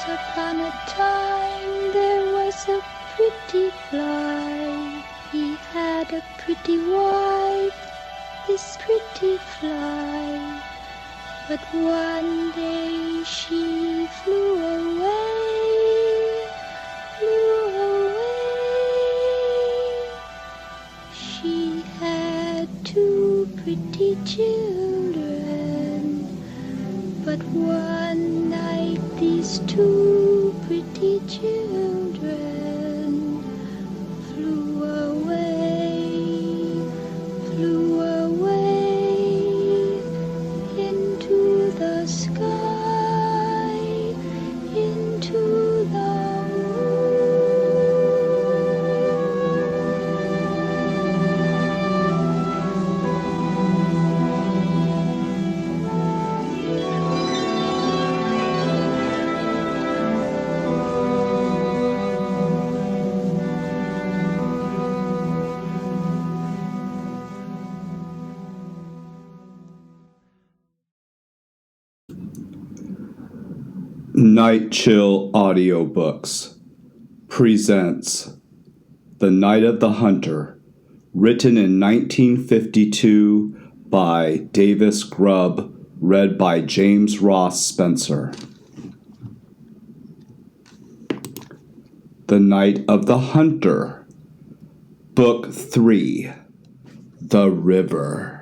upon a time there was a pretty fly. He had a pretty wife, this pretty fly. But one day she flew away, She had two pretty children, but one night these two pretty children flew away into the sky, into the Night Chill Audiobooks presents The Night of the Hunter, written in 1952 by Davis Grubb, read by James Ross Spencer. The Night of the Hunter, Book 3, The River.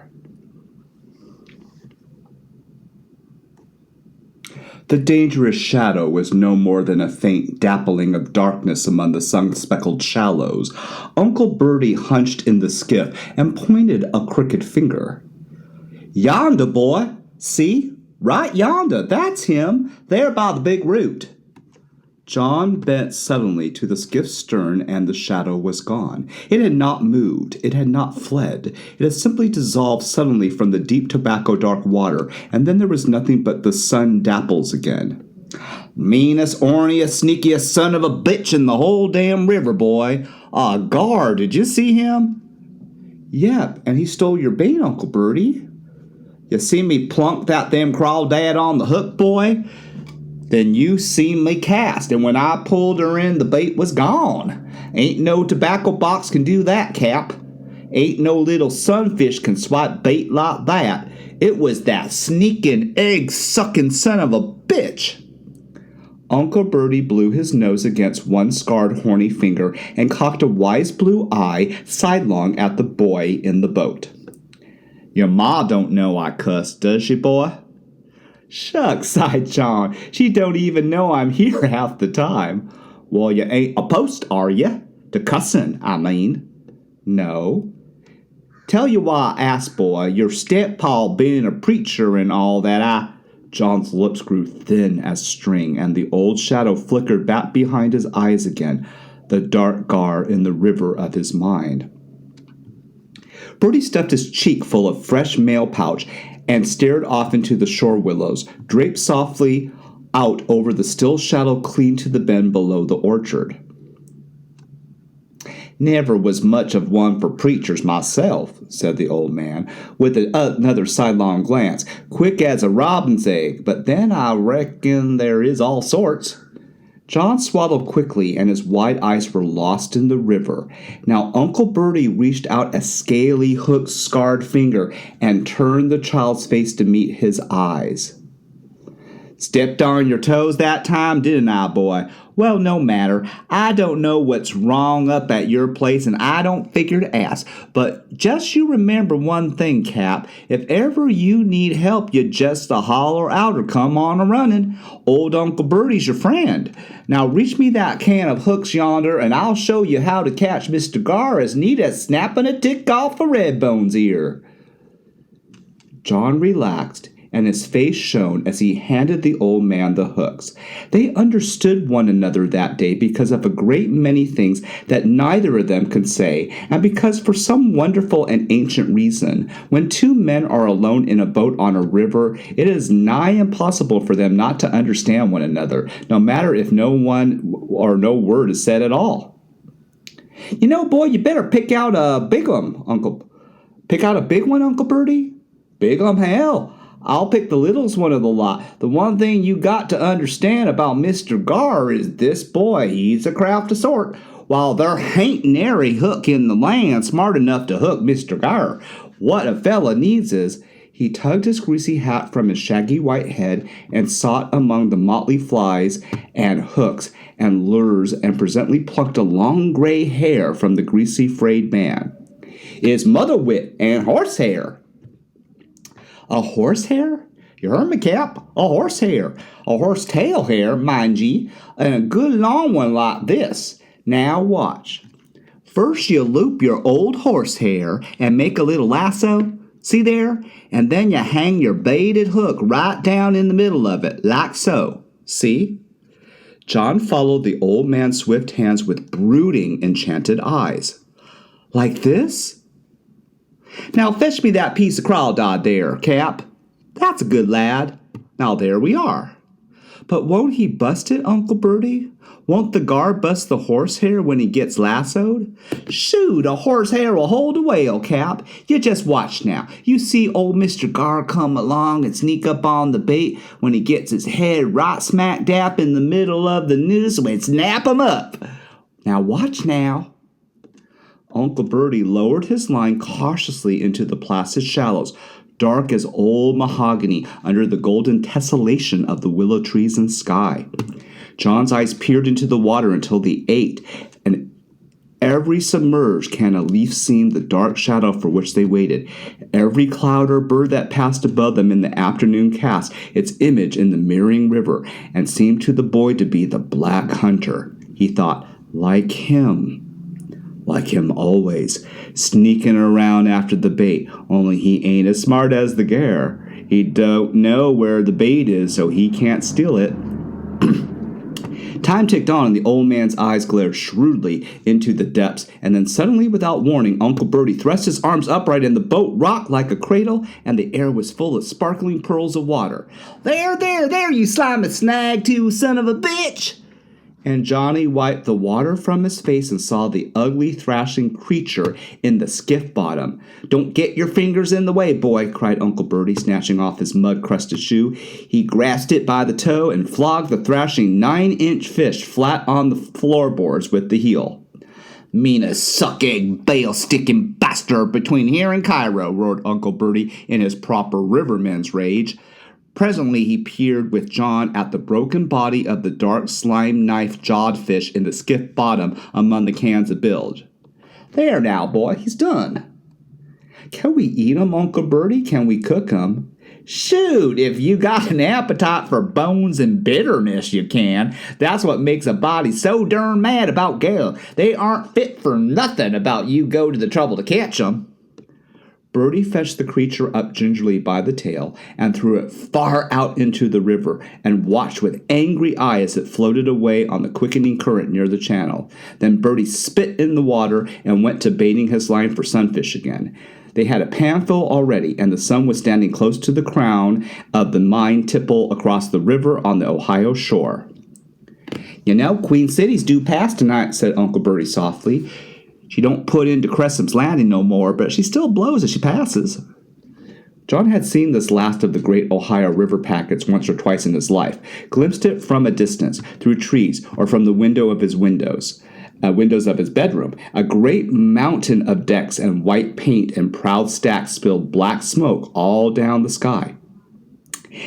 The dangerous shadow was no more than a faint dappling of darkness among the sun-speckled shallows. Uncle Bertie hunched in the skiff and pointed a crooked finger. "Yonder, boy! See? Right yonder! That's him! There by the big root!" John bent suddenly to the skiff's stern, and the shadow was gone. It had not moved. It had not fled. It had simply dissolved suddenly from the deep tobacco-dark water, and then there was nothing but the sun dapples again. "Meanest, orniest, sneakiest son of a bitch in the whole damn river, boy. Gar, did you see him?" "Yep, and he stole your bait, Uncle Bertie." "You see me plunk that them crawdad on the hook, boy? Then you seen me cast, and when I pulled her in, the bait was gone. Ain't no tobacco box can do that, Cap. Ain't no little sunfish can swipe bait like that. It was that sneaking, egg-sucking son of a bitch." Uncle Bertie blew his nose against one scarred, horny finger and cocked a wise blue eye sidelong at the boy in the boat. "Your ma don't know I cussed, does she, boy?" "Shucks," sighed John. "She don't even know I'm here half the time." "Well, you ain't a post, are you? To cussin', I mean." "No." "Tell you why I asked, boy. Your step-paw being a preacher and all that, John's lips grew thin as string, and the old shadow flickered back behind his eyes again, the dark Gar in the river of his mind. Bertie stuffed his cheek full of fresh mail pouch and stared off into the shore willows, draped softly out over the still shadow clean to the bend below the orchard. "Never was much of one for preachers myself," said the old man, with another sidelong glance, "quick as a robin's egg, but then I reckon there is all sorts." John swallowed quickly, and his wide eyes were lost in the river. Now Uncle Bertie reached out a scaly, hooked, scarred finger and turned the child's face to meet his eyes. "Stepped on your toes that time, didn't I, boy? Well, no matter. I don't know what's wrong up at your place, and I don't figure to ask. But just you remember one thing, Cap. If ever you need help, you just holler out or come on a-running. Old Uncle Bertie's your friend. Now reach me that can of hooks yonder, and I'll show you how to catch Mr. Gar as neat as snapping a tick off a Redbone's ear." John relaxed, and his face shone as he handed the old man the hooks. They understood one another that day because of a great many things that neither of them could say, and because for some wonderful and ancient reason, when two men are alone in a boat on a river, it is nigh impossible for them not to understand one another, no matter if no one or no word is said at all. "You know, boy, you better pick out a big one, Uncle. Pick out a big one, Uncle Bertie?" "Big hell. I'll pick the littlest one of the lot. The one thing you got to understand about Mr. Gar is this boy, he's a crafty sort. While there hain't nary hook in the land smart enough to hook Mr. Gar, what a fella needs is, he tugged his greasy hat from his shaggy white head and sought among the motley flies and hooks and lures and presently plucked a long gray hair from the greasy frayed man. It's mother wit and horsehair. A horsehair? You heard me, Cap. A horsehair. A horsetail hair, mind ye, and a good long one like this. Now watch. First you loop your old horsehair and make a little lasso. See there? And then you hang your baited hook right down in the middle of it, like so. See? John followed the old man's swift hands with brooding, enchanted eyes. Like this? Now fetch me that piece of crawdad there, Cap. That's a good lad. Now there we are. But won't he bust it, Uncle Bertie? Won't the Gar bust the horsehair when he gets lassoed? Shoot, a horsehair will hold a whale, Cap. You just watch now. You see old Mr. Gar come along and sneak up on the bait when he gets his head right smack dap in the middle of the noose and snap him up. Now watch now. Uncle Bertie lowered his line cautiously into the placid shallows, dark as old mahogany under the golden tessellation of the willow trees and sky. John's eyes peered into the water until they ached, and every submerged can a leaf seemed the dark shadow for which they waited. Every cloud or bird that passed above them in the afternoon cast its image in the mirroring river, and seemed to the boy to be the Black Hunter. He thought, like him always, sneaking around after the bait, only he ain't as smart as the Gar. He don't know where the bait is, so he can't steal it. Time ticked on, and the old man's eyes glared shrewdly into the depths, and then suddenly, without warning, Uncle Bertie thrust his arms upright, and the boat rocked like a cradle, and the air was full of sparkling pearls of water. There, you slimy snag-tooth son of a bitch! And Johnny wiped the water from his face and saw the ugly thrashing creature in the skiff bottom. Don't get your fingers in the way, boy, cried Uncle Bertie, snatching off his mud-crusted shoe. He grasped it by the toe and flogged the thrashing 9-inch fish flat on the floorboards with the heel. Meanest suck-egg, bail-sticking bastard between here and Cairo, roared Uncle Bertie in his proper riverman's rage. Presently he peered with John at the broken body of the dark slime-knife-jawed fish in the skiff bottom among the cans of bilge. There now, boy, he's done. Can we eat him, Uncle Bertie? Can we cook him? Shoot, if you got an appetite for bones and bitterness, you can. That's what makes a body so darn mad about Gale. They aren't fit for nothing about you go to the trouble to catch 'em. Bertie fetched the creature up gingerly by the tail and threw it far out into the river and watched with angry eye as it floated away on the quickening current near the channel. Then Bertie spit in the water and went to baiting his line for sunfish again. They had a pan full already, and the sun was standing close to the crown of the mine tipple across the river on the Ohio shore. You know, Queen City's due past tonight, said Uncle Bertie softly. She don't put into Cressum's Landing no more, but she still blows as she passes. John had seen this last of the great Ohio River packets once or twice in his life, glimpsed it from a distance, through trees, or from the windows of his bedroom. A great mountain of decks and white paint and proud stacks spilled black smoke all down the sky.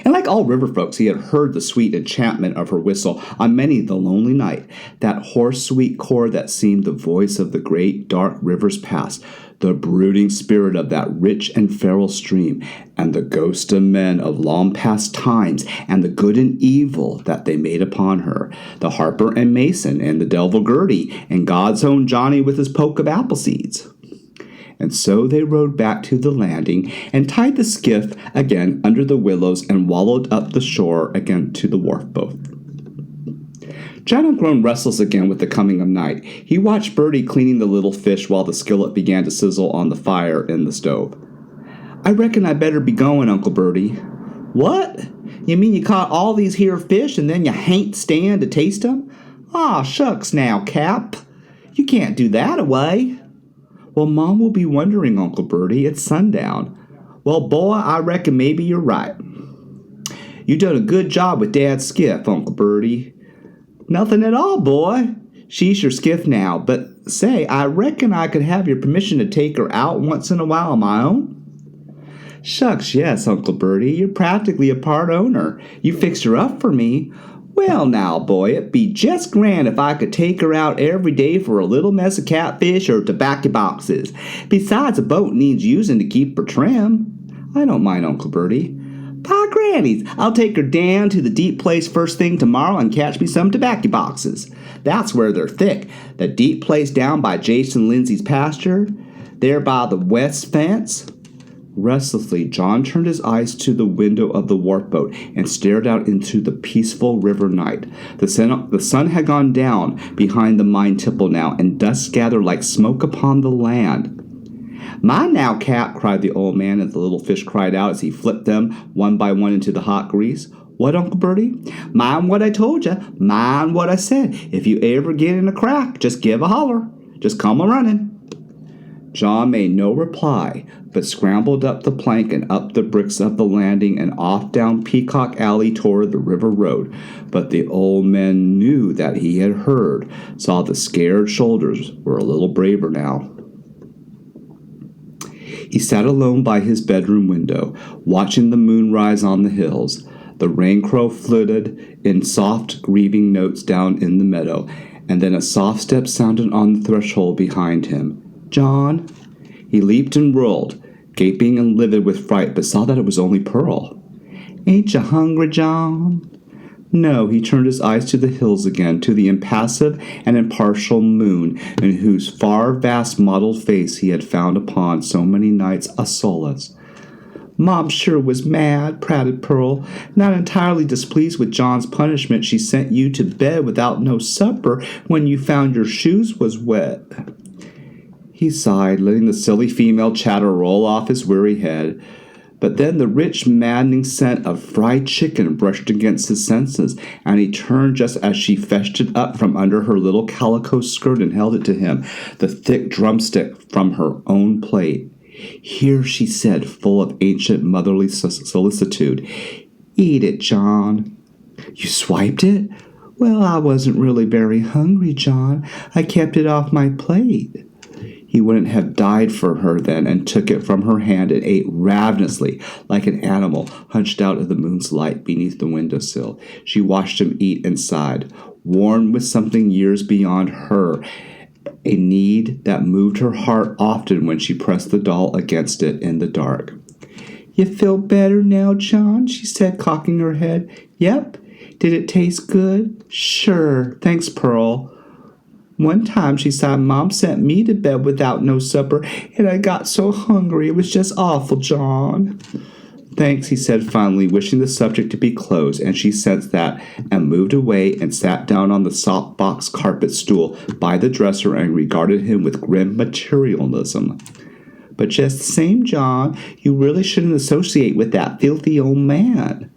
And like all river folks, he had heard the sweet enchantment of her whistle on many the lonely night, that hoarse-sweet chord that seemed the voice of the great dark river's past, the brooding spirit of that rich and feral stream, and the ghost of men of long-past times, and the good and evil that they made upon her, the harper and mason, and the devil Gertie, and God's own Johnny with his poke of apple seeds. And so they rowed back to the landing and tied the skiff again under the willows and wallowed up the shore again to the wharf boat. John had grown restless again with the coming of night. He watched Bertie cleaning the little fish while the skillet began to sizzle on the fire in the stove. I reckon I better be going, Uncle Bertie. What? You mean you caught all these here fish and then you hain't stand to taste 'em? Aw, shucks now, Cap. You can't do that away. Well, Mom will be wondering, Uncle Bertie. It's sundown. Well, boy, I reckon maybe you're right. You done a good job with Dad's skiff, Uncle Bertie." "Nothing at all, boy. She's your skiff now, but say, I reckon I could have your permission to take her out once in a while on my own." "Shucks, yes, Uncle Bertie. You're practically a part owner. You fixed her up for me." "Well now, boy, it'd be just grand if I could take her out every day for a little mess of catfish or tobacco boxes. Besides, a boat needs using to keep her trim." "I don't mind, Uncle Bertie." "By grannies, I'll take her down to the deep place first thing tomorrow and catch me some tobacco boxes. That's where they're thick. The deep place down by Jason Lindsay's pasture, there by the west fence." Restlessly, John turned his eyes to the window of the wharf boat and stared out into the peaceful river night. The sun had gone down behind the mine tipple now, and dust gathered like smoke upon the land. "Mind now, Cap," cried the old man, and the little fish cried out as he flipped them one by one into the hot grease. "What, Uncle Bertie?" "Mind what I told you. Mind what I said. If you ever get in a crack, just give a holler. Just come a-running." John made no reply, but scrambled up the plank and up the bricks of the landing and off down Peacock Alley toward the river road. But the old man knew that he had heard, saw the scared shoulders were a little braver now. He sat alone by his bedroom window, watching the moon rise on the hills. The rain crow flitted in soft, grieving notes down in the meadow, and then a soft step sounded on the threshold behind him. "John?" He leaped and whirled, gaping and livid with fright, but saw that it was only Pearl. "Ain't you hungry, John?" No, he turned his eyes to the hills again, to the impassive and impartial moon, in whose far vast mottled face he had found upon so many nights a solace. "Mom sure was mad," prated Pearl. "Not entirely displeased with John's punishment, she sent you to bed without no supper when you found your shoes was wet." He sighed, letting the silly female chatter roll off his weary head. But then the rich, maddening scent of fried chicken brushed against his senses, and he turned just as she fetched it up from under her little calico skirt and held it to him, the thick drumstick from her own plate. "Here," she said, full of ancient motherly solicitude. "Eat it, John." "You swiped it?" "Well, I wasn't really very hungry, John. I kept it off my plate." He wouldn't have died for her then, and took it from her hand and ate ravenously, like an animal hunched out of the moon's light beneath the windowsill. She watched him eat and sighed, worn with something years beyond her, a need that moved her heart often when she pressed the doll against it in the dark. "You feel better now, John?" she said, cocking her head. "Yep." "Did it taste good?" "Sure. Thanks, Pearl." "One time," she sighed, "Mom sent me to bed without no supper, and I got so hungry. It was just awful, John." "Thanks," he said finally, wishing the subject to be closed, and she sensed that, and moved away and sat down on the soft box carpet stool by the dresser and regarded him with grim materialism. "But just the same, John, you really shouldn't associate with that filthy old man."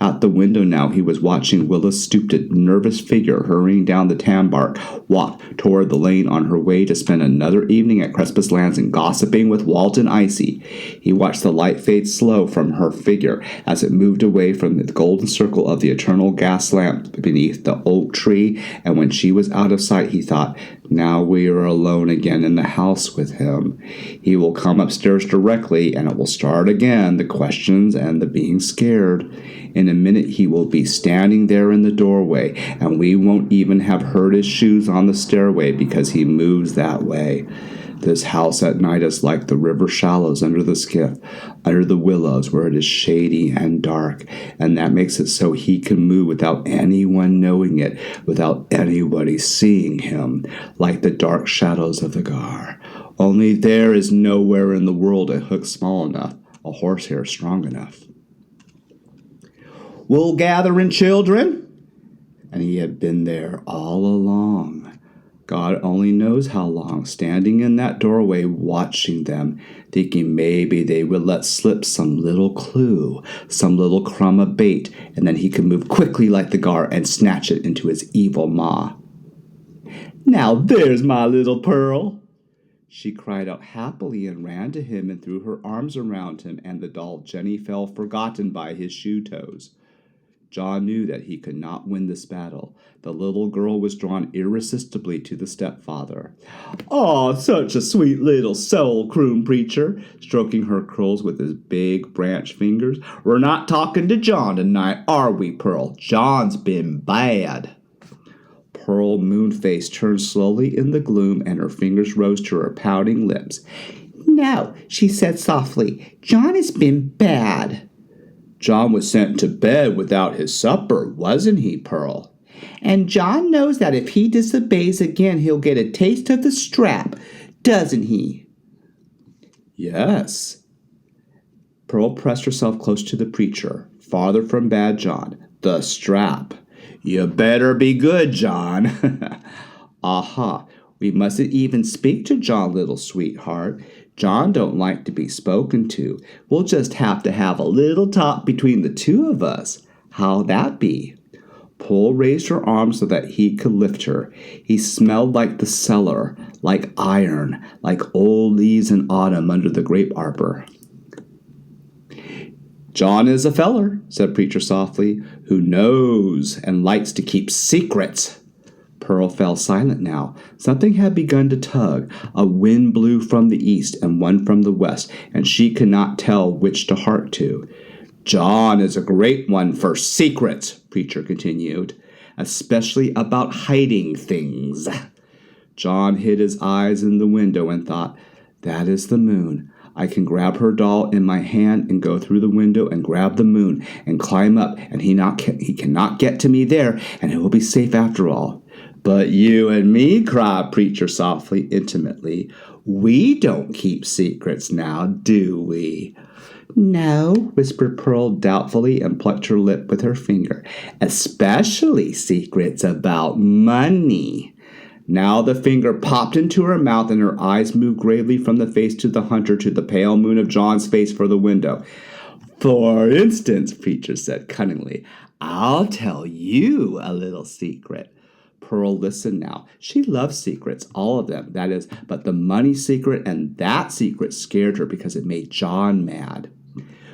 Out the window now he was watching Willa's stooped nervous figure hurrying down the tanbark walk toward the lane on her way to spend another evening at Crespus Lansing gossiping with Walt and Icy. He watched the light fade slow from her figure as it moved away from the golden circle of the eternal gas lamp beneath the oak tree, and when she was out of sight he thought, now we are alone again in the house with him. He will come upstairs directly, and it will start again, the questions and the being scared. In a minute he will be standing there in the doorway, and we won't even have heard his shoes on the stairway because he moves that way. This house at night is like the river shallows under the skiff, under the willows where it is shady and dark, and that makes it so he can move without anyone knowing it, without anybody seeing him, like the dark shadows of the Gar. Only there is nowhere in the world a hook small enough, a horsehair strong enough. "Wool gathering, children?" And he had been there all along. God only knows how long, standing in that doorway watching them, thinking maybe they would let slip some little clue, some little crumb of bait, and then he could move quickly like the Gar and snatch it into his evil maw. "Now there's my little Pearl!" She cried out happily and ran to him and threw her arms around him, and the doll Jenny fell forgotten by his shoe toes. John knew that he could not win this battle. The little girl was drawn irresistibly to the stepfather. "Aw, such a sweet little soul," crooned Preacher, stroking her curls with his big branch fingers. "We're not talking to John tonight, are we, Pearl? John's been bad." Pearl Moonface turned slowly in the gloom, and her fingers rose to her pouting lips. "No," she said softly. "John has been bad." "John was sent to bed without his supper, wasn't he, Pearl?" "And John knows that if he disobeys again, he'll get a taste of the strap, doesn't he?" "Yes." Pearl pressed herself close to the preacher, farther from bad John. "The strap. You better be good, John." "Aha, we mustn't even speak to John, little sweetheart. John don't like to be spoken to. We'll just have a little talk between the two of us. How'll that be?" Pearl raised her arm so that he could lift her. He smelled like the cellar, like iron, like old leaves in autumn under the grape arbor. "John is a feller," said Preacher softly, "who knows and likes to keep secrets." Pearl fell silent now. Something had begun to tug. A wind blew from the east and one from the west, and she could not tell which to hark to. "John is a great one for secrets," Preacher continued, "especially about hiding things." John hid his eyes in the window and thought, "That is the moon. I can grab her doll in my hand and go through the window and grab the moon and climb up, and he cannot get to me there, and it will be safe after all." "But you and me," cried Preacher softly, intimately, "we don't keep secrets now, do we?" "No," whispered Pearl doubtfully and plucked her lip with her finger. "Especially secrets about money." Now the finger popped into her mouth and her eyes moved gravely from the face to the hunter to the pale moon of John's face for the window. "For instance," Preacher said cunningly, "I'll tell you a little secret." Pearl listened now. She loved secrets, all of them, that is, but the money secret and that secret scared her because it made John mad.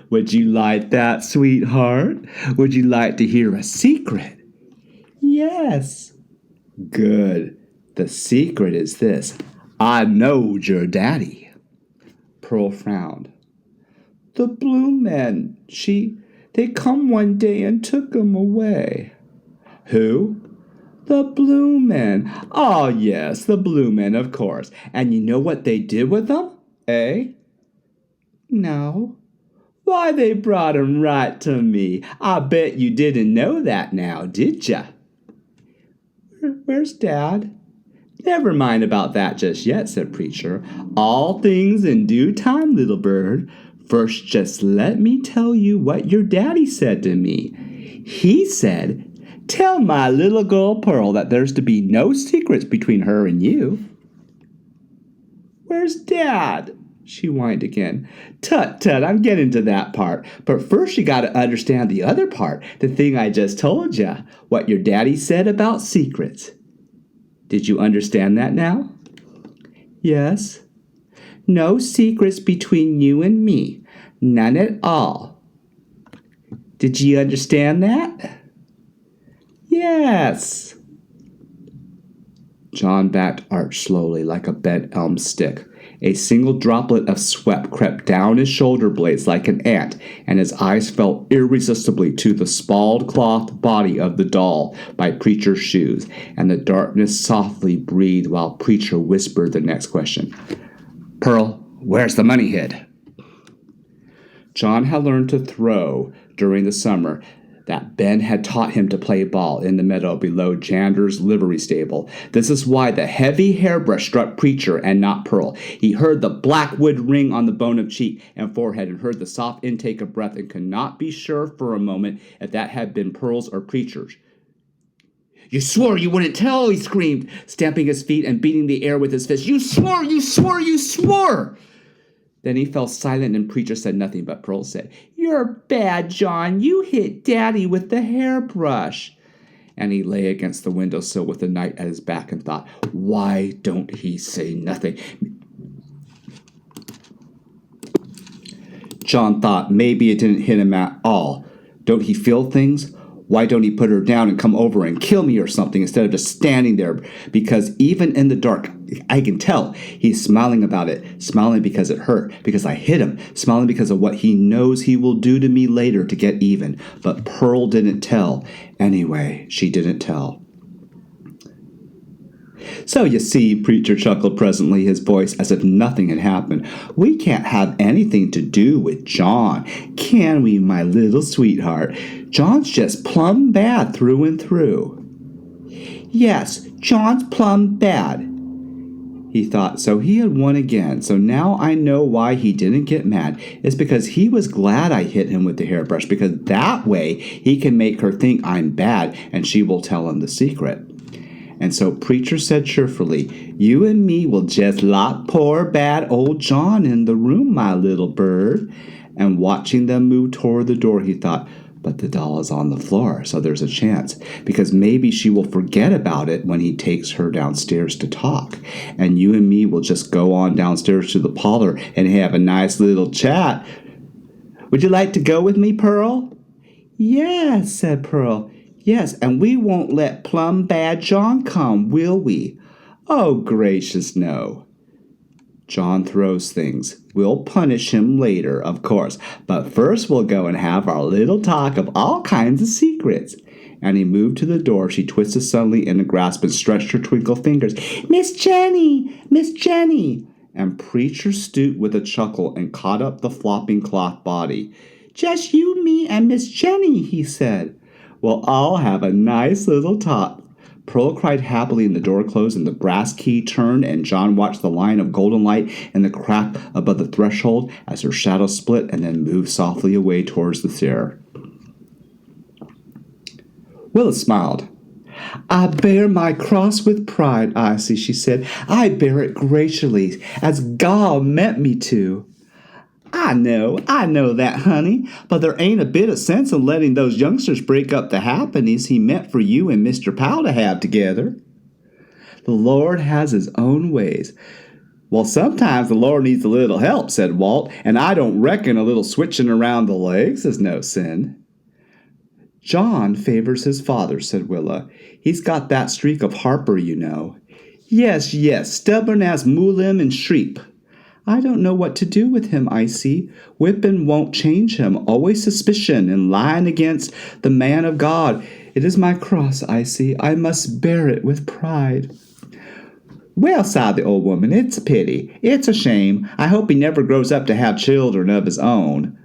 "Would you like that, sweetheart? Would you like to hear a secret?" "Yes." "Good. The secret is this. I knowed your daddy." Pearl frowned. "The blue men, they come one day and took him away." "Who?" "The blue men." "Oh, yes, the blue men, of course. And you know what they did with them? Eh?" "No." "Why, they brought 'em right to me. I bet you didn't know that now, did ya?" "Where's Dad?" "Never mind about that just yet," said Preacher. "All things in due time, little bird. First, just let me tell you what your daddy said to me. He said, 'Tell my little girl Pearl that there's to be no secrets between her and you.'" "Where's Dad?" she whined again. "Tut, tut, I'm getting to that part. But first you gotta understand the other part, the thing I just told ya, what your daddy said about secrets." "Did you understand that now?" "Yes." "No secrets between you and me. None at all." "Did you understand that?" "Yes." John backed arched slowly like a bent elm stick. A single droplet of sweat crept down his shoulder blades like an ant, and his eyes fell irresistibly to the spalled cloth body of the doll by Preacher's shoes, and the darkness softly breathed while Preacher whispered the next question. "Pearl, where's the money hid?" John had learned to throw during the summer that Ben had taught him to play ball in the meadow below Jander's livery stable. This is why the heavy hairbrush struck Preacher and not Pearl. He heard the black wood ring on the bone of cheek and forehead and heard the soft intake of breath and could not be sure for a moment if that had been Pearl's or Preacher's. "You swore you wouldn't tell," he screamed, stamping his feet and beating the air with his fist. "You swore! You swore! You swore!" Then he fell silent and Preacher said nothing, but Pearl said, "You're bad, John. You hit Daddy with the hairbrush." And he lay against the windowsill with the night at his back and thought, why don't he say nothing? John thought maybe it didn't hit him at all. Don't he feel things? Why don't he put her down and come over and kill me or something instead of just standing there? Because even in the dark, I can tell he's smiling about it, smiling because it hurt, because I hit him, smiling because of what he knows he will do to me later to get even. But Pearl didn't tell. Anyway, she didn't tell. So you see, Preacher chuckled presently, his voice as if nothing had happened. We can't have anything to do with John, can we, my little sweetheart? John's just plumb bad through and through. Yes, John's plumb bad, he thought. So he had won again. So now I know why he didn't get mad. It's because he was glad I hit him with the hairbrush, because that way he can make her think I'm bad and she will tell him the secret. And so Preacher said cheerfully, you and me will just lock poor bad old John in the room, my little bird. And watching them move toward the door, he thought, but the doll is on the floor, so there's a chance, because maybe she will forget about it when he takes her downstairs to talk. And you and me will just go on downstairs to the parlor and have a nice little chat. Would you like to go with me, Pearl? Yes, said Pearl. Yes, and we won't let plumb bad John come, will we? Oh, gracious, no. John throws things. We'll punish him later, of course, but first we'll go and have our little talk of all kinds of secrets. And he moved to the door. She twisted suddenly in a grasp and stretched her twinkle fingers. Miss Jenny! Miss Jenny! And Preacher stooped with a chuckle and caught up the flopping cloth body. Just you, me, and Miss Jenny, he said. Well, I'll have a nice little talk. Pearl cried happily, and the door closed, and the brass key turned, and John watched the line of golden light in the crack above the threshold as her shadow split and then moved softly away towards the stair. Willa smiled. I bear my cross with pride, Icy, she said. I bear it graciously, as God meant me to. I know that, honey, but there ain't a bit of sense in letting those youngsters break up the happiness he meant for you and Mr. Powell to have together. The Lord has his own ways. Well, sometimes the Lord needs a little help, said Walt, and I don't reckon a little switching around the legs is no sin. John favors his father, said Willa. He's got that streak of Harper, you know. Yes, stubborn as Mulim and Shreep. I don't know what to do with him, Icy. Whipping won't change him. Always suspicion and lying against the man of God. It is my cross, Icy. I must bear it with pride. Well, sighed the old woman, it's a pity. It's a shame. I hope he never grows up to have children of his own.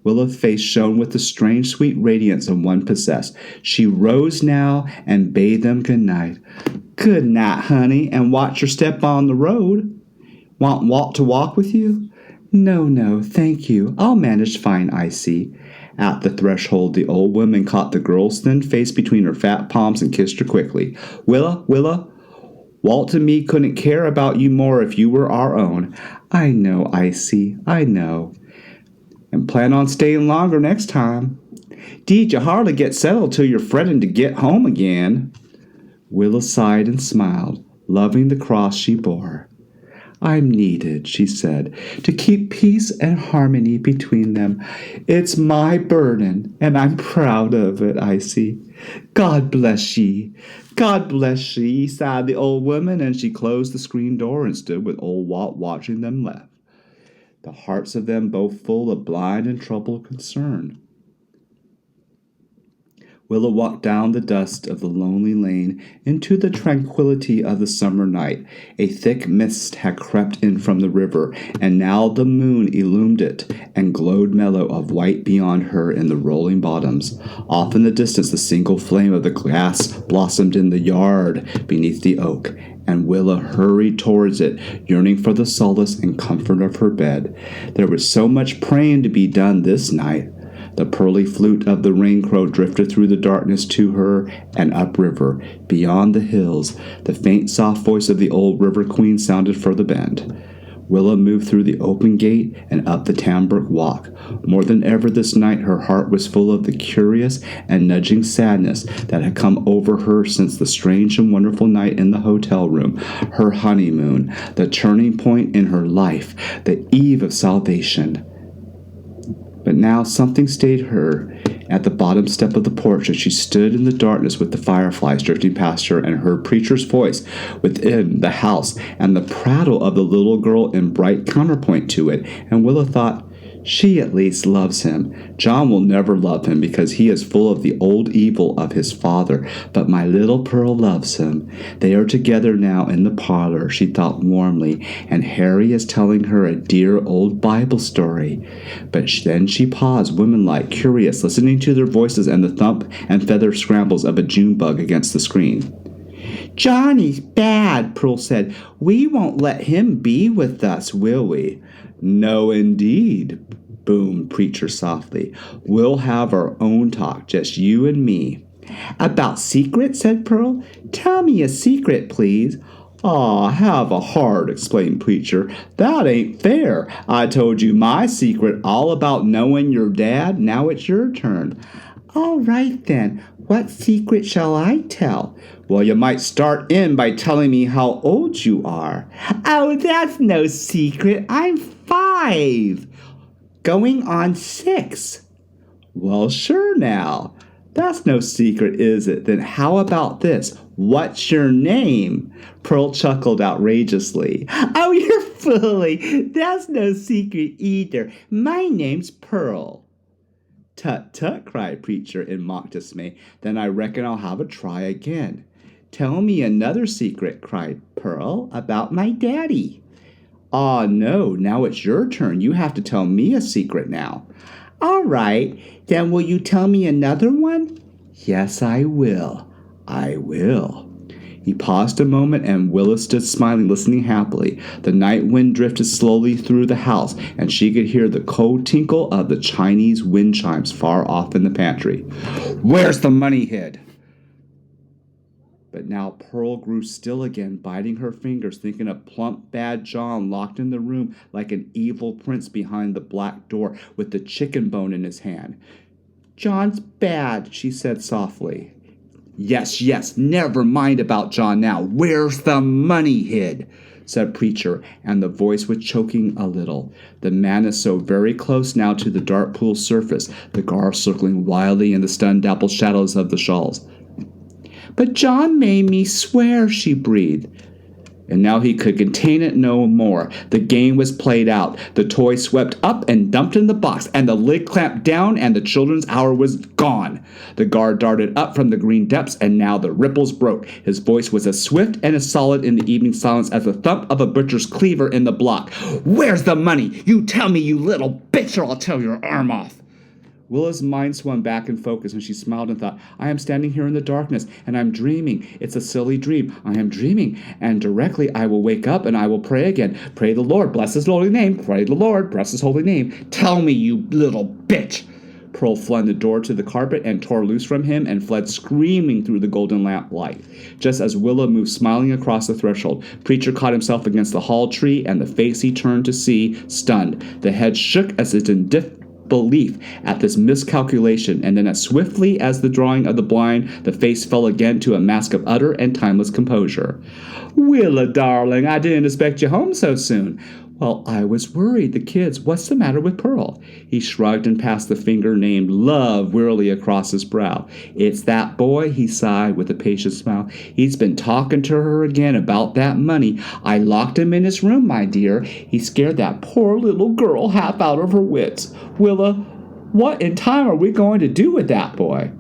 Willa's face shone with the strange, sweet radiance of one possessed. She rose now and bade them good night. Good night, honey, and watch your step on the road. Want Walt to walk with you? No, thank you. I'll manage fine, Icy. At the threshold, the old woman caught the girl's thin face between her fat palms and kissed her quickly. Willa, Walt and me couldn't care about you more if you were our own. I know, Icy, I know. And plan on staying longer next time. Deed, you hardly get settled till you're fretting to get home again. Willa sighed and smiled, loving the cross she bore. I'm needed, she said, to keep peace and harmony between them. It's my burden, and I'm proud of it, Icy. God bless ye. God bless ye, sighed the old woman, and she closed the screen door and stood with old Walt watching them left, the hearts of them both full of blind and troubled concern. Willa walked down the dust of the lonely lane into the tranquility of the summer night. A thick mist had crept in from the river, and now the moon illumined it and glowed mellow of white beyond her in the rolling bottoms. Off in the distance the single flame of the gas blossomed in the yard beneath the oak, and Willa hurried towards it, yearning for the solace and comfort of her bed. There was so much praying to be done this night. The pearly flute of the rain crow drifted through the darkness to her, and upriver, beyond the hills, the faint soft voice of the old river queen sounded for the bend. Willa moved through the open gate and up the Tambrook walk. More than ever this night her heart was full of the curious and nudging sadness that had come over her since the strange and wonderful night in the hotel room, her honeymoon, the turning point in her life, the eve of salvation. But now something stayed her at the bottom step of the porch as she stood in the darkness with the fireflies drifting past her and heard Preacher's voice within the house and the prattle of the little girl in bright counterpoint to it, and Willa thought, she at least loves him. John will never love him because he is full of the old evil of his father, but my little Pearl loves him. They are together now in the parlor, she thought warmly, and Harry is telling her a dear old Bible story. But then she paused, womanlike, curious, listening to their voices and the thump and feather scrambles of a June bug against the screen. Johnny's bad, Pearl said. We won't let him be with us, will we? No, indeed, boomed Preacher softly. We'll have our own talk, just you and me. About secrets, said Pearl. Tell me a secret, please. Aw, have a heart, exclaimed Preacher. That ain't fair. I told you my secret all about knowing your dad. Now it's your turn. All right, then. What secret shall I tell? Well, you might start in by telling me how old you are. Oh, that's no secret. I'm 5. Going on 6. Well, sure now. That's no secret, is it? Then how about this? What's your name? Pearl chuckled outrageously. Oh, you're fooling. That's no secret either. My name's Pearl. Tut, tut, cried Preacher in mock dismay. Then I reckon I'll have a try again. Tell me another secret, cried Pearl, about my daddy. Ah, no, now it's your turn. You have to tell me a secret now. All right, then will you tell me another one? Yes, I will. I will. He paused a moment, and Willa stood smiling, listening happily. The night wind drifted slowly through the house, and she could hear the cold tinkle of the Chinese wind chimes far off in the pantry. Where's the money hid? But now Pearl grew still again, biting her fingers, thinking of plump, bad John locked in the room like an evil prince behind the black door with the chicken bone in his hand. John's bad, she said softly. Yes, never mind about John now. Where's the money hid? Said Preacher, and the voice was choking a little. The man is so very close now to the dark pool's surface, the guard circling wildly in the stun-dappled shadows of the shawls. But John made me swear, she breathed. And now he could contain it no more. The game was played out. The toy swept up and dumped in the box, and the lid clamped down, and the children's hour was gone. The guard darted up from the green depths, and now the ripples broke. His voice was as swift and as solid in the evening silence as the thump of a butcher's cleaver in the block. Where's the money? You tell me, you little bitch, or I'll tear your arm off. Willa's mind swung back in focus, and she smiled and thought, I am standing here in the darkness, and I'm dreaming. It's a silly dream. I am dreaming, and directly I will wake up, and I will pray again. Pray the Lord, bless his holy name. Pray the Lord, bless his holy name. Tell me, you little bitch. Pearl flung the door to the carpet and tore loose from him and fled screaming through the golden lamplight. Just as Willa moved smiling across the threshold, Preacher caught himself against the hall tree, and the face he turned to see, stunned. The head shook as if in disbelief at this miscalculation, and then as swiftly as the drawing of the blind, the face fell again to a mask of utter and timeless composure. Willa, darling, I didn't expect you home so soon. Well, I was worried. The kids. What's the matter with Pearl? He shrugged and passed the finger named Love wearily across his brow. It's that boy, he sighed with a patient smile. He's been talking to her again about that money. I locked him in his room, my dear. He scared that poor little girl half out of her wits. Willa, what in time are we going to do with that boy?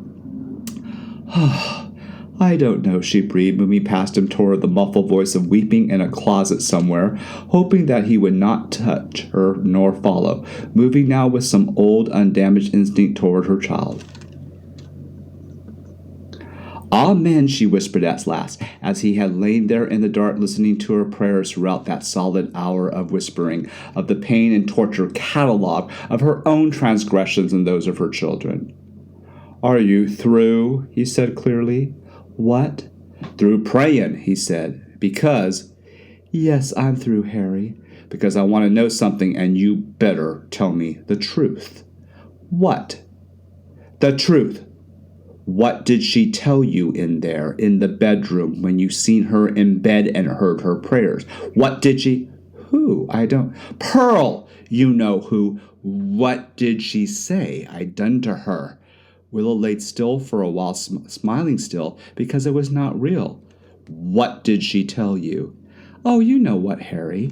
I don't know, she breathed, moving past him toward the muffled voice of weeping in a closet somewhere, hoping that he would not touch her nor follow, moving now with some old, undamaged instinct toward her child. Amen, she whispered at last, as he had lain there in the dark listening to her prayers throughout that solid hour of whispering, of the pain and torture catalogue of her own transgressions and those of her children. Are you through? He said clearly. What? Through praying, he said. Because... Yes, I'm through, Harry. Because I want to know something, and you better tell me the truth. What? The truth. What did she tell you in there, in the bedroom, when you seen her in bed and heard her prayers? What did she... Who? I don't. Pearl! You know who. What did she say I'd done to her? Willow laid still for a while, smiling still, because it was not real. What did she tell you? Oh, you know what, Harry.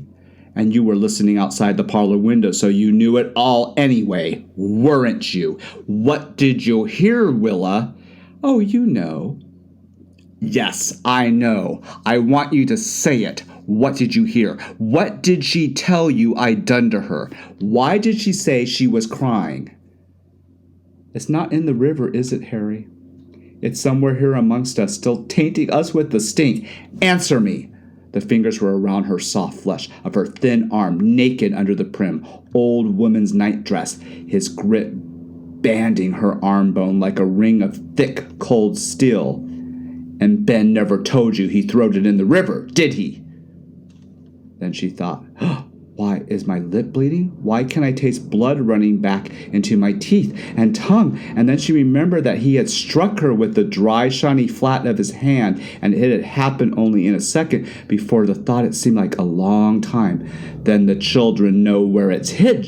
And you were listening outside the parlor window, so you knew it all anyway, weren't you? What did you hear, Willa? Oh, you know. Yes, I know. I want you to say it. What did you hear? What did she tell you I'd done to her? Why did she say she was crying? It's not in the river, is it, Harry? It's somewhere here amongst us, still tainting us with the stink. Answer me! The fingers were around her soft flesh of her thin arm, naked under the prim, old woman's nightdress, his grip banding her arm bone like a ring of thick, cold steel. And Ben never told you he throwed it in the river, did he? Then she thought, why is my lip bleeding? Why can I taste blood running back into my teeth and tongue? And then she remembered that he had struck her with the dry, shiny flat of his hand, and it had happened only in a second. Before the thought, it seemed like a long time. Then the children know where it's hid.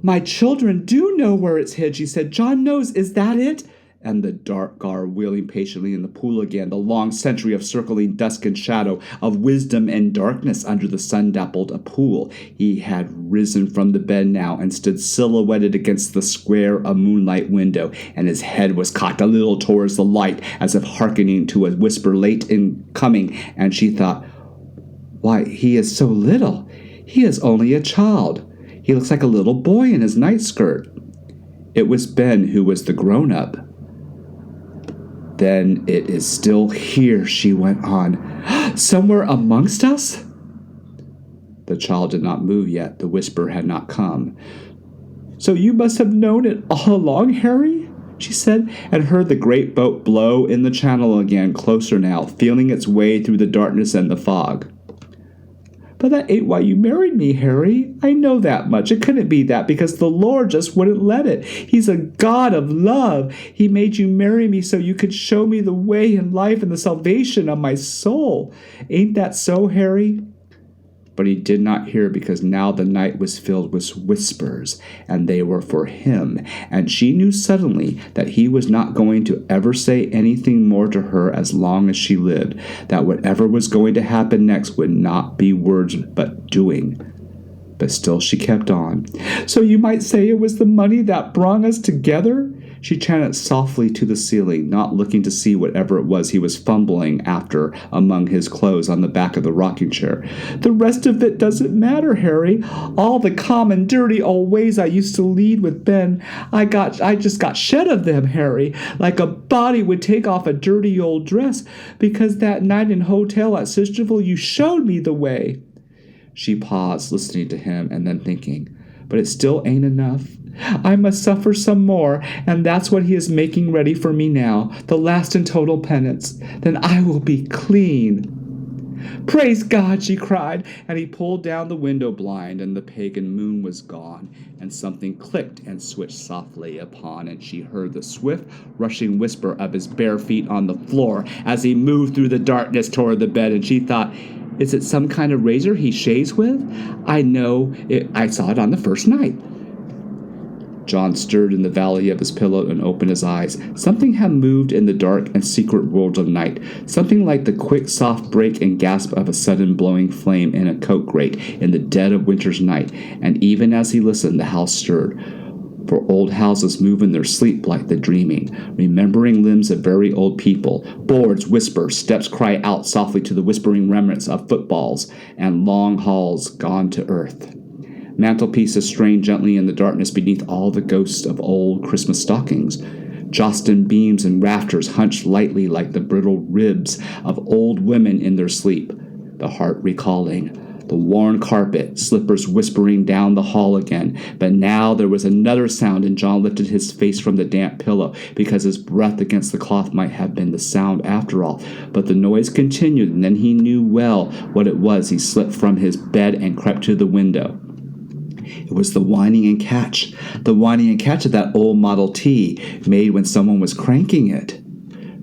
My children do know where it's hid, she said. John knows, is that it? And the dark gar wheeling patiently in the pool again, the long century of circling dusk and shadow, of wisdom and darkness under the sun-dappled pool. He had risen from the bed now and stood silhouetted against the square of moonlight window, and his head was cocked a little towards the light, as if hearkening to a whisper late in coming, and she thought, why, he is so little. He is only a child. He looks like a little boy in his night skirt. It was Ben who was the grown-up. Then it is still here, she went on. Somewhere amongst us? The child did not move yet. The whisper had not come. So you must have known it all along, Harry? She said, and heard the great boat blow in the channel again, closer now, feeling its way through the darkness and the fog. But that ain't why you married me, Harry. I know that much. It couldn't be that, because the Lord just wouldn't let it. He's a God of love. He made you marry me so you could show me the way in life and the salvation of my soul. Ain't that so, Harry? But he did not hear, because now the night was filled with whispers, and they were for him, and she knew suddenly that he was not going to ever say anything more to her as long as she lived, that whatever was going to happen next would not be words but doing. But still she kept on. So you might say it was the money that brung us together? She chanted softly to the ceiling, not looking to see whatever it was he was fumbling after among his clothes on the back of the rocking chair. The rest of it doesn't matter, Harry. All the common, dirty old ways I used to lead with Ben, I just got shed of them, Harry, like a body would take off a dirty old dress, because that night in hotel at Sisterville you showed me the way. She paused, listening to him, and then thinking, but it still ain't enough. I must suffer some more, and that's what he is making ready for me now, the last and total penance. Then I will be clean. Praise God, she cried, and he pulled down the window blind, and the pagan moon was gone, and something clicked and switched softly upon, and she heard the swift, rushing whisper of his bare feet on the floor as he moved through the darkness toward the bed, and she thought, is it some kind of razor he shaves with? I know it. I saw it on the first night. John stirred in the valley of his pillow and opened his eyes. Something had moved in the dark and secret world of night, something like the quick, soft break and gasp of a sudden blowing flame in a coke grate in the dead of winter's night, and even as he listened, the house stirred. For old houses move in their sleep like the dreaming, remembering limbs of very old people. Boards whisper, steps cry out softly to the whispering remnants of footballs, and long halls gone to earth. Mantelpieces strain gently in the darkness beneath all the ghosts of old Christmas stockings. Jostling beams and rafters hunch lightly like the brittle ribs of old women in their sleep, the heart recalling. The worn carpet, slippers whispering down the hall again. But now there was another sound, and John lifted his face from the damp pillow, because his breath against the cloth might have been the sound after all. But the noise continued, and then he knew well what it was. He slipped from his bed and crept to the window. It was the whining and catch of that old Model T, made when someone was cranking it.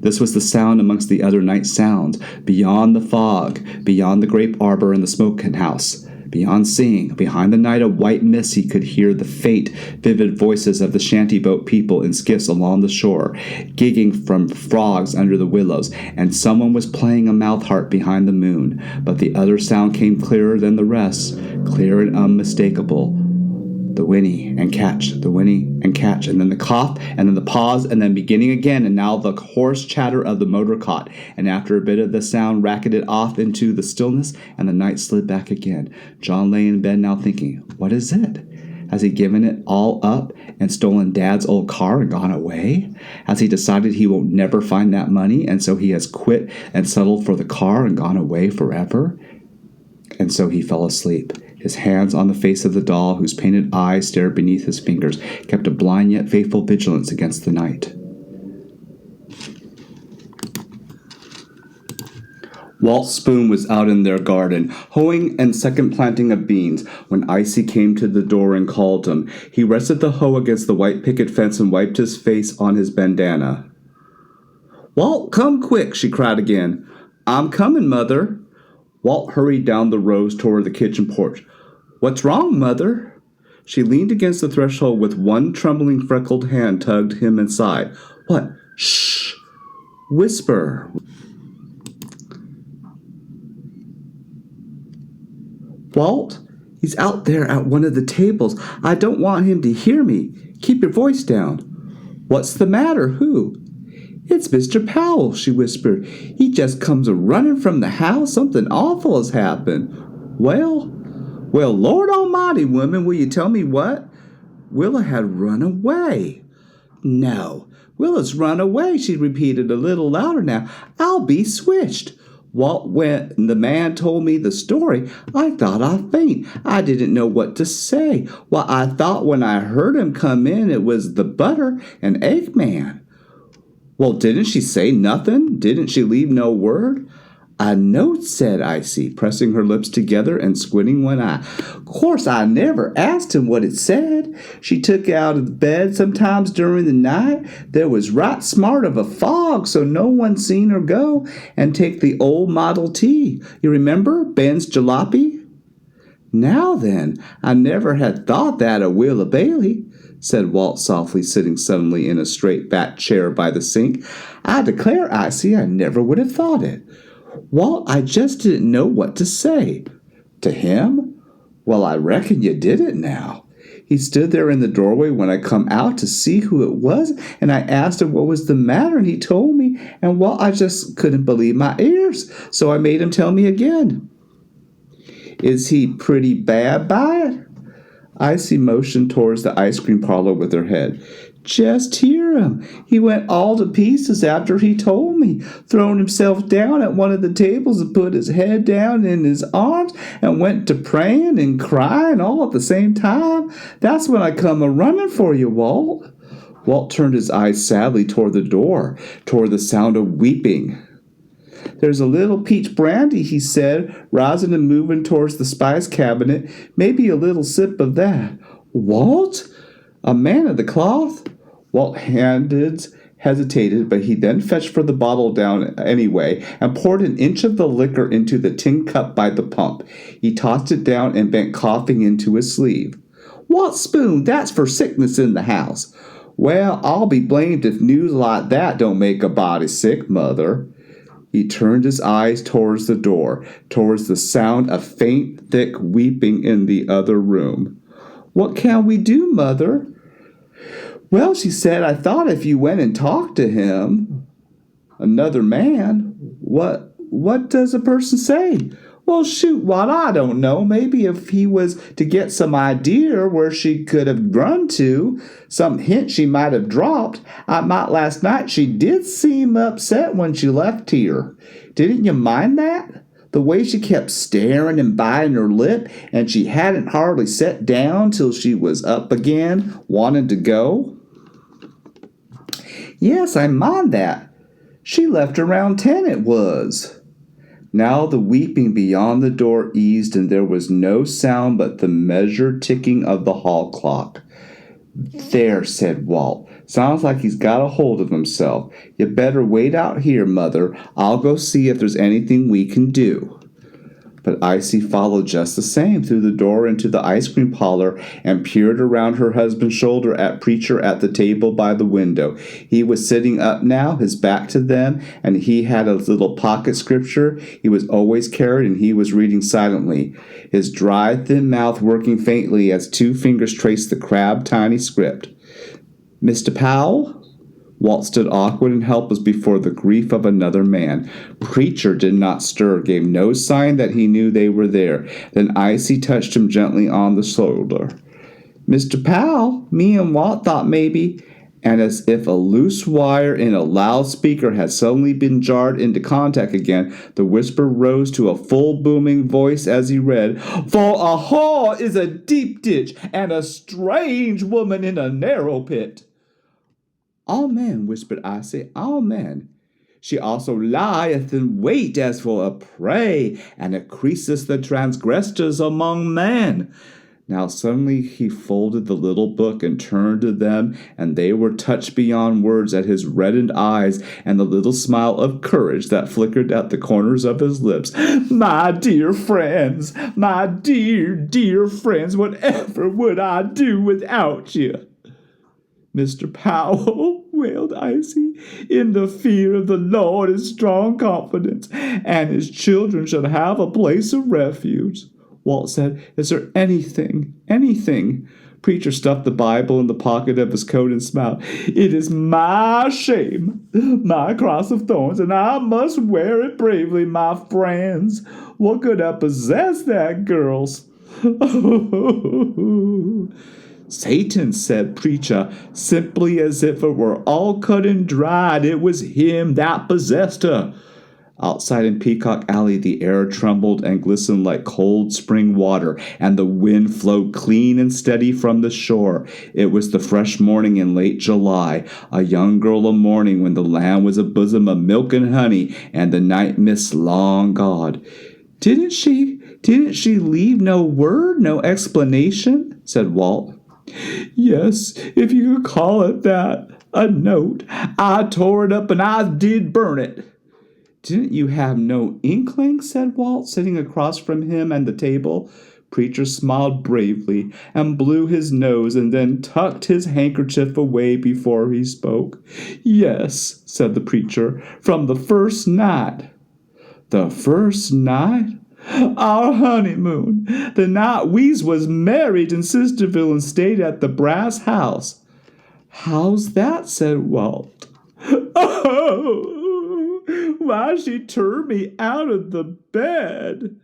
This was the sound amongst the other night sounds, beyond the fog, beyond the grape arbor and the smoking house. Beyond seeing, behind the night of white mist, he could hear the faint, vivid voices of the shanty-boat people in skiffs along the shore, gigging from frogs under the willows, and someone was playing a mouth-harp behind the moon. But the other sound came clearer than the rest, clear and unmistakable. The whinny and catch, the whinny and catch, and then the cough, and then the pause, and then beginning again, and now the hoarse chatter of the motor caught, and after a bit of the sound racketed off into the stillness, and the night slid back again. John lay in bed now thinking, what is it? Has he given it all up and stolen Dad's old car and gone away? Has he decided he will never find that money, and so he has quit and settled for the car and gone away forever? And so he fell asleep. His hands on the face of the doll, whose painted eyes stared beneath his fingers, kept a blind yet faithful vigilance against the night. Walt Spoon was out in their garden, hoeing and second planting of beans, when Icy came to the door and called him. He rested the hoe against the white picket fence and wiped his face on his bandana. "Walt, come quick," she cried again. "I'm coming, Mother." Walt hurried down the rows toward the kitchen porch. "What's wrong, Mother?" She leaned against the threshold with one trembling freckled hand tugged him inside. "What? Shh! Whisper." "Walt, he's out there at one of the tables. I don't want him to hear me. Keep your voice down." "What's the matter? Who?" "It's Mr. Powell," she whispered. "He just comes a-running from the house. Something awful has happened." Well, Lord Almighty, woman, will you tell me what?" "Willa had run away." "No, Willa's run away," she repeated a little louder now. "I'll be switched. Walt went, and the man told me the story. I thought I'd faint. I didn't know what to say. Well, I thought when I heard him come in it was the butter and egg man." "Well, didn't she say nothing? Didn't she leave no word?" "A note," said Icy, pressing her lips together and squinting one eye. "Course I never asked him what it said. She took out of bed sometimes during the night. There was right smart of a fog, so no one seen her go and take the old Model T. You remember Ben's jalopy?" "Now then, I never had thought that of Willa Bailey," said Walt softly, sitting suddenly in a straight-backed chair by the sink. "I declare, Icy, I never would have thought it. Walt, I just didn't know what to say." "To him? Well, I reckon you did it now. He stood there in the doorway when I come out to see who it was, and I asked him what was the matter, and he told me, and well, I just couldn't believe my ears, so I made him tell me again." "Is he pretty bad by it?" Icy motioned towards the ice cream parlor with her head. "Just hear him. He went all to pieces after he told me, thrown himself down at one of the tables and put his head down in his arms and went to praying and crying all at the same time. That's when I come a-running for you, Walt." Walt turned his eyes sadly toward the door, toward the sound of weeping. "There's a little peach brandy," he said, rising and moving towards the spice cabinet. "Maybe a little sip of that." "Walt? A man of the cloth?" Walt hesitated, but he then fetched for the bottle down anyway and poured an inch of the liquor into the tin cup by the pump. He tossed it down and bent coughing into his sleeve. "Walt Spoon, that's for sickness in the house." "Well, I'll be blamed if news like that don't make a body sick, Mother." He turned his eyes towards the door, towards the sound of faint, thick weeping in the other room. "What can we do, Mother?" "Well," she said, "I thought if you went and talked to him." "Another man? What does a person say?" "Well, shoot, what, I don't know. Maybe if he was to get some idea where she could have run to, some hint she might have dropped. Last night she did seem upset when she left here. Didn't you mind that? The way she kept staring and biting her lip, and she hadn't hardly sat down till she was up again, wanting to go." "Yes, I mind that. She left around 10, it was." Now the weeping beyond the door eased, and there was no sound but the measured ticking of the hall clock. "There," said Walt, Sounds like he's got a hold of himself. You better wait out here, Mother. I'll go see if there's anything we can do." But Icy followed just the same through the door into the ice cream parlor and peered around her husband's shoulder at Preacher at the table by the window. He was sitting up now, his back to them, and he had a little pocket scripture he was always carried, and he was reading silently, his dry, thin mouth working faintly as 2 fingers traced the crab-tiny script. "Mr. Powell?" Walt stood awkward and helpless before the grief of another man. Preacher did not stir, gave no sign that he knew they were there. Then Icy touched him gently on the shoulder. "Mr. Powell, me and Walt thought maybe," and as if a loose wire in a loudspeaker had suddenly been jarred into contact again, the whisper rose to a full booming voice as he read, "For a whore is a deep ditch, and a strange woman in a narrow pit." "Amen," whispered Icy, "amen. She also lieth in wait as for a prey, and increaseth the transgressors among men." Now suddenly he folded the little book and turned to them, and they were touched beyond words at his reddened eyes and the little smile of courage that flickered at the corners of his lips. "My dear friends, my dear, dear friends, whatever would I do without you?" "Mr. Powell," wailed Icy, "in the fear of the Lord is strong confidence, and his children shall have a place of refuge." Walt said, "Is there anything? Preacher stuffed the Bible in the pocket of his coat and smiled. "It is my shame, my cross of thorns, and I must wear it bravely, my friends. What could have possessed that girl's?" "Satan," said Preacher, simply as if it were all cut and dried. "It was him that possessed her." Outside in Peacock Alley, the air trembled and glistened like cold spring water, and the wind flowed clean and steady from the shore. It was the fresh morning in late July, a young girl of morning when the land was a bosom of milk and honey, and the night mists long gone. Didn't she leave no word, no explanation?" said Walt. "Yes, if you could call it that. A note. I tore it up and I did burn it." "Didn't you have no inkling?" said Walt, sitting across from him and the table. Preacher smiled bravely and blew his nose and then tucked his handkerchief away before he spoke. "Yes," said the preacher, "from the first night." "The first night?" "Our honeymoon. The night we was married in Sisterville and stayed at the Brass House." "How's that?" said Walt. "Oh, why, she turned me out of the bed."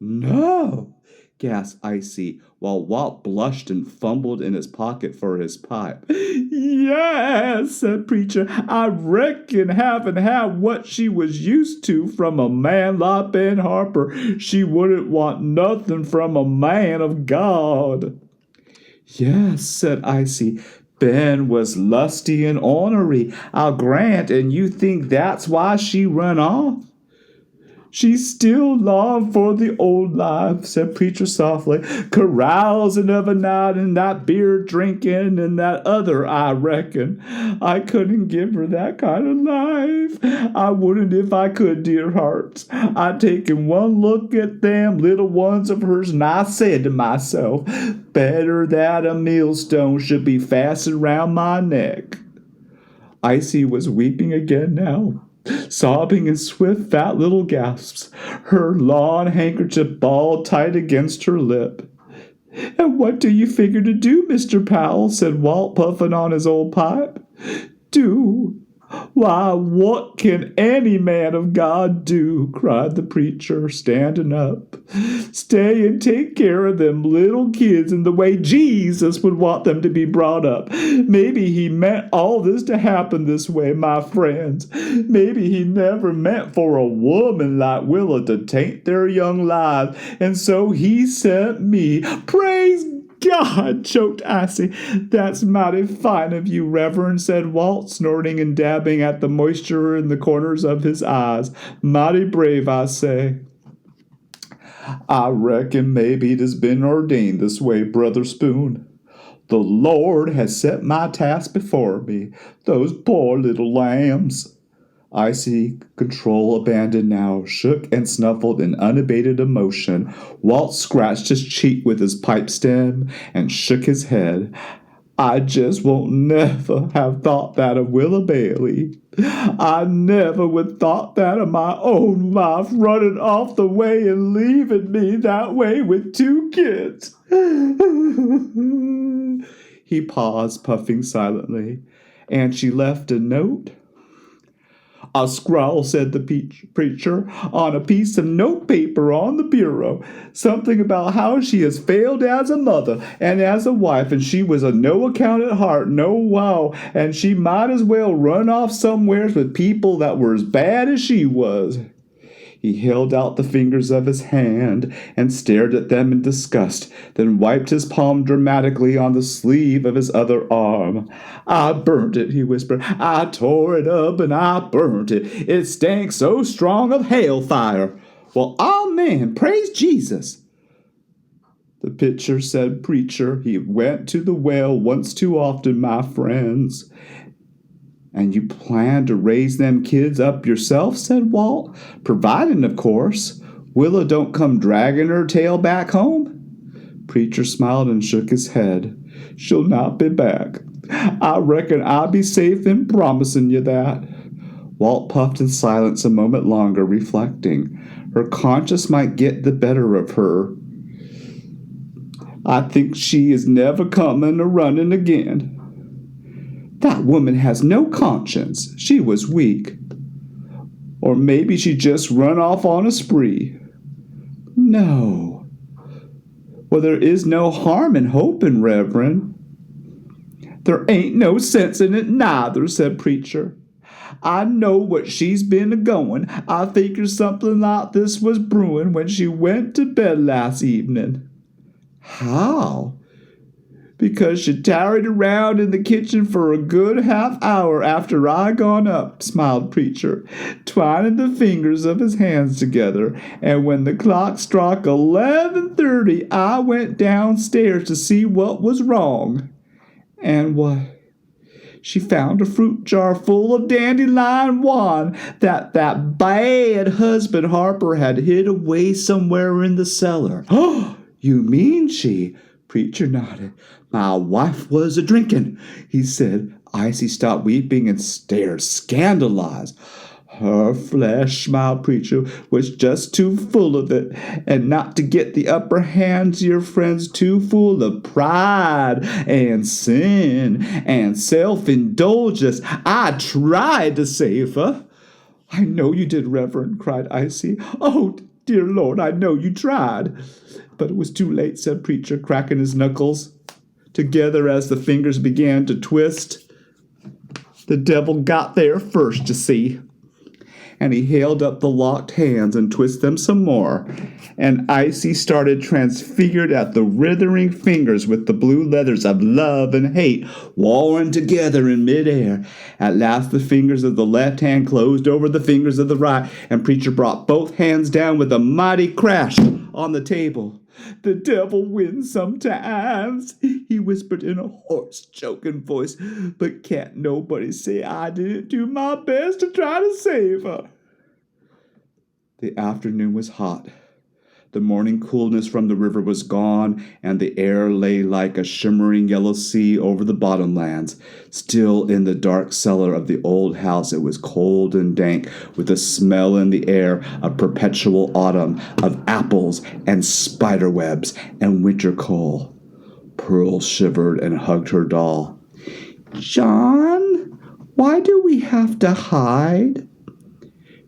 "No," gasped Icy, while Walt blushed and fumbled in his pocket for his pipe. "Yes," said Preacher, "I reckon having had what she was used to from a man like Ben Harper, she wouldn't want nothing from a man of God." "Yes," said Icy, "Ben was lusty and ornery, I'll grant, and you think that's why she run off?" "She still longed for the old life," said Preacher softly, "carousing of a night and that beer drinking and that other, I reckon. I couldn't give her that kind of life. I wouldn't if I could, dear hearts. I taken one look at them little ones of hers and I said to myself, better that a millstone should be fastened round my neck." Icy was weeping again now, sobbing in swift, fat little gasps, her lawn handkerchief balled tight against her lip. "And what do you figure to do, Mr. Powell?" said Walt, puffing on his old pipe. "Do? Why, what can any man of God do?" cried the preacher, standing up. "Stay and take care of them little kids in the way Jesus would want them to be brought up. Maybe he meant all this to happen this way, my friends. Maybe he never meant for a woman like Willa to taint their young lives, and so he sent me. Praise God," choked Icy. "That's mighty fine of you, Reverend," said Walt, snorting and dabbing at the moisture in the corners of his eyes. "Mighty brave, I say." "I reckon maybe it has been ordained this way, Brother Spoon." The Lord has set my task before me. Those poor little lambs. Icy, control abandoned now, shook and snuffled in unabated emotion. Walt scratched his cheek with his pipe stem and shook his head. I just won't never have thought that of Willa Bailey. I never would thought that of my own wife running off the way and leaving me that way with 2 kids. He paused, puffing silently. And she left a note? A scrawl, said the preacher, on a piece of notepaper on the bureau. Something about how she has failed as a mother and as a wife, and she was a no account at heart, no wow, and she might as well run off somewheres with people that were as bad as she was. He held out the fingers of his hand and stared at them in disgust, then wiped his palm dramatically on the sleeve of his other arm. I burnt it, he whispered. I tore it up and I burnt it. It stank so strong of hellfire. Well, amen, praise Jesus. The pitcher said, preacher, he went to the well once too often, my friends. And you plan to raise them kids up yourself, said Walt, providing, of course, Willa don't come dragging her tail back home. Preacher smiled and shook his head. She'll not be back. I reckon I'll be safe in promising you that. Walt puffed in silence a moment longer, reflecting. Her conscience might get the better of her. I think she is never coming a running again. That woman has no conscience. She was weak. Or maybe she just run off on a spree. No. Well, there is no harm in hoping, Reverend. There ain't no sense in it neither, said Preacher. I know what she's been a-going. I figured something like this was brewing when she went to bed last evening. How? Because she tarried around in the kitchen for a good half-hour after I gone up, smiled Preacher, twining the fingers of his hands together, and when the clock struck 11:30, I went downstairs to see what was wrong. And what? She found a fruit jar full of dandelion wine that bad husband Harper had hid away somewhere in the cellar. Oh, you mean she... Preacher nodded. My wife was a-drinking, he said. Icy stopped weeping and stared, scandalized. Her flesh, smiled Preacher, was just too full of it, and not to get the upper hand, your friends, too full of pride and sin and self-indulgence. I tried to save her. I know you did, Reverend, cried Icy. Oh, dear Lord, I know you tried. But it was too late, said Preacher, cracking his knuckles together as the fingers began to twist. The devil got there first, you see. And he held up the locked hands and twisted them some more. And Icy started transfigured at the writhing fingers with the blue leathers of love and hate warring together in midair. At last the fingers of the left hand closed over the fingers of the right, and Preacher brought both hands down with a mighty crash on the table. The devil wins sometimes, he whispered in a hoarse, choking voice, but can't nobody say I didn't do my best to try to save her. The afternoon was hot. The morning coolness from the river was gone, and the air lay like a shimmering yellow sea over the bottomlands. Still in the dark cellar of the old house it was cold and dank, with a smell in the air of perpetual autumn, of apples and spiderwebs and winter coal. Pearl shivered and hugged her doll. John, why do we have to hide?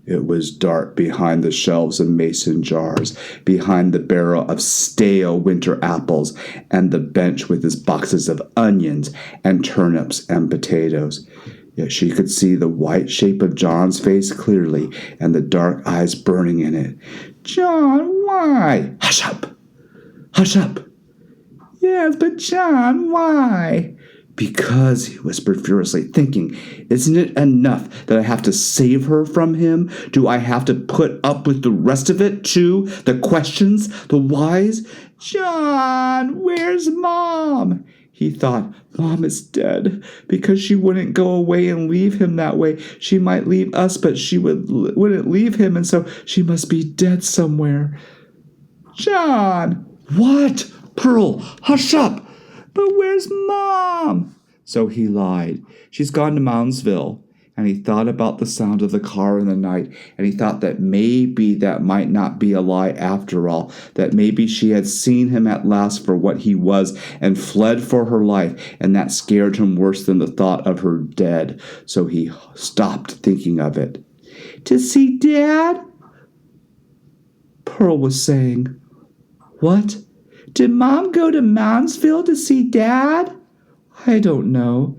It was dark behind the shelves of mason jars, behind the barrel of stale winter apples, and the bench with its boxes of onions and turnips and potatoes. Yet she could see the white shape of John's face clearly, and the dark eyes burning in it. John, why? Hush up! Hush up! Yes, but John, why? Because, he whispered furiously, thinking, isn't it enough that I have to save her from him? Do I have to put up with the rest of it, too? The questions, the whys? John, where's Mom? He thought, Mom is dead because she wouldn't go away and leave him that way. She might leave us, but she wouldn't leave him, and so she must be dead somewhere. John! What? Pearl, hush up! But where's Mom? So he lied. She's gone to Moundsville. And he thought about the sound of the car in the night, and he thought that maybe that might not be a lie after all, that maybe she had seen him at last for what he was and fled for her life, and that scared him worse than the thought of her dead. So he stopped thinking of it. To see Dad? Pearl was saying. What? Did Mom go to Moundsville to see Dad? I don't know.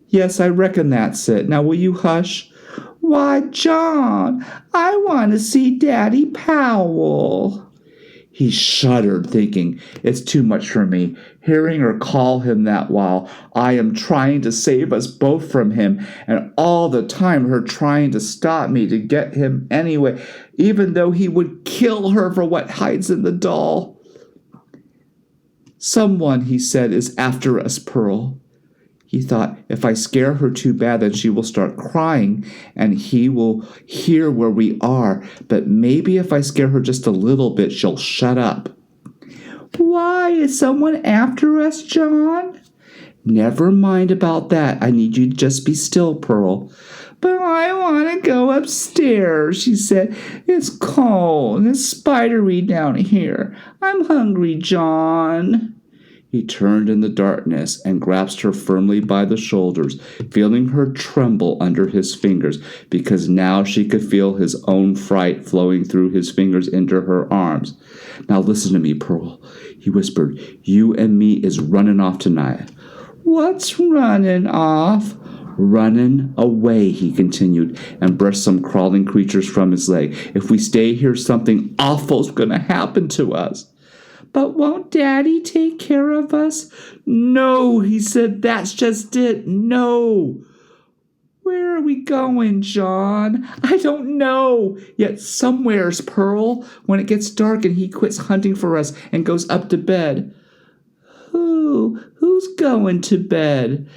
Yes, I reckon that's it. Now will you hush? Why, John, I want to see Daddy Powell. He shuddered, thinking, it's too much for me, hearing her call him that while I am trying to save us both from him, and all the time her trying to stop me to get him anyway, even though he would kill her for what hides in the doll. Someone, he said, is after us, Pearl. He thought, if I scare her too bad, then she will start crying, and he will hear where we are. But maybe if I scare her just a little bit, she'll shut up. Why, is someone after us, John? Never mind about that. I need you to just be still, Pearl. But I want to go upstairs, she said. It's cold and it's spidery down here. I'm hungry, John. He turned in the darkness and grasped her firmly by the shoulders, feeling her tremble under his fingers, because now she could feel his own fright flowing through his fingers into her arms. Now listen to me, Pearl, he whispered. You and me is running off tonight. What's running off? Running away, he continued, and brushed some crawling creatures from his leg. If we stay here, something awful's going to happen to us. But won't Daddy take care of us? No, he said, that's just it. No. Where are we going, John? I don't know. Yet somewhere's Pearl, when it gets dark and he quits hunting for us and goes up to bed. Who's going to bed?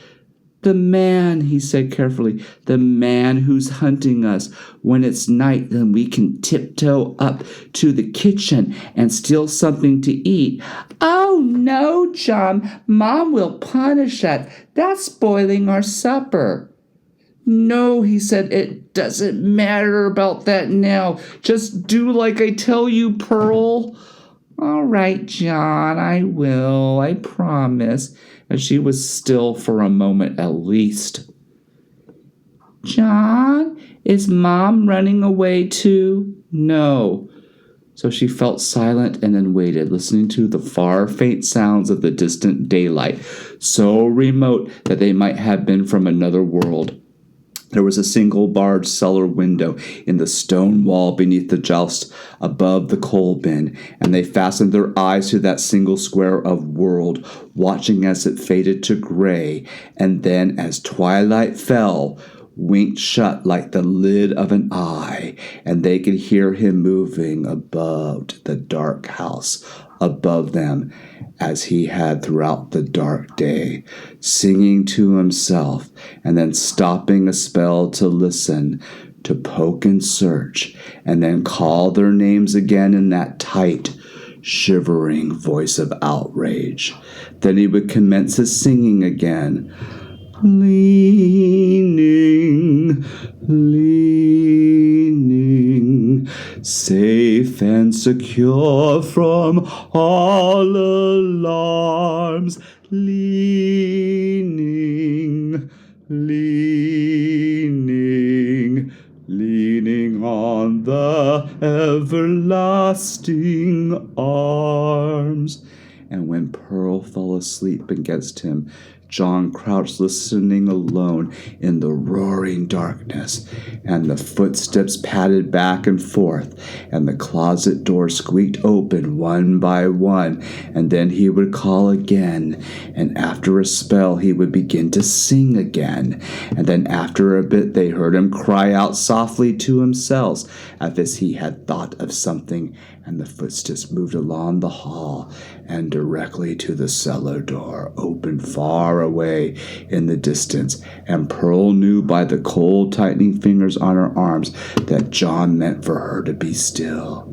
The man, he said carefully, the man who's hunting us. When it's night, then we can tiptoe up to the kitchen and steal something to eat. Oh, no, John, Mom will punish us. That's spoiling our supper. No, he said, it doesn't matter about that now. Just do like I tell you, Pearl. All right, John, I will, I promise. And she was still for a moment at least. John, is Mom running away too? No. So she felt silent and then waited, listening to the far, faint sounds of the distant daylight, so remote that they might have been from another world. There was a single barred cellar window in the stone wall beneath the joust above the coal bin, and they fastened their eyes to that single square of world, watching as it faded to gray, and then, as twilight fell, winked shut like the lid of an eye, and they could hear him moving about the dark house above them, as he had throughout the dark day, singing to himself, and then stopping a spell to listen, to poke and search, and then call their names again in that tight, shivering voice of outrage. Then he would commence his singing again. Leaning, leaning, safe and secure from all alarms. Leaning, leaning, leaning on the everlasting arms. And when Pearl fell asleep against him, John crouched listening alone in the roaring darkness, and the footsteps padded back and forth, and the closet door squeaked open one by one, and then he would call again, and after a spell he would begin to sing again, and then after a bit they heard him cry out softly to himself, as if he had thought of something, And the footsteps moved along the hall and directly to the cellar door, open far away in the distance, and Pearl knew by the cold, tightening fingers on her arms that John meant for her to be still.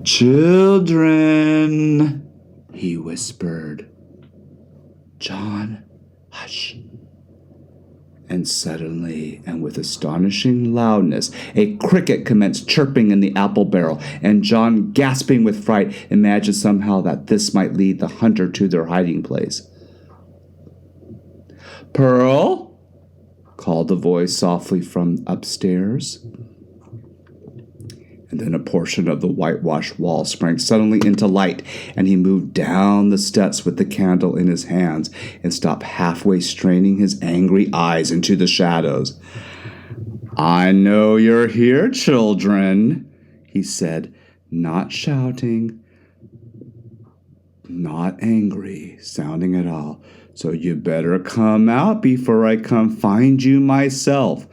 "Children," he whispered. "John, hush." And suddenly, and with astonishing loudness, a cricket commenced chirping in the apple barrel, and John, gasping with fright, imagined somehow that this might lead the hunter to their hiding place. "Pearl," called the voice softly from upstairs. And then a portion of the whitewashed wall sprang suddenly into light, and he moved down the steps with the candle in his hands and stopped halfway, straining his angry eyes into the shadows. "I know you're here, children," he said, not shouting, not angry sounding at all. "So you better come out before I come find you myself.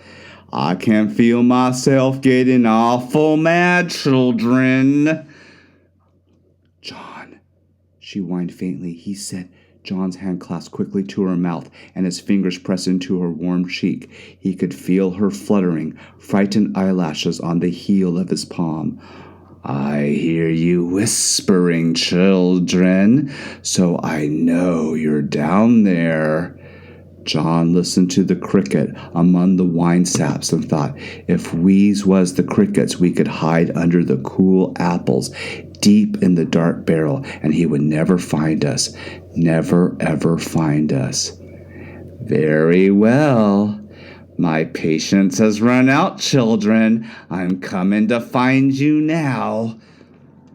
I can feel myself getting awful mad, children." "John," she whined faintly. He said. John's hand clasped quickly to her mouth, and his fingers pressed into her warm cheek. He could feel her fluttering, frightened eyelashes on the heel of his palm. "I hear you whispering, children, so I know you're down there." John listened to the cricket among the wine saps and thought, if we's was the crickets, we could hide under the cool apples, deep in the dark barrel, and he would never find us, never ever find us. "Very well. My patience has run out, children. I'm coming to find you now."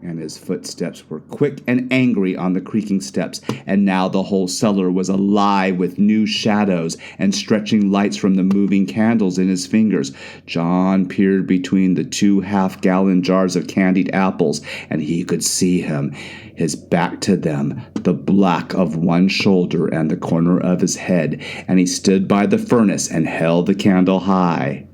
And his footsteps were quick and angry on the creaking steps, and now the whole cellar was alive with new shadows and stretching lights from the moving candles in his fingers. John peered between the 2 half-gallon jars of candied apples, and he could see him, his back to them, the black of one shoulder and the corner of his head, and he stood by the furnace and held the candle high.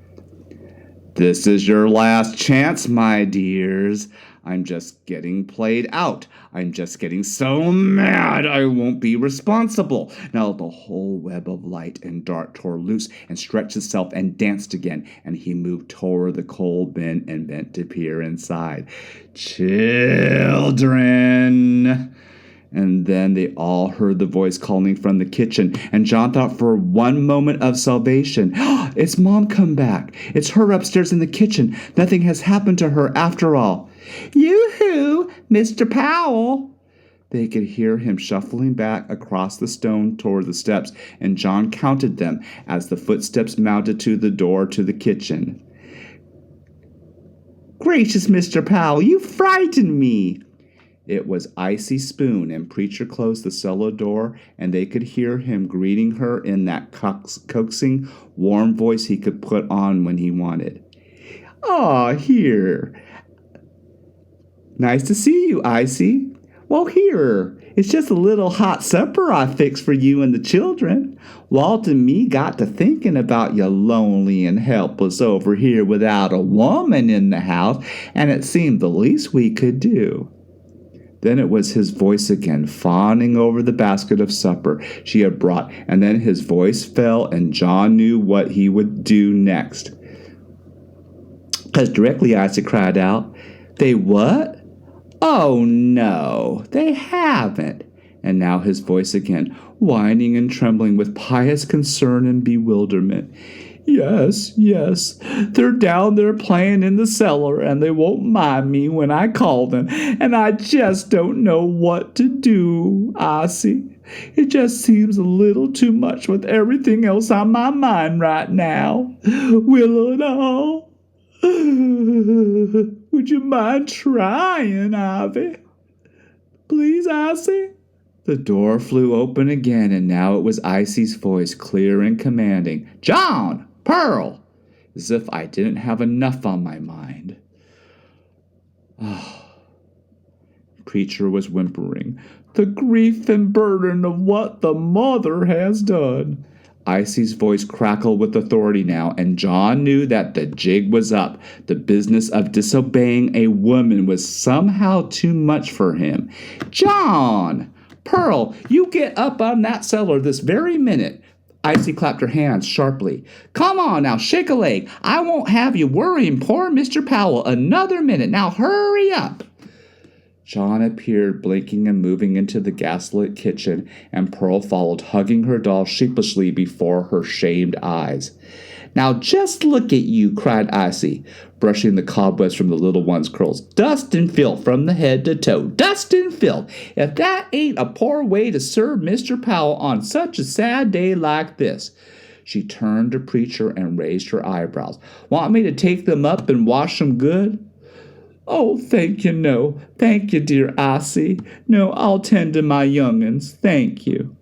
"This is your last chance, my dears. I'm just getting played out. I'm just getting so mad I won't be responsible." Now the whole web of light and dark tore loose and stretched itself and danced again, and he moved toward the coal bin and bent to peer inside. "Children!" And then they all heard the voice calling from the kitchen, and John thought for one moment of salvation. It's Mom come back. It's her upstairs in the kitchen. Nothing has happened to her after all. "Yoo-hoo, Mr. Powell!" They could hear him shuffling back across the stone toward the steps, and John counted them as the footsteps mounted to the door to the kitchen. "Gracious, Mr. Powell, you frightened me!" It was Icy Spoon, and Preacher closed the cellar door, and they could hear him greeting her in that coaxing, warm voice he could put on when he wanted. "Aw, here. Nice to see you, Icy. Well, here, it's just a little hot supper I fixed for you and the children. Walt and me got to thinking about you lonely and helpless over here without a woman in the house, and it seemed the least we could do." Then it was his voice again, fawning over the basket of supper she had brought, and then his voice fell, and John knew what he would do next. "'Cause directly Icy cried out, 'They what? Oh, no, they haven't.' And now his voice again, whining and trembling with pious concern and bewilderment. Yes, they're down there playing in the cellar, and they won't mind me when I call them, and I just don't know what to do, Icy. It just seems a little too much with everything else on my mind right now. Will it all? Would you mind trying, Ivy? Please, Icy?" The door flew open again, and now it was Icy's voice, clear and commanding. "John! Pearl!" As if I didn't have enough on my mind. Preacher was whimpering. "The grief and burden of what the mother has done. Icy's voice crackled with authority now, and John knew that the jig was up. The business of disobeying a woman was somehow too much for him. "John! Pearl, you get up on that cellar this very minute." Icy clapped her hands sharply. "Come on now, shake a leg. I won't have you worrying poor Mr. Powell another minute. Now hurry up." John appeared, blinking and moving into the gaslit kitchen, and Pearl followed, hugging her doll sheepishly before her shamed eyes. "Now just look at you," cried Icy, brushing the cobwebs from the little one's curls. "Dust and filth from the head to toe. Dust and filth! If that ain't a poor way to serve Mr. Powell on such a sad day like this." She turned to Preacher and raised her eyebrows. "Want me to take them up and wash them good?" "Oh, thank you, no. Thank you, dear Icy. No, I'll tend to my young'uns. Thank you."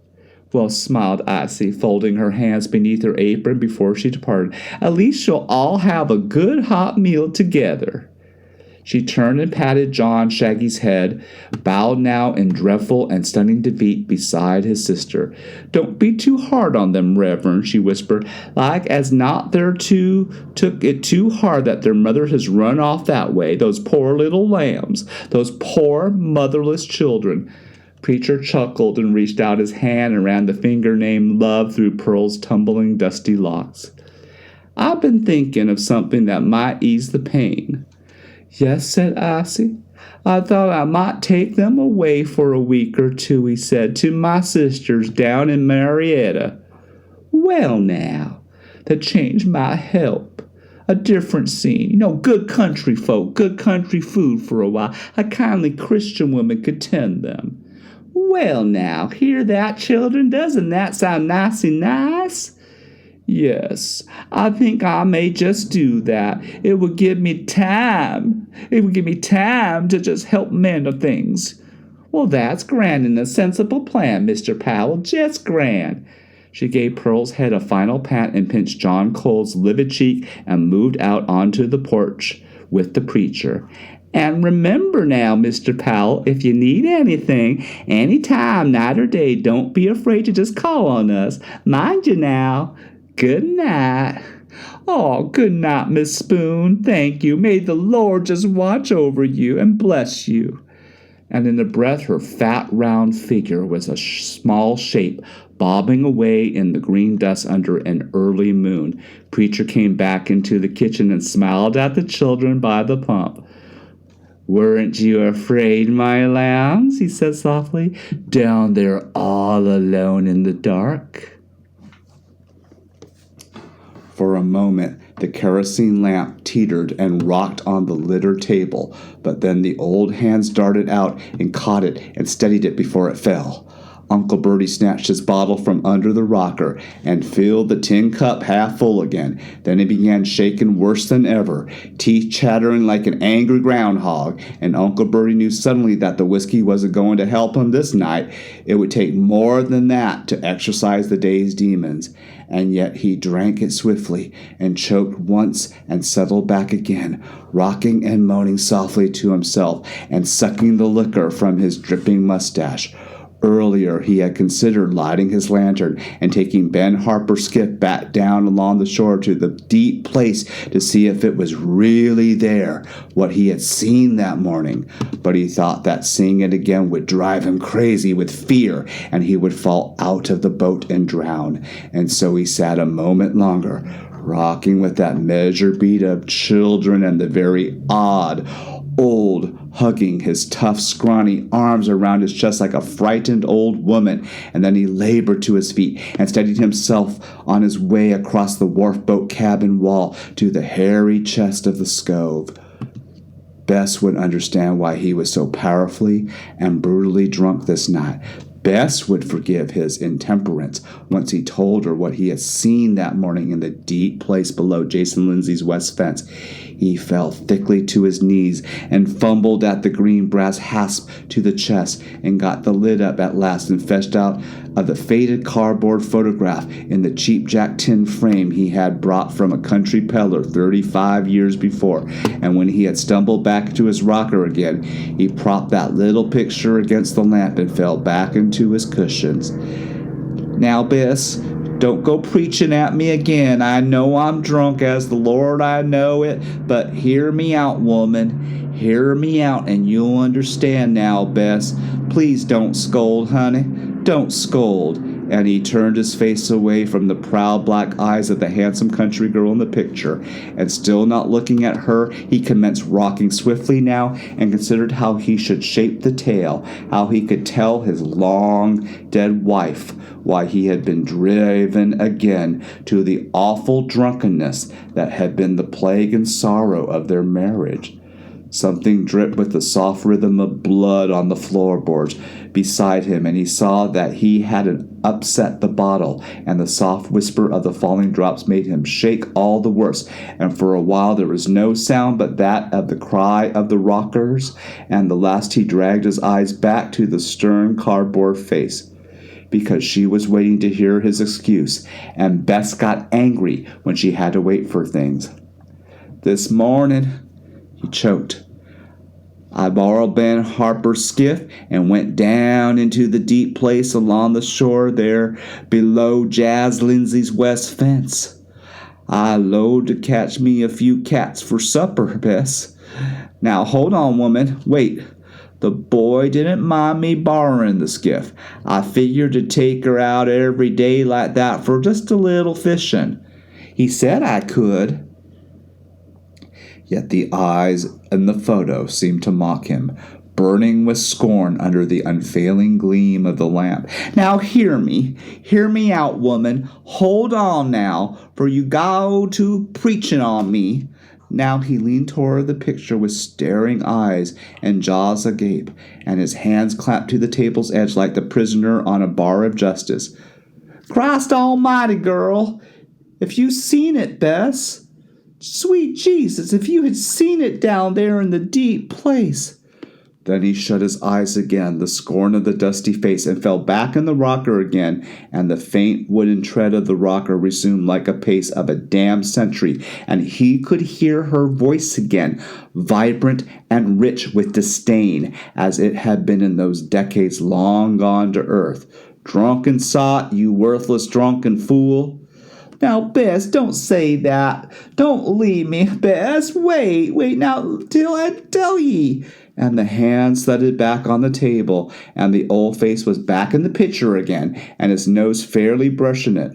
"Well," smiled Icy, folding her hands beneath her apron before she departed, "at least you'll all have a good hot meal together." She turned and patted John Shaggy's head, bowed now in dreadful and stunning defeat beside his sister. "Don't be too hard on them, Reverend," she whispered, "like as not they're took it too hard that their mother has run off that way. Those poor little lambs, those poor motherless children." Preacher chuckled and reached out his hand and ran the finger named Love through Pearl's tumbling dusty locks. "I've been thinking of something that might ease the pain." "Yes," said Icy. "I thought I might take them away for a week or two," he said, "to my sisters down in Marietta." "Well now, the change might help. A different scene, good country folk, good country food for a while. A kindly Christian woman could tend them." "Well now, hear that, children? Doesn't that sound nicey nice?" "Yes, I think I may just do that. It would give me time. It would give me time to just help mend things." "Well, that's grand and a sensible plan, Mr. Powell. Just grand." She gave Pearl's head a final pat and pinched John Cole's livid cheek and moved out onto the porch with the preacher. "And remember now, Mr. Powell, if you need anything, any time, night or day, don't be afraid to just call on us. Mind you now. Good night." "Oh, good night, Miss Spoon. Thank you. May the Lord just watch over you and bless you." And in a breath, her fat, round figure was a small shape, bobbing away in the green dust under an early moon. Preacher came back into the kitchen and smiled at the children by the pump. "Weren't you afraid, my lambs?" he said softly, "down there all alone in the dark?" For a moment, the kerosene lamp teetered and rocked on the litter table, but then the old hands darted out and caught it and steadied it before it fell. Uncle Bertie snatched his bottle from under the rocker and filled the tin cup half full again. Then he began shaking worse than ever, teeth chattering like an angry groundhog, and Uncle Bertie knew suddenly that the whiskey wasn't going to help him this night. It would take more than that to exorcise the day's demons. And yet he drank it swiftly and choked once and settled back again, rocking and moaning softly to himself and sucking the liquor from his dripping mustache. Earlier, he had considered lighting his lantern and taking Ben Harper's skiff back down along the shore to the deep place to see if it was really there, what he had seen that morning. But he thought that seeing it again would drive him crazy with fear, and he would fall out of the boat and drown. And so he sat a moment longer, rocking with that measured beat of children and the very odd, old, hugging his tough, scrawny arms around his chest like a frightened old woman. And then he labored to his feet and steadied himself on his way across the wharf boat cabin wall to the hairy chest of the stove. Bess would understand why he was so powerfully and brutally drunk this night. Bess would forgive his intemperance once he told her what he had seen that morning in the deep place below Jason Lindsay's west fence. He fell thickly to his knees and fumbled at the green brass hasp to the chest and got the lid up at last and fetched out of the faded cardboard photograph in the cheap-jack tin frame he had brought from a country peddler 35 years before. And when he had stumbled back to his rocker again, he propped that little picture against the lamp and fell back into his cushions. "Now, Bess, Don't go preaching at me again. I know I'm drunk as the Lord I know it, but hear me out, woman. Hear me out, and you'll understand now, Bess. Please don't scold, honey. Don't scold. And he turned his face away from the proud black eyes of the handsome country girl in the picture, and still not looking at her, he commenced rocking swiftly now, and considered how he should shape the tale, how he could tell his long dead wife why he had been driven again to the awful drunkenness that had been the plague and sorrow of their marriage. Something dripped with the soft rhythm of blood on the floorboards beside him, and he saw that he hadn't upset the bottle, and the soft whisper of the falling drops made him shake all the worse, and for a while there was no sound but that of the cry of the rockers, and the last he dragged his eyes back to the stern cardboard face, because she was waiting to hear his excuse, and Bess got angry when she had to wait for things. This morning, he choked, I borrowed Ben Harper's skiff and went down into the deep place along the shore there below Jazz Lindsay's west fence. I lowed to catch me a few cats for supper, Bess. Now hold on, woman. Wait. The boy didn't mind me borrowing the skiff. I figured to take her out every day like that for just a little fishing. He said I could. Yet the eyes in the photo seemed to mock him, burning with scorn under the unfailing gleam of the lamp. Now hear me out, woman. Hold on now, for you go to preaching on me. Now he leaned toward the picture with staring eyes and jaws agape, and his hands clapped to the table's edge like the prisoner on a bar of justice. Christ almighty, girl, if you seen it, Bess. Sweet Jesus, if you had seen it down there in the deep place. Then he shut his eyes again, the scorn of the dusty face, and fell back in the rocker again, and the faint wooden tread of the rocker resumed like a pace of a damned century, and he could hear her voice again, vibrant and rich with disdain, as it had been in those decades long gone to earth. Drunken sot, you worthless drunken fool. Now, Bess, don't say that. Don't leave me, Bess. Wait now till I tell ye. And the hand thudded back on the table, and the old face was back in the picture again, and his nose fairly brushing it.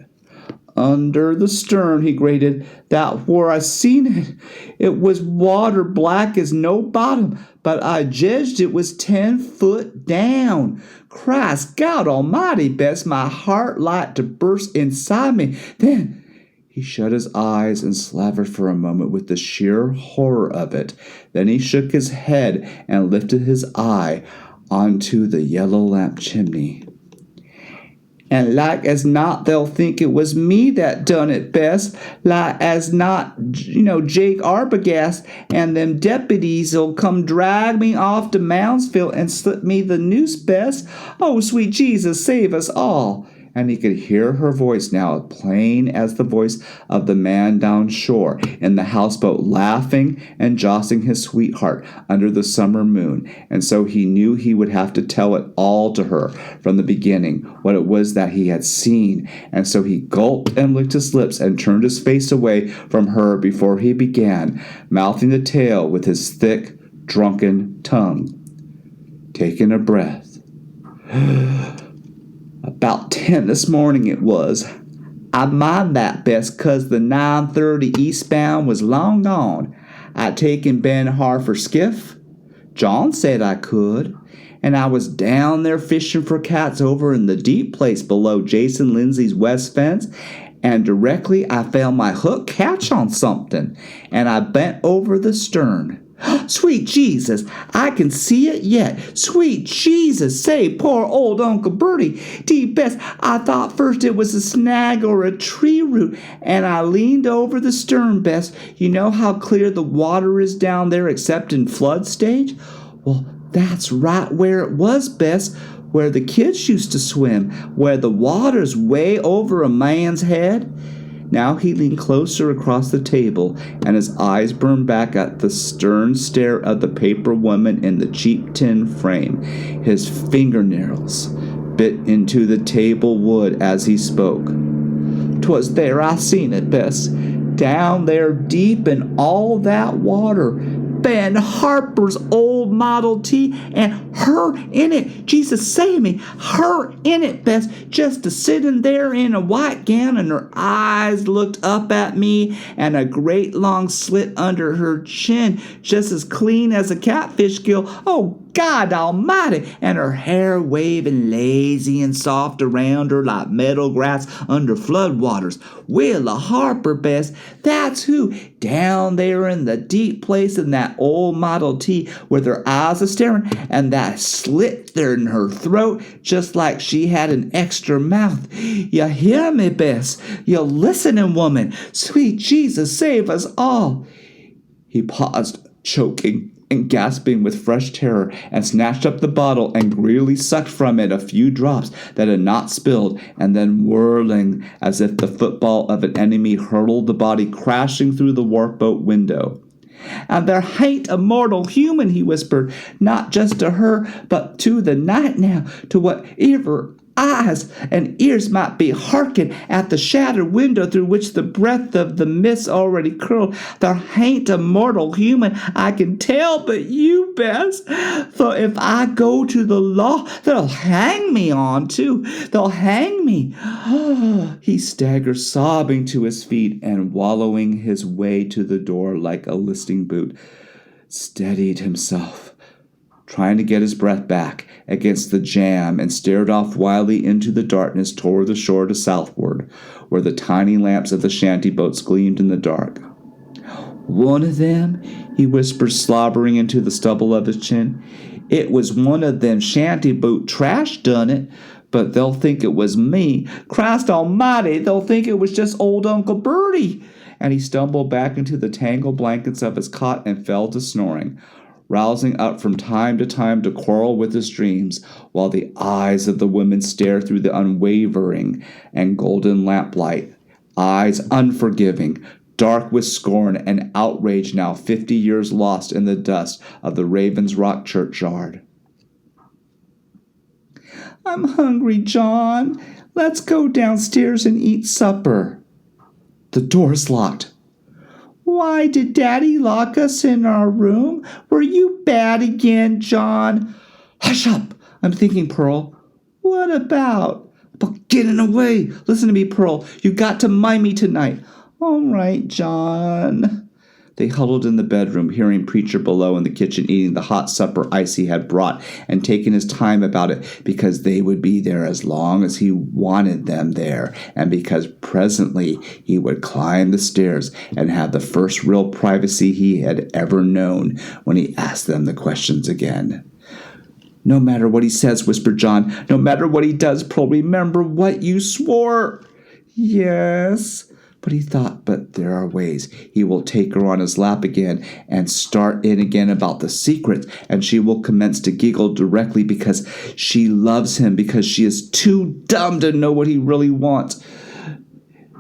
Under the stern, he grated, that where I seen it. It was water black as no bottom, but I judged it was 10 foot down. Christ God almighty, Bess, my heart like to burst inside me. Then he shut his eyes and slavered for a moment with the sheer horror of it. Then he shook his head and lifted his eye onto the yellow lamp chimney. And like as not, they'll think it was me that done it, Bess. Like as not, Jake Arbogast and them deputies'll come drag me off to Moundsville and slip me the noose, Bess. Oh, sweet Jesus, save us all. And he could hear her voice now, plain as the voice of the man down shore in the houseboat, laughing and jostling his sweetheart under the summer moon. And so he knew he would have to tell it all to her from the beginning, what it was that he had seen. And so he gulped and licked his lips and turned his face away from her before he began, mouthing the tale with his thick, drunken tongue. Taking a breath. About 10 this morning it was. I mind that, Bess, 'cause the 9:30 eastbound was long gone. I'd taken Ben Harper's skiff. John said I could. And I was down there fishing for cats over in the deep place below Jason Lindsay's west fence. And directly I felt my hook catch on something. And I bent over the stern. Sweet Jesus, I can see it yet. Sweet Jesus, say, poor old Uncle Bertie. Deep Bess, I thought first it was a snag or a tree root, and I leaned over the stern, Bess. You know how clear the water is down there except in flood stage? Well, that's right where it was, Bess, where the kids used to swim, where the water's way over a man's head. Now he leaned closer across the table, and his eyes burned back at the stern stare of the paper woman in the cheap tin frame. His fingernails bit into the table wood as he spoke. 'Twas there I seen it, Bess. Down there deep in all that water. Ben Harper's old Model T, and her in it. Jesus save me, her in it, Bess, just a-sitting there in a white gown, and her eyes looked up at me, and a great long slit under her chin, just as clean as a catfish gill. Oh, God almighty! And her hair waving lazy and soft around her like meadow grass under floodwaters. Willa Harper, Bess, that's who. Down there in the deep place in that old Model T, with her eyes a-staring, and that slit there in her throat, just like she had an extra mouth. You hear me, Bess? You listening, woman? Sweet Jesus, save us all. He paused, choking and gasping with fresh terror, and snatched up the bottle and greedily sucked from it a few drops that had not spilled, and then, whirling as if the football of an enemy, hurled the body crashing through the wharf-boat window. "And there hain't a mortal human," he whispered, "not just to her, but to the night now, to whatever eyes and ears might be hearken at the shattered window through which the breath of the mist already curled. There hain't a mortal human, I can tell, but you, Bess. For if I go to the law, they'll hang me on, too. They'll hang me." He staggered sobbing to his feet, and wallowing his way to the door like a listing boot, steadied himself, trying to get his breath back against the jam, and stared off wildly into the darkness toward the shore to southward, where the tiny lamps of the shanty boats gleamed in the dark. "One of them," he whispered, slobbering into the stubble of his chin. "It was one of them shanty boat trash done it, but they'll think it was me. Christ almighty, they'll think it was just old Uncle Bertie." And he stumbled back into the tangled blankets of his cot and fell to snoring, rousing up from time to quarrel with his dreams, while the eyes of the women stared through the unwavering and golden lamplight, eyes unforgiving, dark with scorn and outrage, now 50 years lost in the dust of the Ravens Rock churchyard. "I'm hungry, John. Let's go downstairs and eat supper." "The door's locked." "Why did Daddy lock us in our room? Were you bad again, John?" "Hush up! I'm thinking, Pearl." "What about?" "About getting away. Listen to me, Pearl. You got to mind me tonight." "All right, John." They huddled in the bedroom, hearing Preacher below in the kitchen eating the hot supper Icy had brought, and taking his time about it, because they would be there as long as he wanted them there, and because presently he would climb the stairs and have the first real privacy he had ever known when he asked them the questions again. "No matter what he says," whispered John. "No matter what he does, Pearl, remember what you swore." "Yes." But he thought, but there are ways. He will take her on his lap again and start in again about the secret, and she will commence to giggle directly because she loves him, because she is too dumb to know what he really wants.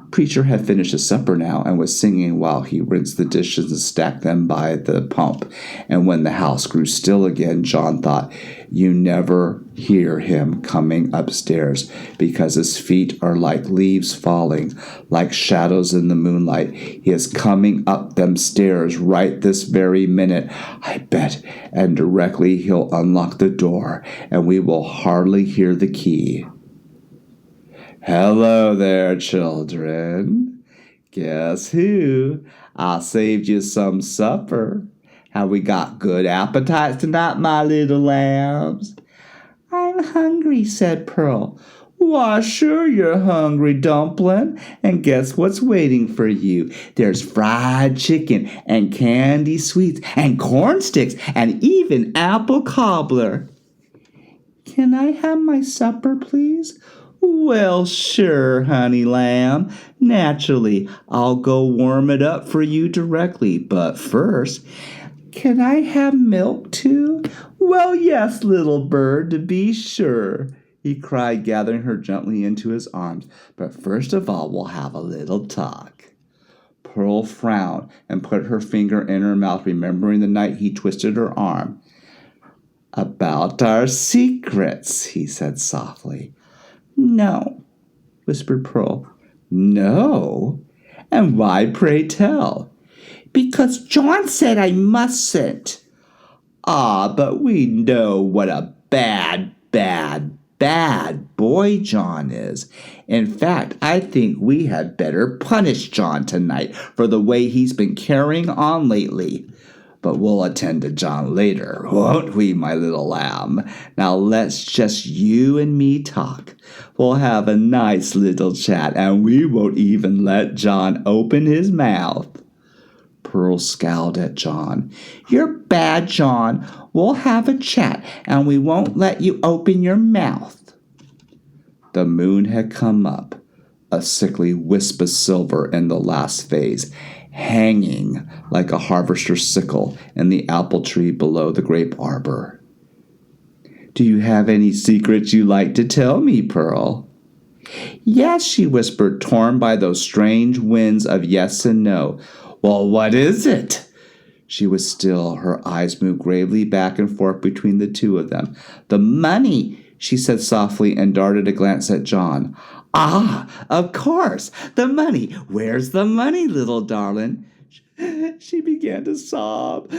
Preacher had finished his supper now and was singing while he rinsed the dishes and stacked them by the pump. And when the house grew still again, John thought, you never hear him coming upstairs, because his feet are like leaves falling, like shadows in the moonlight. He is coming up them stairs right this very minute, I bet, and directly he'll unlock the door, and we will hardly hear the key. "Hello there, children. Guess who? I saved you some supper. Have we got good appetites tonight, my little lambs?" "I'm hungry," said Pearl. "Why, sure you're hungry, dumpling. And guess what's waiting for you? There's fried chicken and candy sweets and corn sticks and even apple cobbler." "Can I have my supper, please?" "Well, sure, honey lamb. Naturally, I'll go warm it up for you directly. But first, can I have milk too?" "Well, yes, little bird, to be sure," he cried, gathering her gently into his arms. "But first of all, we'll have a little talk." Pearl frowned and put her finger in her mouth, remembering the night he twisted her arm. "About our secrets," he said softly. "No," whispered Pearl. No. And why, pray tell? Because John said I mustn't. Ah, but we know what a bad boy John is. In fact, I think we had better punish John tonight for the way he's been carrying on lately. But we'll attend to John later, won't we, my little lamb? Now let's just you and me talk. We'll have a nice little chat, and we won't even let John open his mouth. Pearl scowled at John. You're bad, John. We'll have a chat, and we won't let you open your mouth. The moon had come up, a sickly wisp of silver in the last phase, hanging like a harvester's sickle in the apple tree below the grape arbor. Do you have any secrets you'd like to tell me, Pearl? Yes, she whispered, torn by those strange winds of yes and no. Well, what is it? She was still. Her eyes moved gravely back and forth between the two of them. The money, she said softly, and darted a glance at John. Ah, of course, the money. Where's the money, little darling? She began to sob.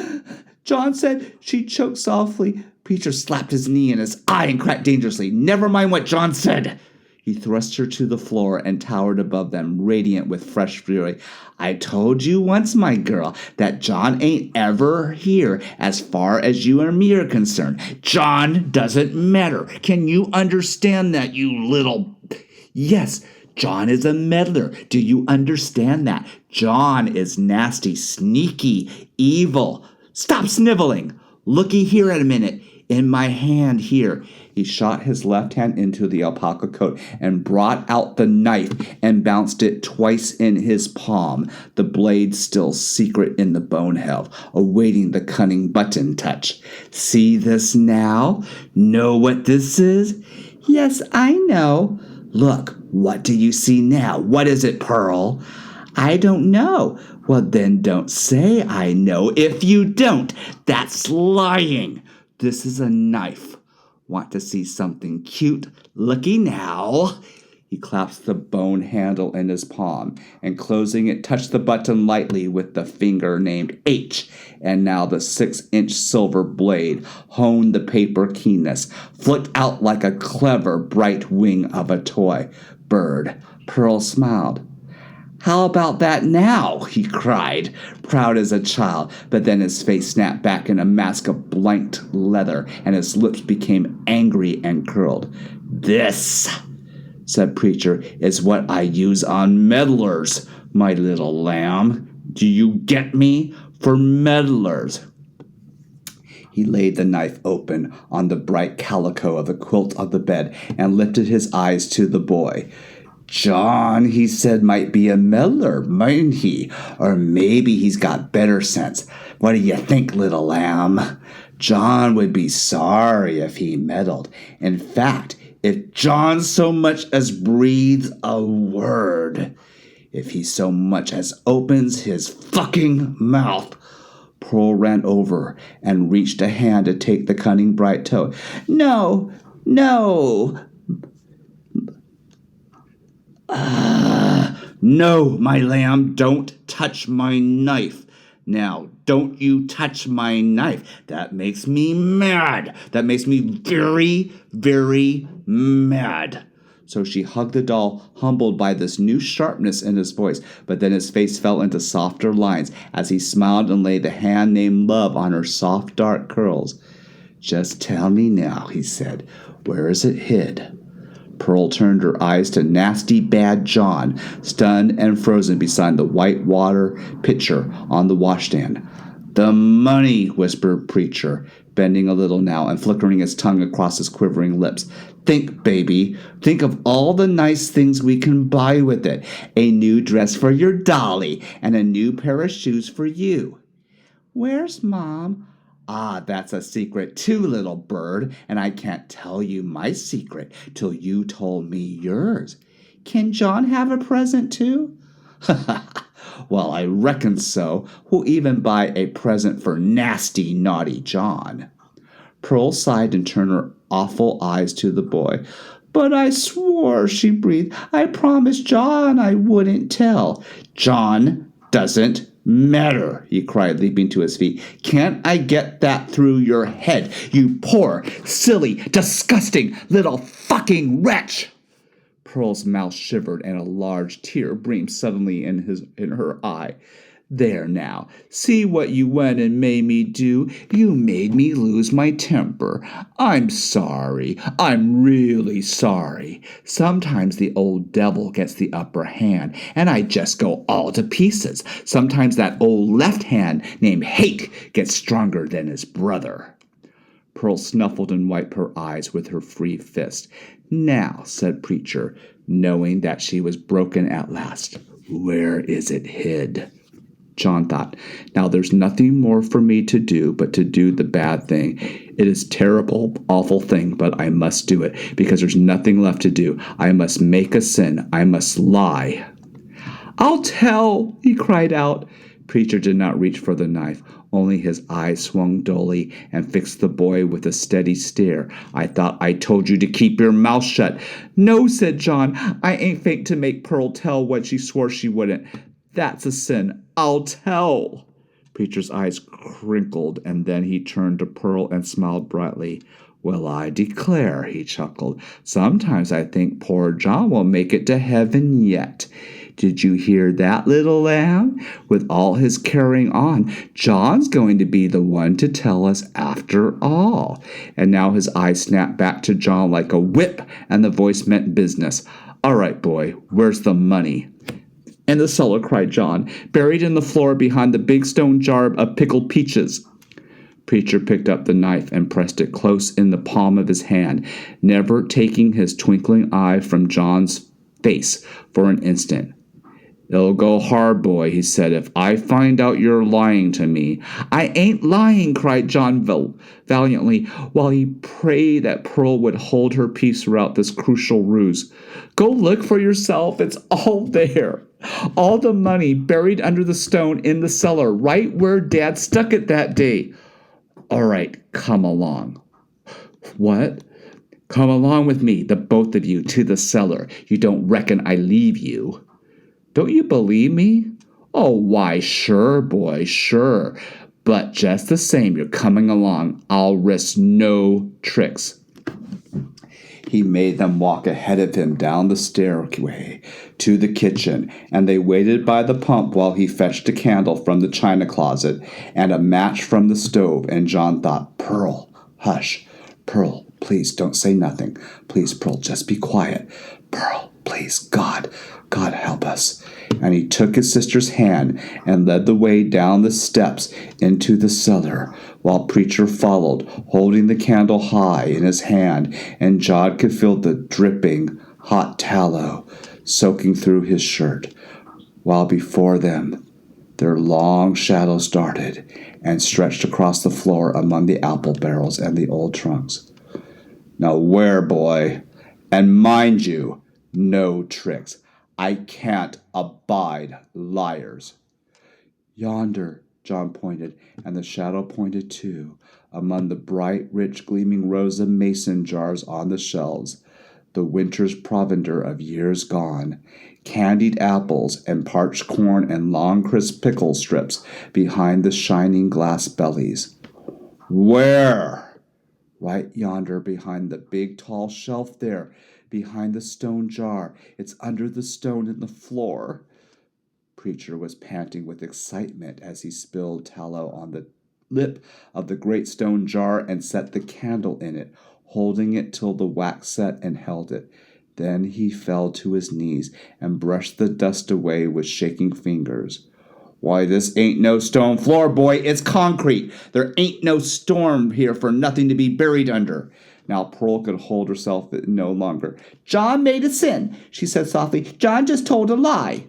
John said. She choked softly. Preacher slapped his knee in his eye and cracked dangerously. Never mind what John said. He thrust her to the floor and towered above them, radiant with fresh fury. I told you once, my girl, that John ain't ever here as far as you and me are concerned. John doesn't matter. Can you understand that, you little... Yes, John is a meddler. Do you understand that? John is nasty, sneaky, evil. Stop sniveling. Looky here a minute. In my hand here. He shot his left hand into the alpaca coat and brought out the knife and bounced it twice in his palm, the blade still secret in the bone helve, awaiting the cunning button touch. See this now? Know what this is? Yes, I know. Look, what do you see now? What is it, Pearl? I don't know. Well, then don't say I know. If you don't, that's lying. This is a knife. Want to see something cute? Looky now. He clasped the bone handle in his palm, and closing it, touched the button lightly with the finger named H, and now the 6-inch silver blade honed the paper keenness, flicked out like a clever bright wing of a toy bird. Pearl smiled. How about that now? He cried, proud as a child, but then his face snapped back in a mask of blanked leather, and his lips became angry and curled. This, said Preacher, is what I use on meddlers, my little lamb. Do you get me? For meddlers. He laid the knife open on the bright calico of the quilt of the bed and lifted his eyes to the boy. John, he said, might be a meddler, mightn't he? Or maybe he's got better sense. What do you think, little lamb? John would be sorry if he meddled. In fact, if John so much as breathes a word, if he so much as opens his fucking mouth. Pearl ran over and reached a hand to take the cunning bright toe. No. No, my lamb, don't touch my knife. Now, don't you touch my knife. That makes me mad. That makes me very, very mad. So she hugged the doll, humbled by this new sharpness in his voice, but then his face fell into softer lines as he smiled and laid the hand named Love on her soft, dark curls. Just tell me now, he said, where is it hid? Pearl turned her eyes to nasty bad John, stunned and frozen beside the white water pitcher on the washstand. The money, whispered Preacher, bending a little now and flickering his tongue across his quivering lips. Think, baby. Think of all the nice things we can buy with it. A new dress for your dolly and a new pair of shoes for you. Where's Mom? Ah, that's a secret too, little bird, and I can't tell you my secret till you told me yours. Can John have a present too? Well, I reckon so. We'll even buy a present for nasty, naughty John. Pearl sighed and turned her awful eyes to the boy. "But I swore," she breathed. "I promised John I wouldn't tell." "John doesn't matter," he cried, leaping to his feet. "Can't I get that through your head, you poor, silly, disgusting little fucking wretch?" Pearl's mouth shivered, and a large tear brimmed suddenly in her eye. "There now, see what you went and made me do? You made me lose my temper. I'm sorry. I'm really sorry. Sometimes the old devil gets the upper hand, and I just go all to pieces. Sometimes that old left hand named Hate gets stronger than his brother." Pearl snuffled and wiped her eyes with her free fist. "Now," said Preacher, knowing that she was broken at last, "where is it hid?" John thought, "Now there's nothing more for me to do but to do the bad thing. It is a terrible, awful thing, but I must do it, because there's nothing left to do. I must make a sin. I must lie." "I'll tell," he cried out. Preacher did not reach for the knife. Only his eyes swung dully and fixed the boy with a steady stare. "I thought I told you to keep your mouth shut." "No," said John. "I ain't fake to make Pearl tell what she swore she wouldn't. That's a sin. I'll tell." Preacher's eyes crinkled, and then he turned to Pearl and smiled brightly. "Well, I declare," he chuckled. "Sometimes I think poor John will make it to heaven yet. Did you hear that, little lamb? With all his carrying on, John's going to be the one to tell us after all." And now his eyes snapped back to John like a whip, and the voice meant business. "All right, boy, where's the money?" "In the cellar," cried John, "buried in the floor behind the big stone jar of pickled peaches." Preacher picked up the knife and pressed it close in the palm of his hand, never taking his twinkling eye from John's face for an instant. "It'll go hard, boy," he said, "if I find out you're lying to me." "I ain't lying," cried John valiantly, while he prayed that Pearl would hold her peace throughout this crucial ruse. "Go look for yourself. It's all there. All the money buried under the stone in the cellar, right where Dad stuck it that day." "All right, come along." "What?" "Come along with me, the both of you, to the cellar. You don't reckon I leave you?" "Don't you believe me?" "Oh, why, sure, boy, sure. But just the same, you're coming along. I'll risk no tricks." He made them walk ahead of him down the stairway to the kitchen, and they waited by the pump while he fetched a candle from the china closet and a match from the stove, and John thought, "Pearl, hush. Pearl, please don't say nothing. Please, Pearl, just be quiet. Pearl, please, God help us." And he took his sister's hand and led the way down the steps into the cellar, while Preacher followed, holding the candle high in his hand, and John could feel the dripping hot tallow soaking through his shirt, while before them their long shadows darted and stretched across the floor among the apple barrels and the old trunks. "Now where, boy? And mind you, no tricks. I can't abide liars." "Yonder," John pointed, and the shadow pointed too, among the bright, rich, gleaming rows of mason jars on the shelves, the winter's provender of years gone, candied apples and parched corn and long, crisp pickle strips behind the shining glass bellies. "Where?" "Right yonder, behind the big tall shelf there, behind the stone jar. It's under the stone in the floor." Preacher was panting with excitement as he spilled tallow on the lip of the great stone jar and set the candle in it, holding it till the wax set and held it. Then he fell to his knees and brushed the dust away with shaking fingers. "Why, this ain't no stone floor, boy. It's concrete. There ain't no storm here for nothing to be buried under." Now Pearl could hold herself no longer. "John made a sin," she said softly. "John just told a lie."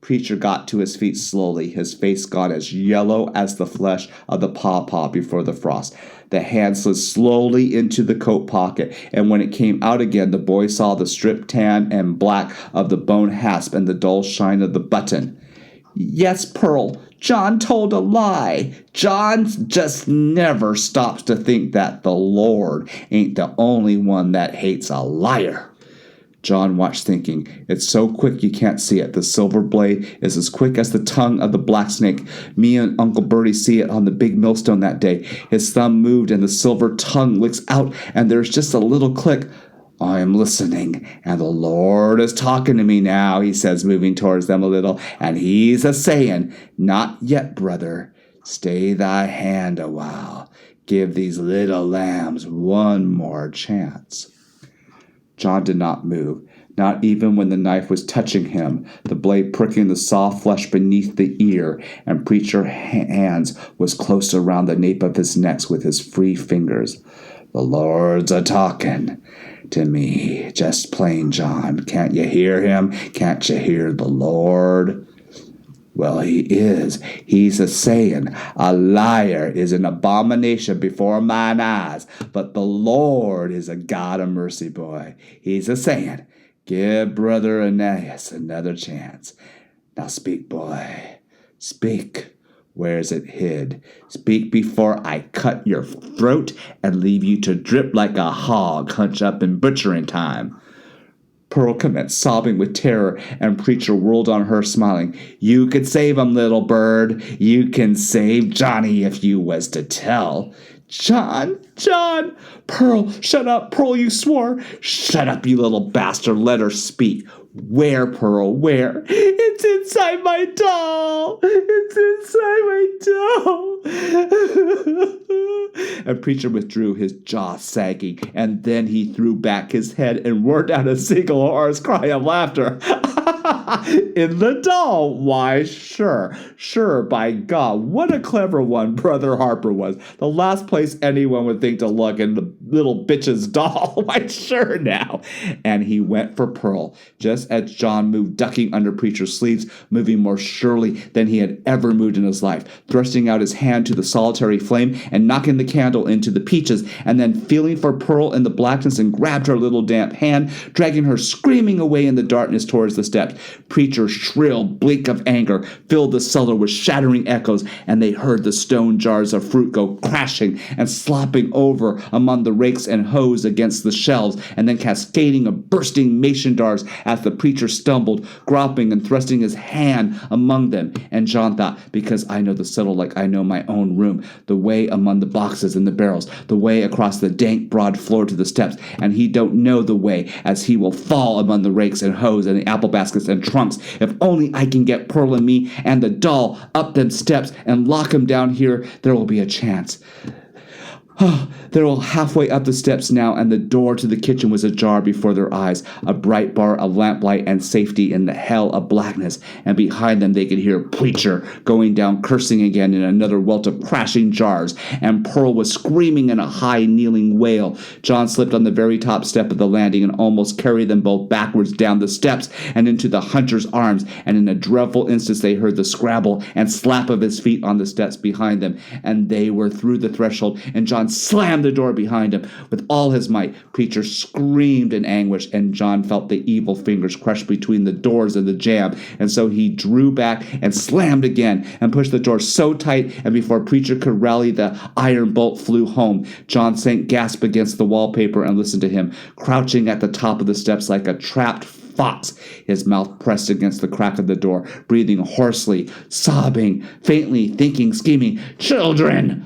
Preacher got to his feet slowly, his face gone as yellow as the flesh of the pawpaw before the frost. The hand slid slowly into the coat pocket, and when it came out again, the boy saw the strip tan and black of the bone hasp and the dull shine of the button. Yes, Pearl, John told a lie. John just never stops to think that the Lord ain't the only one that hates a liar. John watched, thinking. It's so quick you can't see it. The silver blade is as quick as the tongue of the black snake. Me and Uncle Bertie see it on the big millstone that day. His thumb moved and the silver tongue licks out, and there's just a little click. I am listening, and the Lord is talking to me now, he says, moving towards them a little, and he's a-saying, not yet, brother. Stay thy hand a while. Give these little lambs one more chance. John did not move, not even when the knife was touching him, the blade pricking the soft flesh beneath the ear, and Preacher's hands was close around the nape of his neck with his free fingers. The Lord's a-talking to me, just plain, John. Can't you hear him? Can't you hear the Lord? Well, he is. He's a-saying, a liar is an abomination before mine eyes, but the Lord is a God of mercy, boy. He's a-saying, give Brother Aeneas another chance. Now speak, boy. Speak. Where's it hid? Speak before I cut your throat and leave you to drip like a hog hunched up in butchering time. Pearl commenced sobbing with terror, and Preacher whirled on her, smiling. You could save him, little bird. You can save Johnny if you was to tell. John! Pearl, shut up! Pearl, you swore! Shut up, you little bastard! Let her speak. Where, Pearl? Where? It's inside my doll! It's inside my doll! And Preacher withdrew, his jaw sagging, and then he threw back his head and roared out a single hoarse cry of laughter. In the doll? Why, sure, by God. What a clever one Brother Harper was. The last place anyone would think to look in the little bitch's doll. Why, sure now. And he went for Pearl, just as John moved, ducking under Preacher's sleeves, moving more surely than he had ever moved in his life, thrusting out his hand to the solitary flame and knocking the candle into the peaches, and then feeling for Pearl in the blackness and grabbed her little damp hand, dragging her screaming away in the darkness towards the steps. Preacher's shrill bleat of anger filled the cellar with shattering echoes, and they heard the stone jars of fruit go crashing and slopping over among the rakes and hoes against the shelves, and then cascading of bursting mason jars as the Preacher stumbled, groping and thrusting his hand among them. And John thought, because I know the cellar like I know my own room, the way among the boxes and the barrels, the way across the dank broad floor to the steps, and he don't know the way, as he will fall among the rakes and hoes and the apple baskets and trunks. If only I can get Pearl and me and the doll up them steps and lock him down here, there will be a chance. They're all halfway up the steps now, and the door to the kitchen was ajar before their eyes, a bright bar of lamplight and safety in the hell of blackness, and behind them they could hear Preacher going down cursing again in another welter of crashing jars, and Pearl was screaming in a high kneeling wail. John slipped on the very top step of the landing and almost carried them both backwards down the steps and into the hunter's arms, and in a dreadful instant they heard the scrabble and slap of his feet on the steps behind them, and they were through the threshold, and John slammed the door behind him with all his might. Preacher screamed in anguish, and John felt the evil fingers crushed between the doors and the jamb, and so he drew back and slammed again and pushed the door so tight, and before Preacher could rally, the iron bolt flew home. John sank gasp against the wallpaper and listened to him, crouching at the top of the steps like a trapped fox, his mouth pressed against the crack of the door, breathing hoarsely, sobbing, faintly, thinking, scheming, children!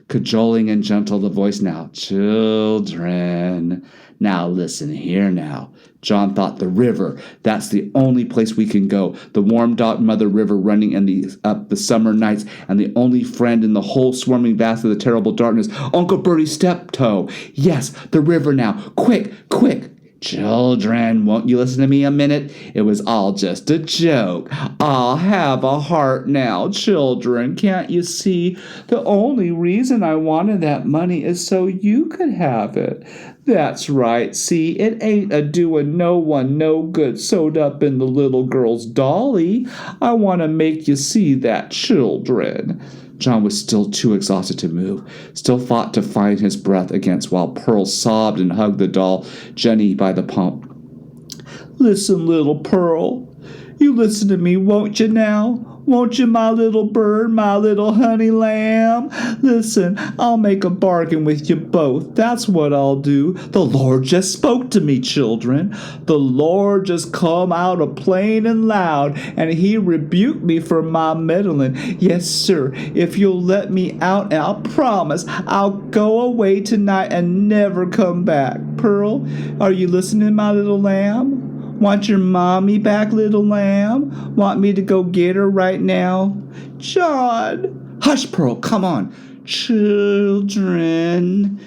Cajoling and gentle, the voice now, children. Now listen here now. John thought, the river. That's the only place we can go. The warm mother river running in up the summer nights, and the only friend in the whole swarming vast of the terrible darkness. Uncle Bertie's step-toe. Yes, the river now. Quick! Children, won't you listen to me a minute? It was all just a joke. I'll have a heart now, children. Can't you see? The only reason I wanted that money is so you could have it. That's right. See, it ain't a-doing no one no good sewed up in the little girl's dolly. I want to make you see that, children. John was still too exhausted to move, still fought to find his breath against while Pearl sobbed and hugged the doll, Jenny by the pump. Listen, little Pearl. You listen to me, won't you now? Won't you, my little bird, my little honey lamb? Listen, I'll make a bargain with you both. That's what I'll do. The Lord just spoke to me, children. The Lord just come out a plain and loud, and he rebuked me for my meddling. Yes, sir, if you'll let me out, and I'll promise I'll go away tonight and never come back. Pearl, are you listening, my little lamb? Want your mommy back, little lamb? Want me to go get her right now? John! Hush, Pearl, come on. Children,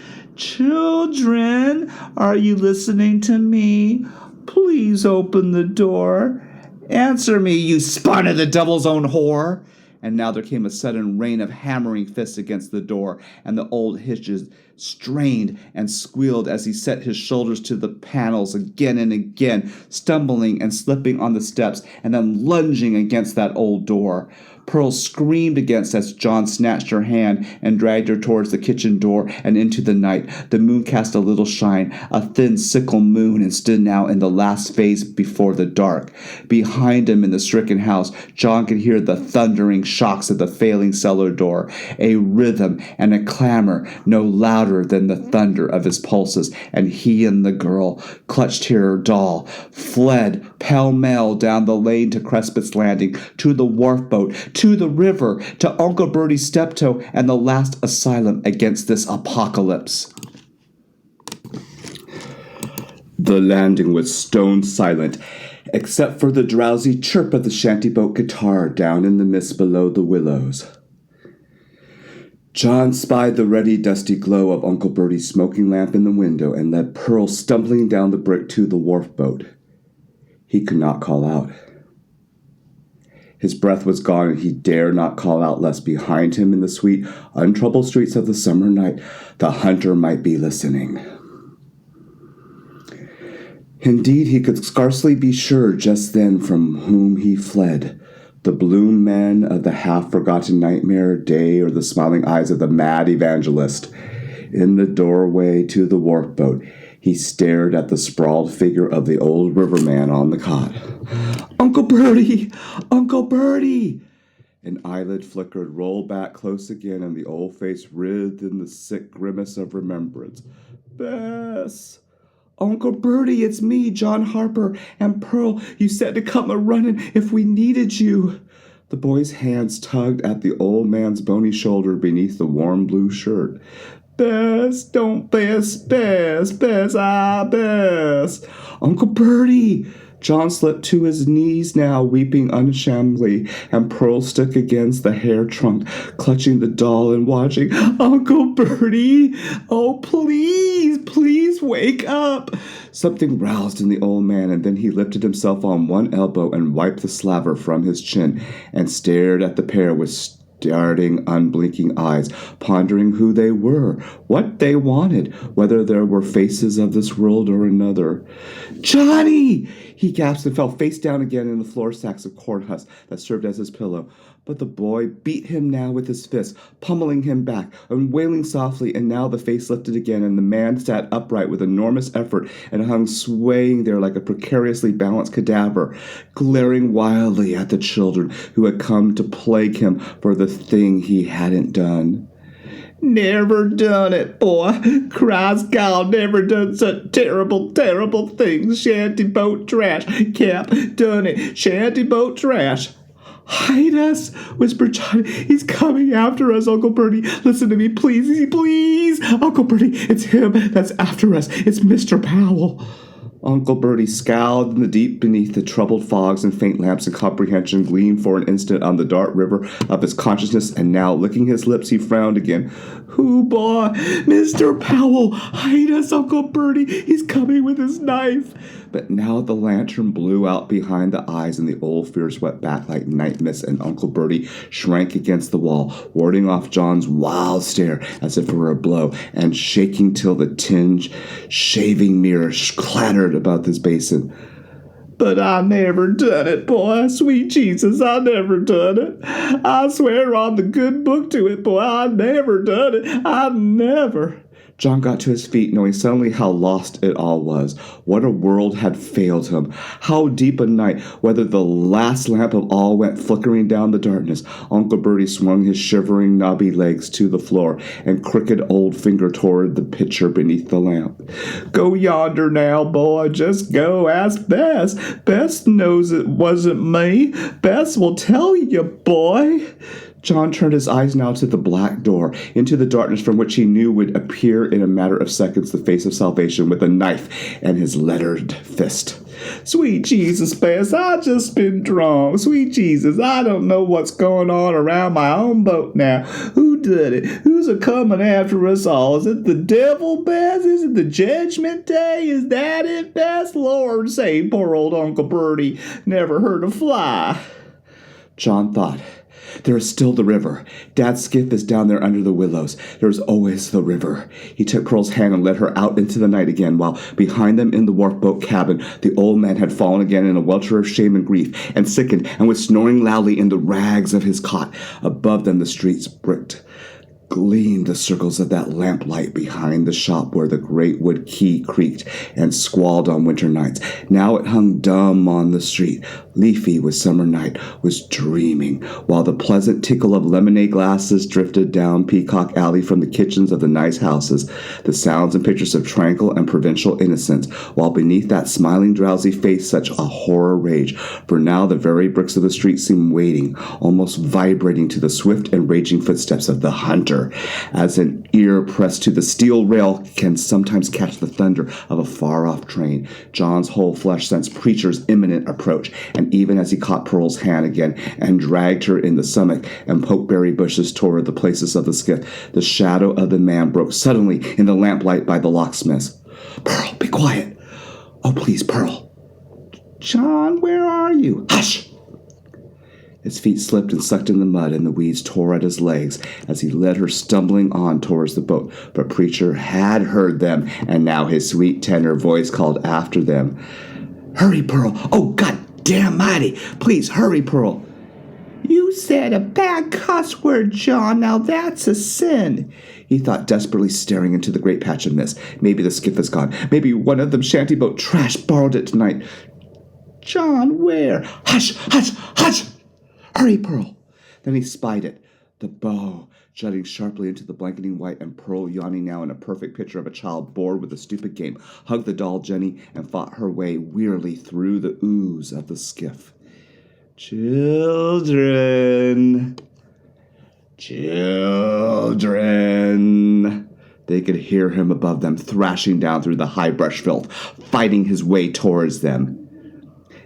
are you listening to me? Please open the door. Answer me, you spawn of the devil's own whore. And now there came a sudden rain of hammering fists against the door, and the old hinges strained and squealed as he set his shoulders to the panels again and again, stumbling and slipping on the steps, and then lunging against that old door. Pearl screamed against as John snatched her hand and dragged her towards the kitchen door and into the night. The moon cast a little shine, a thin sickle moon, and stood now in the last phase before the dark. Behind him in the stricken house, John could hear the thundering shocks of the failing cellar door, a rhythm and a clamor no louder than the thunder of his pulses, and he and the girl, clutched her doll, fled pell-mell down the lane to Crespit's Landing, to the wharf boat, to the river, to Uncle Bertie's steptoe, and the last asylum against this apocalypse. The landing was stone silent, except for the drowsy chirp of the shantyboat guitar down in the mist below the willows. John spied the ruddy, dusty glow of Uncle Bertie's smoking lamp in the window and led Pearl stumbling down the brick to the wharf boat. He could not call out. His breath was gone, and he dared not call out lest behind him in the sweet, untroubled streets of the summer night the hunter might be listening. Indeed, he could scarcely be sure just then from whom he fled, the bloom men of the half-forgotten nightmare day or the smiling eyes of the mad evangelist. In the doorway to the wharf boat, he stared at the sprawled figure of the old riverman on the cot. "Uncle Bertie! Uncle Bertie!" An eyelid flickered, rolled back close again, and the old face writhed in the sick grimace of remembrance. "Bess! Uncle Bertie, it's me, John Harper, and Pearl. You said to come a-running if we needed you." The boy's hands tugged at the old man's bony shoulder beneath the warm blue shirt. "Bess, don't Bess, Bess, Bess, Bess. Uncle Bertie!" John slipped to his knees now, weeping unashamedly, and Pearl stuck against the hair trunk, clutching the doll and watching. "Uncle Bertie! Oh, please, please wake up!" Something roused in the old man, and then he lifted himself on one elbow and wiped the slaver from his chin, and stared at the pair with starting, unblinking eyes, pondering who they were, what they wanted, whether there were faces of this world or another. "Johnny!" He gasped and fell face down again in the floor sacks of corn husks that served as his pillow. But the boy beat him now with his fist, pummeling him back and wailing softly, and now the face lifted again, and the man sat upright with enormous effort and hung swaying there like a precariously balanced cadaver, glaring wildly at the children who had come to plague him for the thing he hadn't done. "Never done it, boy. Christ God, never done such terrible, terrible things. Shanty boat trash. Cap, done it. Shanty boat trash." "Hide us," whispered Johnny. "He's coming after us, Uncle Bertie. Listen to me, please, please. Uncle Bertie, it's him that's after us. It's Mr. Powell." Uncle Bertie scowled in the deep beneath the troubled fogs and faint lamps, and comprehension gleamed for an instant on the dark river of his consciousness, and now, licking his lips, he frowned again. "Who, boy? Mr. Powell! Hide us, Uncle Bertie! He's coming with his knife!" But now the lantern blew out behind the eyes, and the old fear swept back like night mist, and Uncle Bertie shrank against the wall, warding off John's wild stare as if it were a blow, and shaking till the tin shaving mirror clattered about this basin. "But I never done it, boy. Sweet Jesus, I never done it. I swear on the good book to it, boy. I never done it. I never." John got to his feet, knowing suddenly how lost it all was. What a world had failed him. How deep a night, whether the last lamp of all went flickering down the darkness. Uncle Bertie swung his shivering, knobby legs to the floor, and crooked old finger toward the pitcher beneath the lamp. "Go yonder now, boy. Just go ask Bess. Bess knows it wasn't me. Bess will tell you, boy." John turned his eyes now to the black door, into the darkness from which he knew would appear in a matter of seconds the face of salvation with a knife and his lettered fist. "Sweet Jesus, Bess, I just been drunk. Sweet Jesus, I don't know what's going on around my own boat now. Who did it? Who's a-coming after us all? Is it the devil, Bess? Is it the judgment day? Is that it, Bess? Lord save poor old Uncle Bertie. Never heard a fly." John thought, "There is still the river. Dad's skiff is down there under the willows. There is always the river." He took Pearl's hand and led her out into the night again, while behind them in the wharf boat cabin, the old man had fallen again in a welter of shame and grief, and sickened, and was snoring loudly in the rags of his cot. Above them the streets bricked. Gleamed the circles of that lamplight behind the shop where the great wood key creaked and squalled on winter nights. Now it hung dumb on the street, leafy with summer night, was dreaming, while the pleasant tinkle of lemonade glasses drifted down Peacock Alley from the kitchens of the nice houses, the sounds and pictures of tranquil and provincial innocence, while beneath that smiling drowsy face such a horror raged, for now the very bricks of the street seemed waiting, almost vibrating to the swift and raging footsteps of the hunter, as an ear pressed to the steel rail can sometimes catch the thunder of a far-off train. John's whole flesh sensed Preacher's imminent approach, and even as he caught Pearl's hand again and dragged her in the stomach and pokeberry bushes toward the places of the skiff, the shadow of the man broke suddenly in the lamplight by the locksmith's. "Pearl, be quiet." "Oh, please, Pearl." "John, where are you?" "Hush!" His feet slipped and sucked in the mud, and the weeds tore at his legs as he led her stumbling on towards the boat. But Preacher had heard them, and now his sweet tenor voice called after them. "Hurry, Pearl! Oh, God damn mighty! Please hurry, Pearl!" "You said a bad cuss word, John. Now that's a sin." He thought, desperately staring into the great patch of mist. Maybe the skiff is gone. Maybe one of them shantyboat trash borrowed it tonight. "John, where?" "Hush! Hush! Hush! Hurry, Pearl!" Then he spied it, the bow jutting sharply into the blanketing white, and Pearl, yawning now in a perfect picture of a child bored with a stupid game, hugged the doll Jenny and fought her way wearily through the ooze of the skiff. "Children! Children!" They could hear him above them, thrashing down through the high brush filth, fighting his way towards them.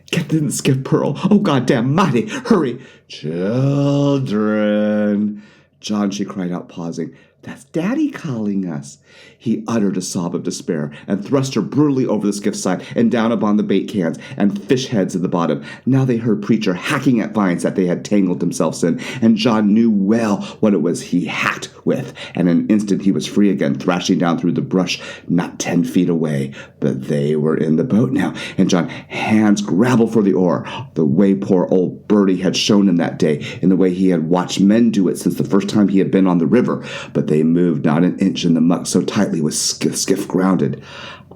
"Get in the skiff, Pearl! Oh, goddamn mighty! Hurry!" "Children!" "John," she cried out, pausing. "That's Daddy calling us." He uttered a sob of despair and thrust her brutally over the skiff's side and down upon the bait cans and fish heads at the bottom. Now they heard Preacher hacking at vines that they had tangled themselves in, and John knew well what it was he hacked with, and in an instant he was free again, thrashing down through the brush not 10 feet away. But they were in the boat now, and John's hands grappled for the oar, the way poor old Bertie had shown him that day, in the way he had watched men do it since the first time he had been on the river. But they moved not an inch in the muck, so tightly was skiff grounded.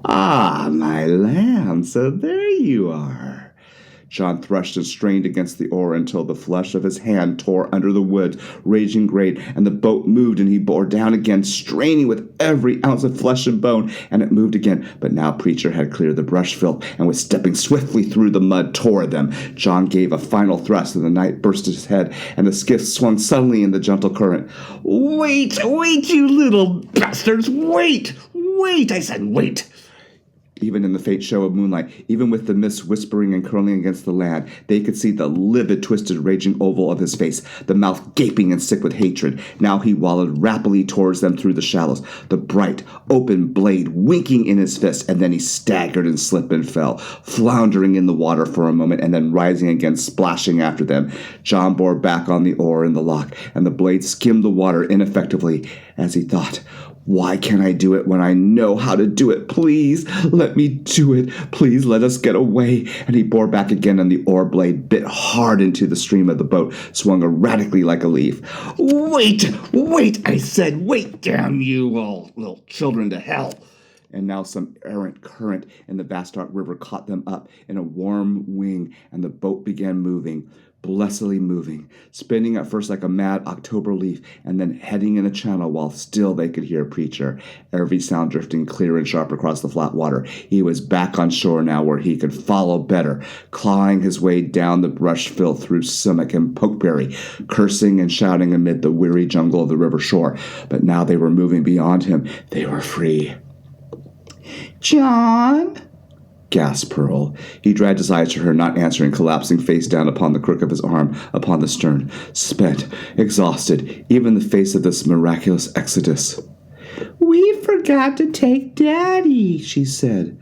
"Ah, my lamb, so there you are." John thrust and strained against the oar until the flesh of his hand tore under the wood, raging great, and the boat moved, and he bore down again, straining with every ounce of flesh and bone, and it moved again. But now Preacher had cleared the brush filth and was stepping swiftly through the mud toward them. John gave a final thrust, and the knight burst his head, and the skiff swung suddenly in the gentle current. "Wait, wait, you little bastards! Wait! Wait! I said wait!" Even in the faint show of moonlight, even with the mist whispering and curling against the land, they could see the livid, twisted, raging oval of his face, the mouth gaping and sick with hatred. Now he wallowed rapidly towards them through the shallows, the bright, open blade winking in his fist, and then he staggered and slipped and fell, floundering in the water for a moment, and then rising again, splashing after them. John bore back on the oar in the lock, and the blade skimmed the water ineffectively, as he thought. Why can't I do it when I know how to do it? Please, let me do it. Please let us get away. And he bore back again, and the oar blade bit hard into the stream of the boat, swung erratically like a leaf. Wait, I said, wait, damn you all little children to hell. And now some errant current in the vast dark river caught them up in a warm wing, and the boat began moving, blessedly moving, spinning at first like a mad October leaf, and then heading in a channel while still they could hear Preacher, every sound drifting clear and sharp across the flat water. He was back on shore now, where he could follow better, clawing his way down the brush fill through sumach and pokeberry, cursing and shouting amid the weary jungle of the river shore. But now they were moving beyond him. They were free. John, gasped Pearl. He dragged his eyes to her, not answering, collapsing face down upon the crook of his arm, upon the stern, spent, exhausted, even the face of this miraculous exodus. We forgot to take Daddy, she said.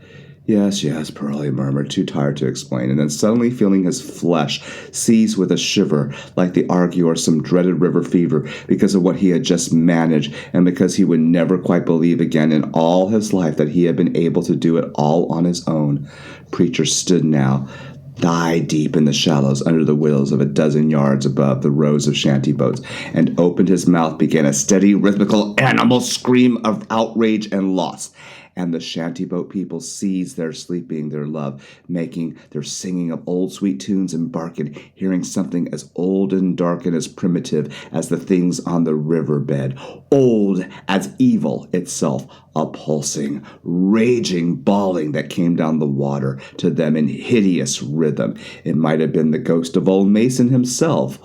Yes, Pearl, he murmured, too tired to explain, and then suddenly feeling his flesh seize with a shiver, like the ague or some dreaded river fever, because of what he had just managed, and because he would never quite believe again in all his life that he had been able to do it all on his own. Preacher stood now, thigh deep in the shallows under the willows of a dozen yards above the rows of shanty boats, and opened his mouth, began a steady, rhythmical, animal scream of outrage and loss. And the shanty-boat people seized their sleeping, their love, making their singing of old sweet tunes and barking, hearing something as old and dark and as primitive as the things on the riverbed, old as evil itself, a pulsing, raging bawling that came down the water to them in hideous rhythm. It might have been the ghost of old Mason himself,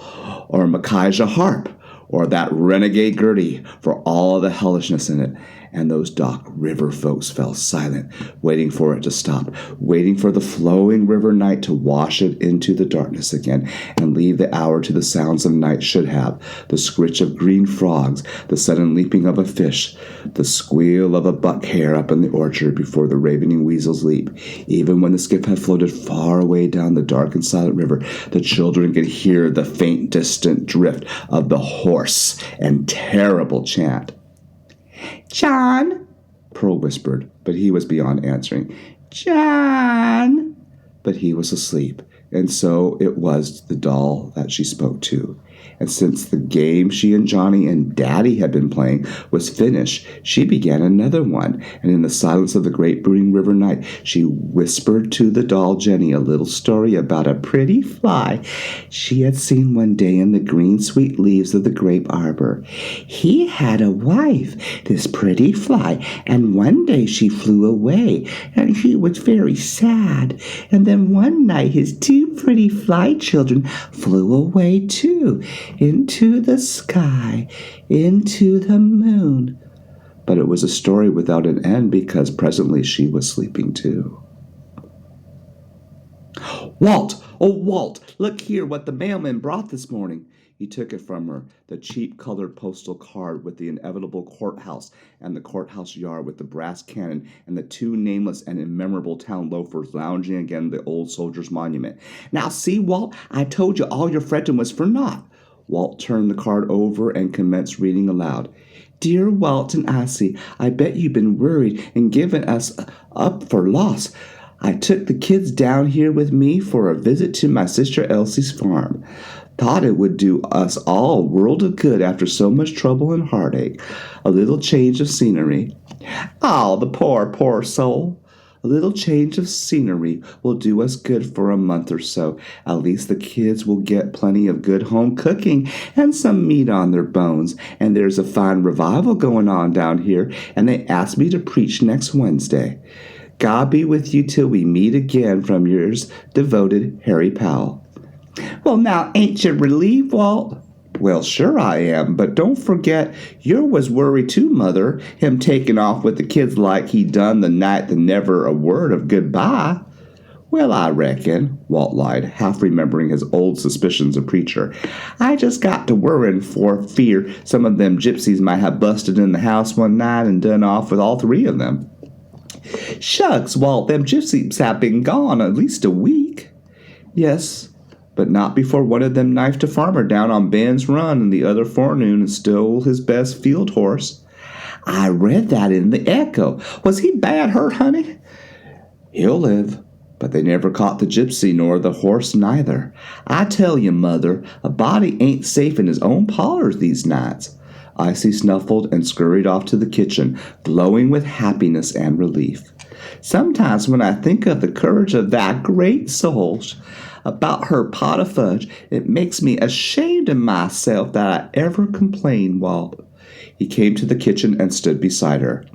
or Micaiah Harp, or that renegade Gertie, for all the hellishness in it. And those dock river folks fell silent, waiting for it to stop, waiting for the flowing river night to wash it into the darkness again, and leave the hour to the sounds of night should have, the scritch of green frogs, the sudden leaping of a fish, the squeal of a buck hare up in the orchard before the ravening weasels leap. Even when the skiff had floated far away down the dark and silent river, the children could hear the faint, distant drift of the hoarse and terrible chant. John, Pearl whispered, but he was beyond answering. John. But he was asleep, and so it was the doll that she spoke to. And since the game she and Johnny and Daddy had been playing was finished, she began another one, and in the silence of the great brooding river night, she whispered to the doll Jenny a little story about a pretty fly she had seen one day in the green sweet leaves of the grape arbor. He had a wife, this pretty fly, and one day she flew away, and he was very sad. And then one night his two pretty fly children flew away too, into the sky, into the moon. But it was a story without an end, because presently she was sleeping too. Walt! Oh, Walt! Look here what the mailman brought this morning. He took it from her, the cheap-colored postal card with the inevitable courthouse and the courthouse yard with the brass cannon and the two nameless and immemorable town loafers lounging again the old soldier's monument. Now see, Walt, I told you all your fretting was for naught. Walt turned the card over and commenced reading aloud. Dear Walt and Ossie, I bet you've been worried and given us up for loss. I took the kids down here with me for a visit to my sister Elsie's farm. Thought it would do us all a world of good after so much trouble and heartache. A little change of scenery. Oh, the poor soul. A little change of scenery will do us good for a month or so. At least the kids will get plenty of good home cooking and some meat on their bones. And there's a fine revival going on down here, and they asked me to preach next Wednesday. God be with you till we meet again, from yours devoted, Harry Powell. Well, now, ain't you relieved, Walt? Well, sure I am, but don't forget, you was worried too, Mother, him taking off with the kids like he done the night that never a word of goodbye. Well, I reckon, Walt lied, half remembering his old suspicions of Preacher. I just got to worrying for fear some of them gypsies might have busted in the house one night and done off with all three of them. Shucks, Walt, them gypsies have been gone at least a week. Yes, but not before one of them knifed a farmer down on Ben's Run in the other forenoon and stole his best field horse. I read that in the Echo. Was he bad hurt, honey? He'll live. But they never caught the gypsy nor the horse neither. I tell you, Mother, a body ain't safe in his own parlors these nights. Icy snuffled and scurried off to the kitchen, glowing with happiness and relief. Sometimes when I think of the courage of that great soul about her pot of fudge, it makes me ashamed of myself that I ever complained, Walt. He came to the kitchen and stood beside her.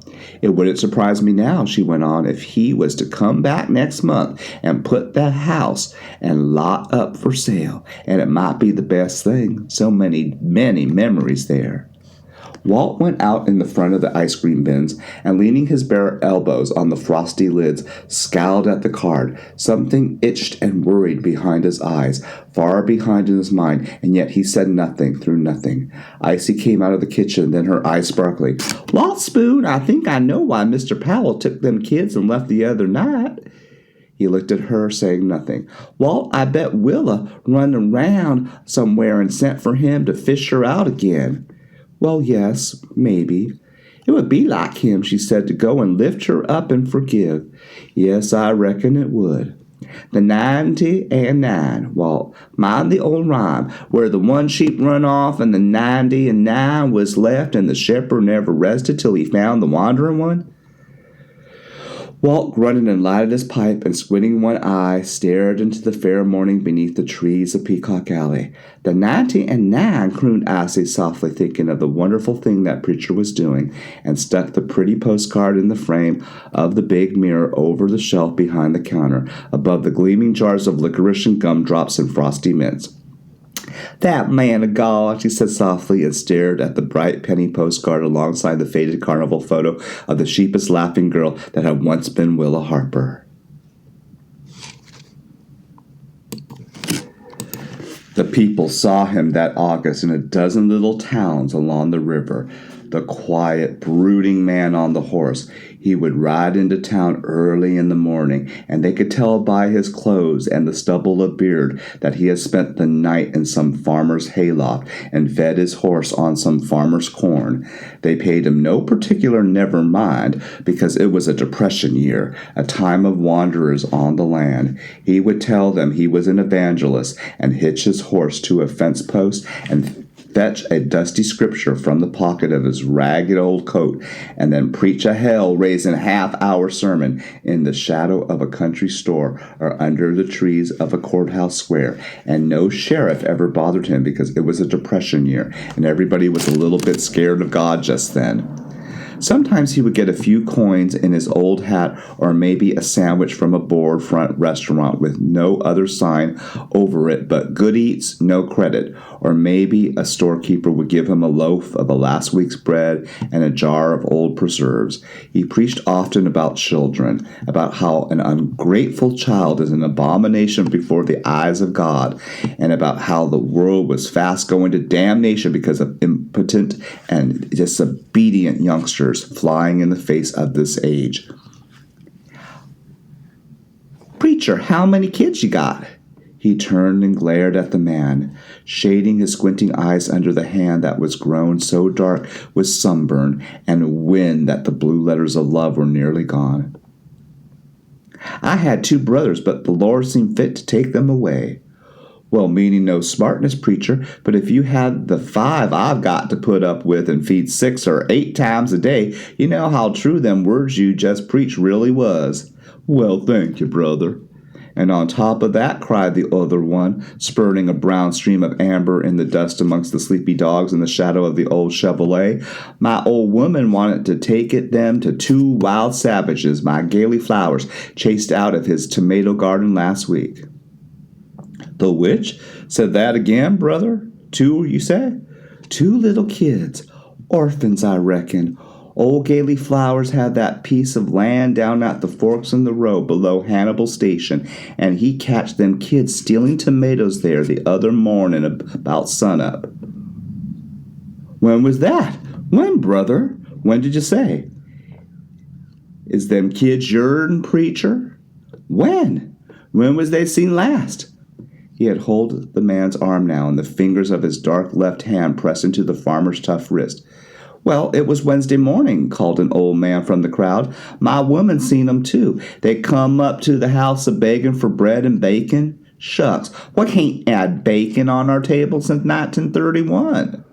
It wouldn't surprise me now, she went on, if he was to come back next month and put that house and lot up for sale, and it might be the best thing. So many memories there. Walt went out in the front of the ice cream bins and, leaning his bare elbows on the frosty lids, scowled at the card. Something itched and worried behind his eyes, far behind in his mind, and yet he said nothing through nothing. Icy came out of the kitchen, then her eyes sparkling. Walt Spoon, I think I know why Mr. Powell took them kids and left the other night. He looked at her, saying nothing. Walt, I bet Willa run around somewhere and sent for him to fish her out again. Well, yes, maybe. It would be like him, she said, to go and lift her up and forgive. Yes, I reckon it would. The 90 and 9, Walt. Mind the old rhyme, where the one sheep run off and the 90 and 9 was left, and the shepherd never rested till he found the wandering one? Walt grunted and lighted his pipe, and squinting one eye, stared into the fair morning beneath the trees of Peacock Alley. The 90 and 9, crooned Icy softly, thinking of the wonderful thing that preacher was doing, and stuck the pretty postcard in the frame of the big mirror over the shelf behind the counter, above the gleaming jars of licorice and gumdrops and frosty mints. That man of God, she said softly, and stared at the bright penny postcard alongside the faded carnival photo of the sheepish laughing girl that had once been Willa Harper. The people saw him that August in a dozen little towns along the river. The quiet, brooding man on the horse. He would ride into town early in the morning, and they could tell by his clothes and the stubble of beard that he had spent the night in some farmer's hayloft and fed his horse on some farmer's corn. They paid him no particular never mind, because it was a depression year, a time of wanderers on the land. He would tell them he was an evangelist and hitch his horse to a fence post and fetch a dusty scripture from the pocket of his ragged old coat, and then preach a hell-raising half-hour sermon in the shadow of a country store or under the trees of a courthouse square. And no sheriff ever bothered him, because it was a depression year, and everybody was a little bit scared of God just then. Sometimes he would get a few coins in his old hat, or maybe a sandwich from a board front restaurant with no other sign over it but good eats, no credit. Or maybe a storekeeper would give him a loaf of a last week's bread and a jar of old preserves. He preached often about children, about how an ungrateful child is an abomination before the eyes of God, and about how the world was fast going to damnation because of impotent and disobedient youngsters flying in the face of this age. Preacher, how many kids you got? He turned and glared at the man, shading his squinting eyes under the hand that was grown so dark with sunburn and wind that the blue letters of love were nearly gone. I had 2 brothers, but the Lord seemed fit to take them away. Well, meaning no smartness, preacher, but if you had the 5 I've got to put up with and feed 6 or 8 times a day, you know how true them words you just preached really was. Well, thank you, brother. And on top of that, cried the other one, spurting a brown stream of amber in the dust amongst the sleepy dogs in the shadow of the old Chevrolet, my old woman wanted to take them to 2 wild savages my Gaily Flowers chased out of his tomato garden last week. The which? Said that again, brother? 2, you say? 2 little kids. Orphans, I reckon. Old Gaily Flowers had that piece of land down at the forks in the road below Hannibal Station, and he catched them kids stealing tomatoes there the other morning about sunup. When was that? When, brother? When did you say? Is them kids your'n, preacher? When? When was they seen last? He had hold of the man's arm now, and the fingers of his dark left hand pressed into the farmer's tough wrist. "Well, it was Wednesday morning," called an old man from the crowd. "My woman seen 'em too. They come up to the house a-begging for bread and bacon. Shucks, what can't add bacon on our table since 1931?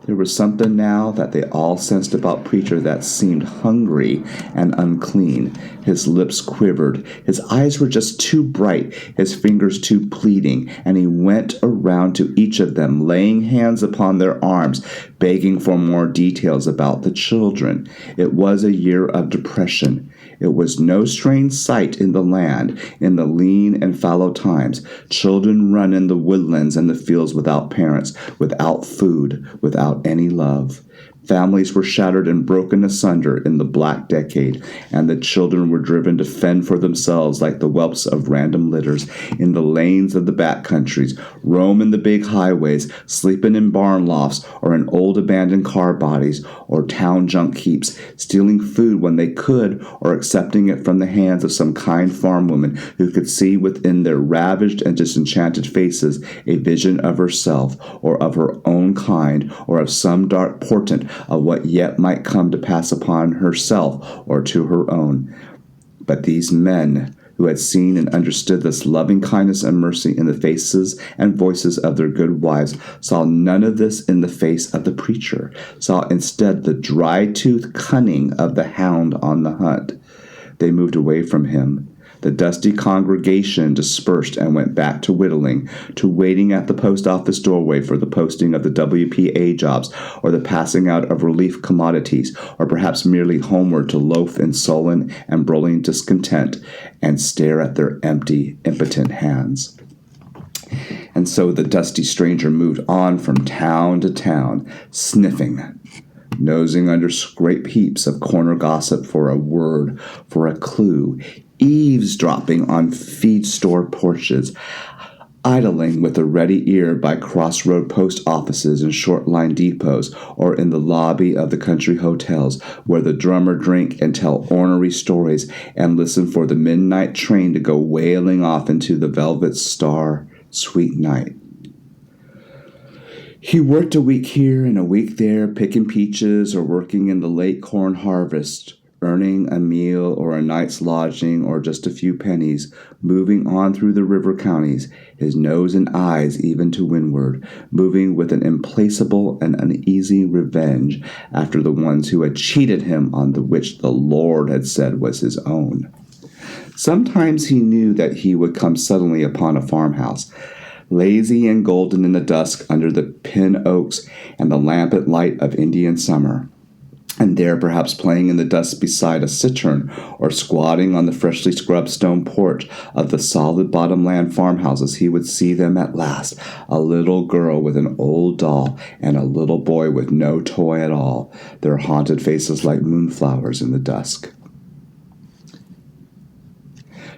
There was something now that they all sensed about Preacher that seemed hungry and unclean. His lips quivered. His eyes were just too bright, his fingers too pleading, and he went around to each of them, laying hands upon their arms, begging for more details about the children. It was a year of depression. It was no strange sight in the land, in the lean and fallow times. Children run in the woodlands and the fields without parents, without food, without any love. Families were shattered and broken asunder in the Black Decade, and the children were driven to fend for themselves like the whelps of random litters in the lanes of the back countries, roam in the big highways, sleeping in barn lofts or in old abandoned car bodies or town junk heaps, stealing food when they could or accepting it from the hands of some kind farm woman who could see within their ravaged and disenchanted faces a vision of herself or of her own kind or of some dark portent of what yet might come to pass upon herself or to her own. But these men who had seen and understood this loving kindness and mercy in the faces and voices of their good wives saw none of this in the face of the preacher, saw instead the dry-toothed cunning of the hound on the hunt. They moved away from him. The dusty congregation dispersed and went back to whittling, to waiting at the post office doorway for the posting of the WPA jobs or the passing out of relief commodities, or perhaps merely homeward to loaf in sullen and broiling discontent and stare at their empty, impotent hands. And so the dusty stranger moved on from town to town, sniffing, nosing under scrape heaps of corner gossip for a word, for a clue, eavesdropping on feed store porches, idling with a ready ear by crossroad post offices and short-line depots, or in the lobby of the country hotels, where the drummer drink and tell ornery stories and listen for the midnight train to go wailing off into the velvet star, sweet night. He worked a week here and a week there, picking peaches or working in the late corn harvest, earning a meal or a night's lodging or just a few pennies, moving on through the river counties, his nose and eyes even to windward, moving with an implacable and uneasy revenge after the ones who had cheated him on the which the Lord had said was his own. Sometimes he knew that he would come suddenly upon a farmhouse, lazy and golden in the dusk under the pin oaks and the lamplit light of Indian summer, and there perhaps playing in the dust beside a citern or squatting on the freshly scrubbed stone porch of the solid bottom-land farmhouses, he would see them at last, a little girl with an old doll and a little boy with no toy at all, their haunted faces like moonflowers in the dusk.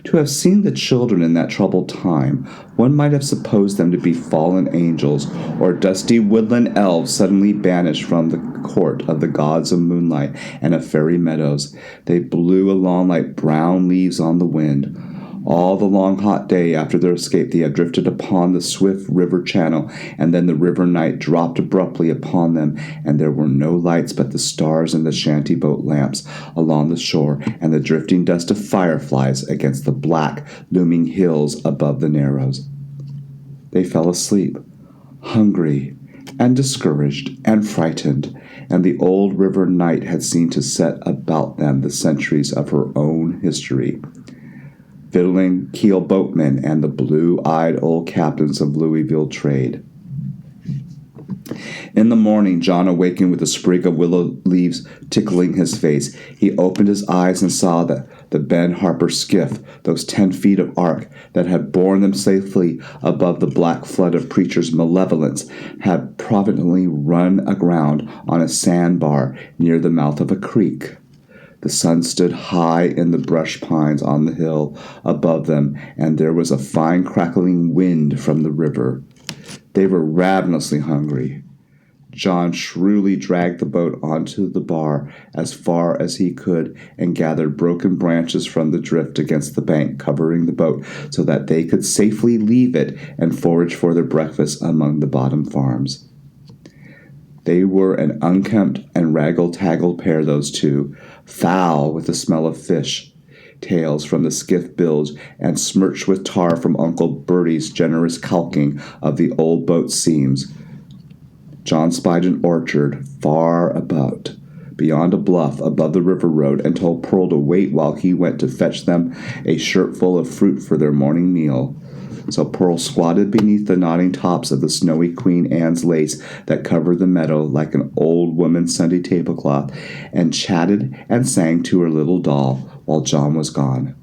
To have seen the children in that troubled time, one might have supposed them to be fallen angels or dusty woodland elves suddenly banished from the court of the gods of moonlight and of fairy meadows. They blew along like brown leaves on the wind. All the long hot day after their escape they had drifted upon the swift river channel, and then the river night dropped abruptly upon them, and there were no lights but the stars and the shanty boat lamps along the shore, and the drifting dust of fireflies against the black, looming hills above the narrows. They fell asleep, hungry and discouraged and frightened, and the old river night had seemed to set about them the centuries of her own history. Fiddling keel boatmen and the blue-eyed old captains of Louisville trade. In the morning, John awakened with a sprig of willow leaves tickling his face. He opened his eyes and saw that the Ben Harper skiff, those 10 feet of arc that had borne them safely above the black flood of Preacher's malevolence, had providently run aground on a sandbar near the mouth of a creek. The sun stood high in the brush pines on the hill above them, and there was a fine crackling wind from the river. They were ravenously hungry. John shrewdly dragged the boat onto the bar as far as he could and gathered broken branches from the drift against the bank covering the boat so that they could safely leave it and forage for their breakfast among the bottom farms. They were an unkempt and raggle-taggled pair, those two, foul with the smell of fish, tails from the skiff bilge, and smirched with tar from Uncle Bertie's generous caulking of the old boat's seams. John spied an orchard far about, beyond a bluff above the river road, and told Pearl to wait while he went to fetch them a shirtful of fruit for their morning meal. So Pearl squatted beneath the nodding tops of the snowy Queen Anne's lace that covered the meadow like an old woman's Sunday tablecloth, and chatted and sang to her little doll while John was gone.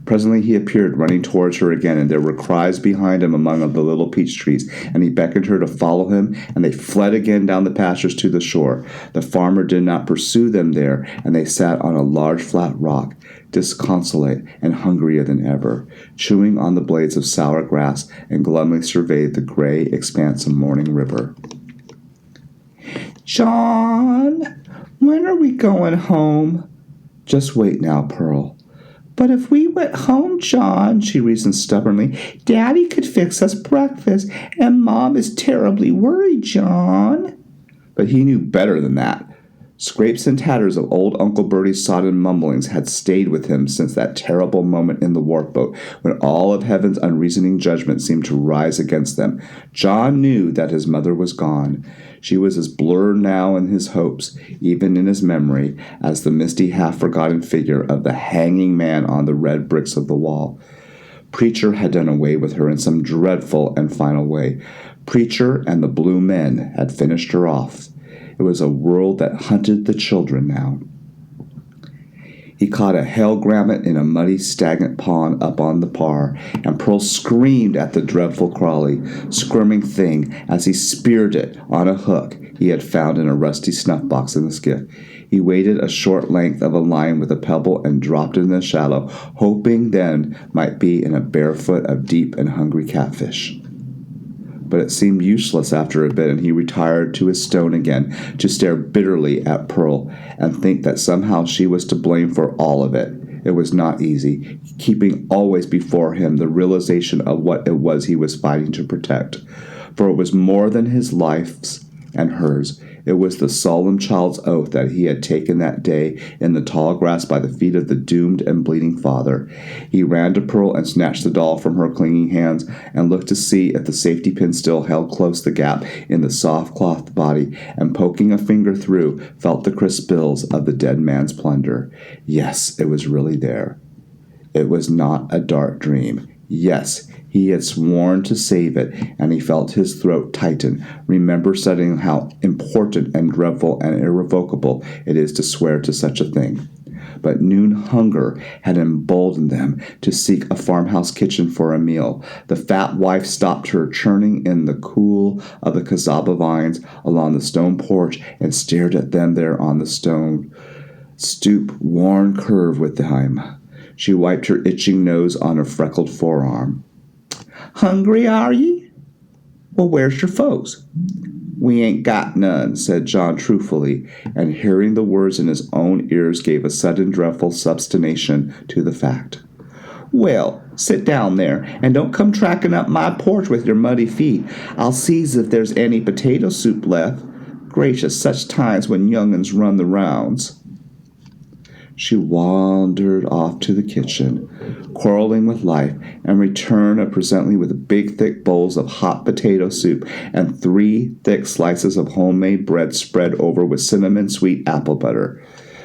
Presently he appeared, running towards her again, and there were cries behind him among the little peach trees, and he beckoned her to follow him, and they fled again down the pastures to the shore. The farmer did not pursue them there, and they sat on a large flat rock, disconsolate and hungrier than ever, chewing on the blades of sour grass, and glumly surveyed the gray expanse of morning river. "John, when are we going home?" "Just wait now, Pearl." "But if we went home, John," she reasoned stubbornly, "Daddy could fix us breakfast, and Mom is terribly worried, John." But he knew better than that. Scrapes and tatters of old Uncle Bertie's sodden mumblings had stayed with him since that terrible moment in the wharf-boat, when all of heaven's unreasoning judgment seemed to rise against them. John knew that his mother was gone. She was as blurred now in his hopes, even in his memory, as the misty half-forgotten figure of the hanging man on the red bricks of the wall. Preacher had done away with her in some dreadful and final way. Preacher and the blue men had finished her off. It was a world that hunted the children now. He caught a hell grammet in a muddy, stagnant pond up on the par, and Pearl screamed at the dreadful crawly, squirming thing as he speared it on a hook he had found in a rusty snuff-box in the skiff. He waded a short length of a line with a pebble and dropped it in the shallow, hoping then might be in a bare foot of deep and hungry catfish. But it seemed useless after a bit, and he retired to his stone again to stare bitterly at Pearl and think that somehow she was to blame for all of it. It was not easy, keeping always before him the realization of what it was he was fighting to protect. For it was more than his life's and hers. It was the solemn child's oath that he had taken that day in the tall grass by the feet of the doomed and bleeding father. He ran to Pearl and snatched the doll from her clinging hands and looked to see if the safety pin still held close the gap in the soft clothed body, and poking a finger through, felt the crisp bills of the dead man's plunder. Yes, it was really there. It was not a dark dream. Yes, he had sworn to save it, and he felt his throat tighten. Remember studying how important and dreadful and irrevocable it is to swear to such a thing. But noon hunger had emboldened them to seek a farmhouse kitchen for a meal. The fat wife stopped her churning in the cool of the cassava vines along the stone porch and stared at them there on the stone stoop, worn curve with time. She wiped her itching nose on her freckled forearm. "Hungry, are ye?" "Well, where's your folks?" "We ain't got none," said John truthfully, and hearing the words in his own ears gave a sudden dreadful substantiation to the fact. "Well, sit down there, and don't come tracking up my porch with your muddy feet. I'll see's if there's any potato soup left. Gracious, such times when young'uns run the rounds." She wandered off to the kitchen, quarreling with life, and returned presently with big, thick bowls of hot potato soup and 3 thick slices of homemade bread spread over with cinnamon-sweet apple butter.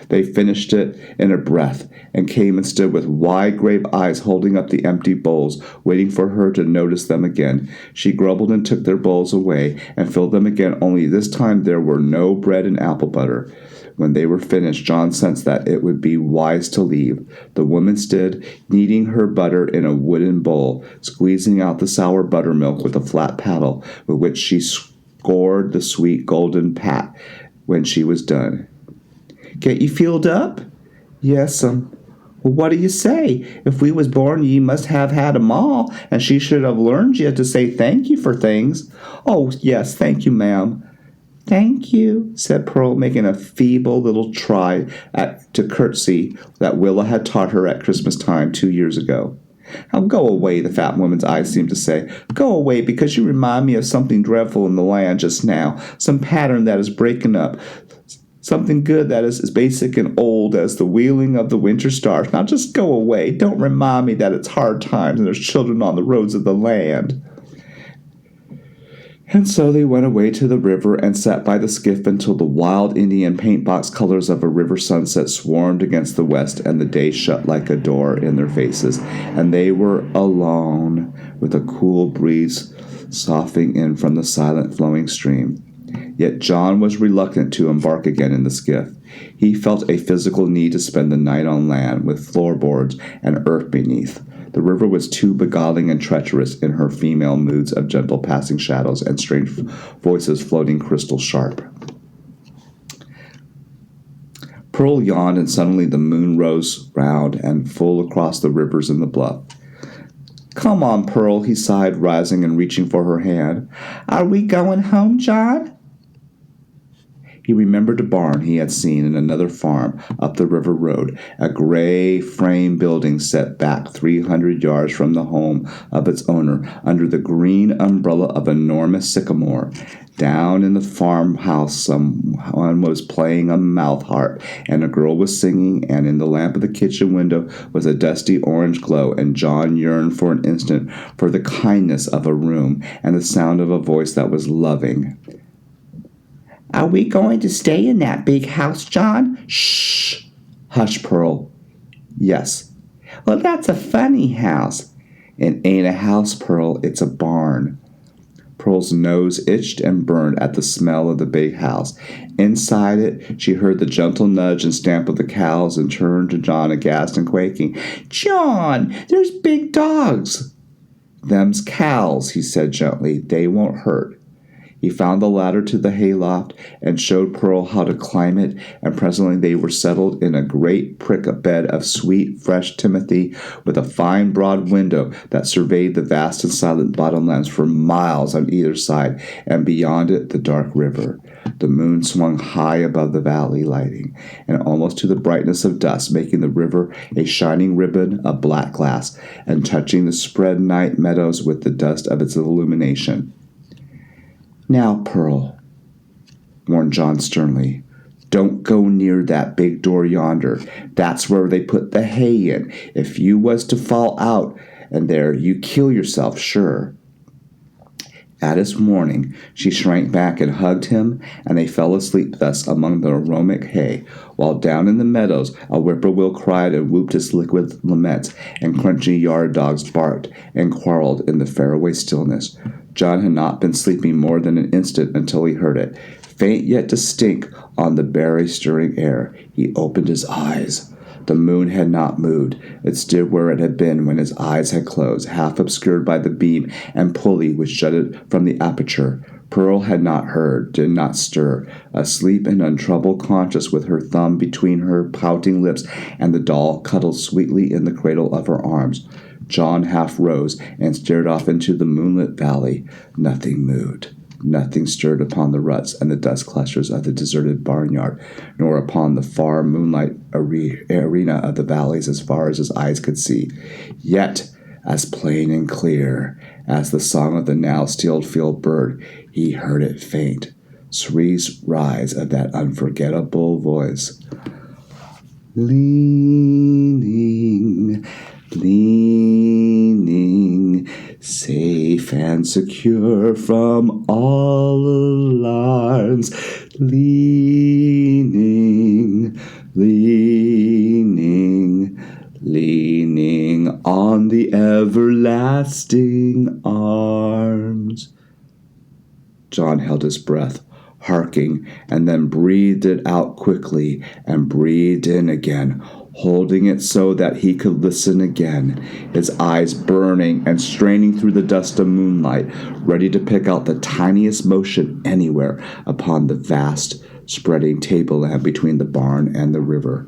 They finished it in a breath, and came and stood with wide, grave eyes holding up the empty bowls, waiting for her to notice them again. She grumbled and took their bowls away, and filled them again, only this time there were no bread and apple butter. When they were finished, John sensed that it would be wise to leave. The woman stood, kneading her butter in a wooden bowl, squeezing out the sour buttermilk with a flat paddle, with which she scored the sweet golden pat when she was done. "Get ye filled up?" "Yes'm." "Well, what do you say? If we was born, ye must have had a ma, and she should have learned ye to say thank you for things." "Oh, yes, thank you, ma'am." "Thank you," said Pearl, making a feeble little try to curtsy that Willa had taught her at Christmas time 2 years ago. "Now go away," the fat woman's eyes seemed to say. "Go away, because you remind me of something dreadful in the land just now, some pattern that is breaking up, something good that is as basic and old as the wheeling of the winter stars. Now just go away. Don't remind me that it's hard times and there's children on the roads of the land." And so they went away to the river and sat by the skiff until the wild Indian paint-box colors of a river sunset swarmed against the west and the day shut like a door in their faces, and they were alone with a cool breeze soughing in from the silent flowing stream. Yet John was reluctant to embark again in the skiff. He felt a physical need to spend the night on land with floorboards and earth beneath. The river was too beguiling and treacherous in her female moods of gentle passing shadows and strange voices floating crystal sharp. Pearl yawned, and suddenly the moon rose round and full across the rivers and the bluff. "Come on, Pearl," he sighed, rising and reaching for her hand. "Are we going home, John?" He remembered a barn he had seen in another farm up the river road, a gray frame building set back 300 yards from the home of its owner, under the green umbrella of an enormous sycamore. Down in the farmhouse someone was playing a mouth harp, and a girl was singing, and in the lamp of the kitchen window was a dusty orange glow, and John yearned for an instant for the kindness of a room and the sound of a voice that was loving. "Are we going to stay in that big house, John?" "Shh!" "Hush, Pearl." "Yes." "Well, that's a funny house." "It ain't a house, Pearl. It's a barn." Pearl's nose itched and burned at the smell of the big house. Inside it, she heard the gentle nudge and stamp of the cows and turned to John aghast and quaking. "John, there's big dogs." "Them's cows," he said gently. "They won't hurt." He found the ladder to the hayloft and showed Pearl how to climb it, and presently they were settled in a great prick bed of sweet, fresh timothy, with a fine, broad window that surveyed the vast and silent bottomlands for miles on either side, and beyond it the dark river. The moon swung high above the valley, lighting, and almost to the brightness of dusk, making the river a shining ribbon of black glass, and touching the spread night meadows with the dust of its illumination. "Now, Pearl," warned John sternly, "don't go near that big door yonder. That's where they put the hay in. If you was to fall out and there, you kill yourself, sure." At his warning, she shrank back and hugged him, and they fell asleep thus among the aromatic hay, while down in the meadows a whippoorwill cried and whooped its liquid laments, and crunchy yard dogs barked and quarreled in the faraway stillness. John had not been sleeping more than an instant until he heard it, faint yet distinct on the berry-stirring air. He opened his eyes. The moon had not moved. It stood where it had been when his eyes had closed, half obscured by the beam and pulley which jutted from the aperture. Pearl had not heard, did not stir, asleep and untroubled, conscious, with her thumb between her pouting lips and the doll cuddled sweetly in the cradle of her arms. John half rose and stared off into the moonlit valley. Nothing moved. Nothing stirred upon the ruts and the dust clusters of the deserted barnyard, nor upon the far moonlight arena of the valleys as far as his eyes could see. Yet, as plain and clear as the song of the now stilled field bird, he heard it faint, cerise rise of that unforgettable voice. Leaning, leaning, safe and secure from all alarms, leaning, leaning, leaning on the everlasting arms. John held his breath, harking, and then breathed it out quickly and breathed in again, holding it so that he could listen again, his eyes burning and straining through the dust of moonlight, ready to pick out the tiniest motion anywhere upon the vast, spreading tableland between the barn and the river.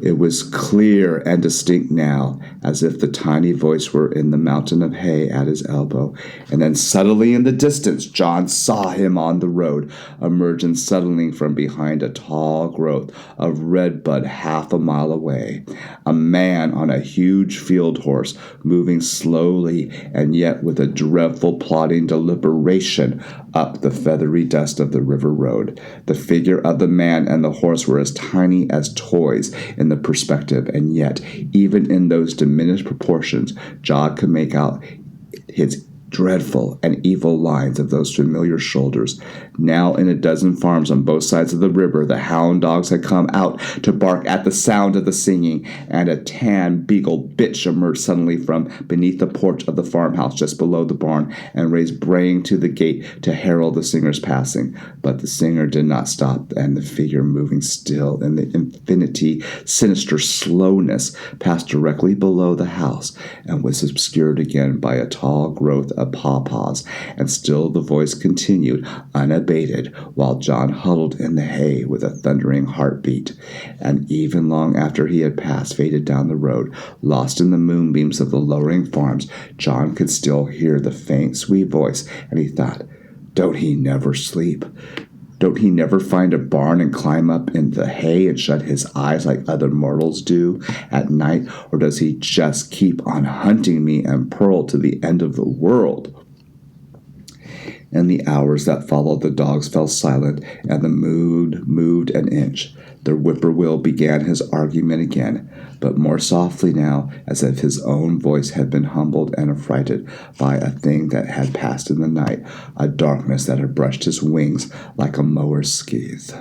It was clear and distinct now, as if the tiny voice were in the mountain of hay at his elbow. And then suddenly in the distance, John saw him on the road, emerging suddenly from behind a tall growth of redbud half a mile away. A man on a huge field horse, moving slowly and yet with a dreadful plodding deliberation up the feathery dust of the river road. The figure of the man and the horse were as tiny as toys in the perspective, and yet, even in those diminished proportions, John could make out his dreadful and evil lines of those familiar shoulders. Now in a dozen farms on both sides of the river, the hound dogs had come out to bark at the sound of the singing, and a tan beagle bitch emerged suddenly from beneath the porch of the farmhouse just below the barn and raised braying to the gate to herald the singer's passing. But the singer did not stop, and the figure, moving still in the infinity sinister slowness, passed directly below the house and was obscured again by a tall growth of pawpaws, and still the voice continued unabated, while John huddled in the hay with a thundering heartbeat. And even long after he had passed, faded down the road, lost in the moonbeams of the lowering farms, John could still hear the faint, sweet voice, and he thought, "Don't he never sleep? Don't he never find a barn and climb up in the hay and shut his eyes like other mortals do at night? Or does he just keep on hunting me and Pearl to the end of the world?" In the hours that followed, the dogs fell silent, and the moon moved an inch. The whippoorwill began his argument again, but more softly now, as if his own voice had been humbled and affrighted by a thing that had passed in the night, a darkness that had brushed his wings like a mower's scythe.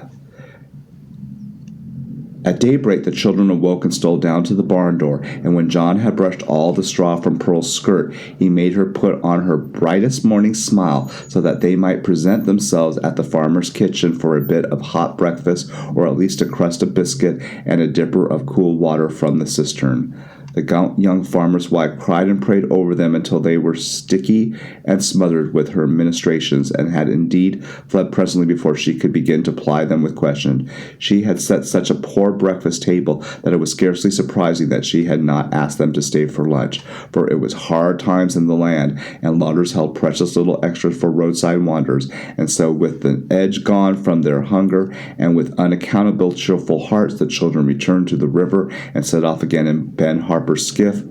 At daybreak, the children awoke and stole down to the barn door, and when John had brushed all the straw from Pearl's skirt, he made her put on her brightest morning smile so that they might present themselves at the farmer's kitchen for a bit of hot breakfast, or at least a crust of biscuit and a dipper of cool water from the cistern. The gaunt young farmer's wife cried and prayed over them until they were sticky and smothered with her ministrations, and had indeed fled presently before she could begin to ply them with questions. She had set such a poor breakfast table that it was scarcely surprising that she had not asked them to stay for lunch, for it was hard times in the land, and launders held precious little extras for roadside wanderers. And so, with the edge gone from their hunger, and with unaccountable cheerful hearts, the children returned to the river and set off again in Ben Harper's skiff.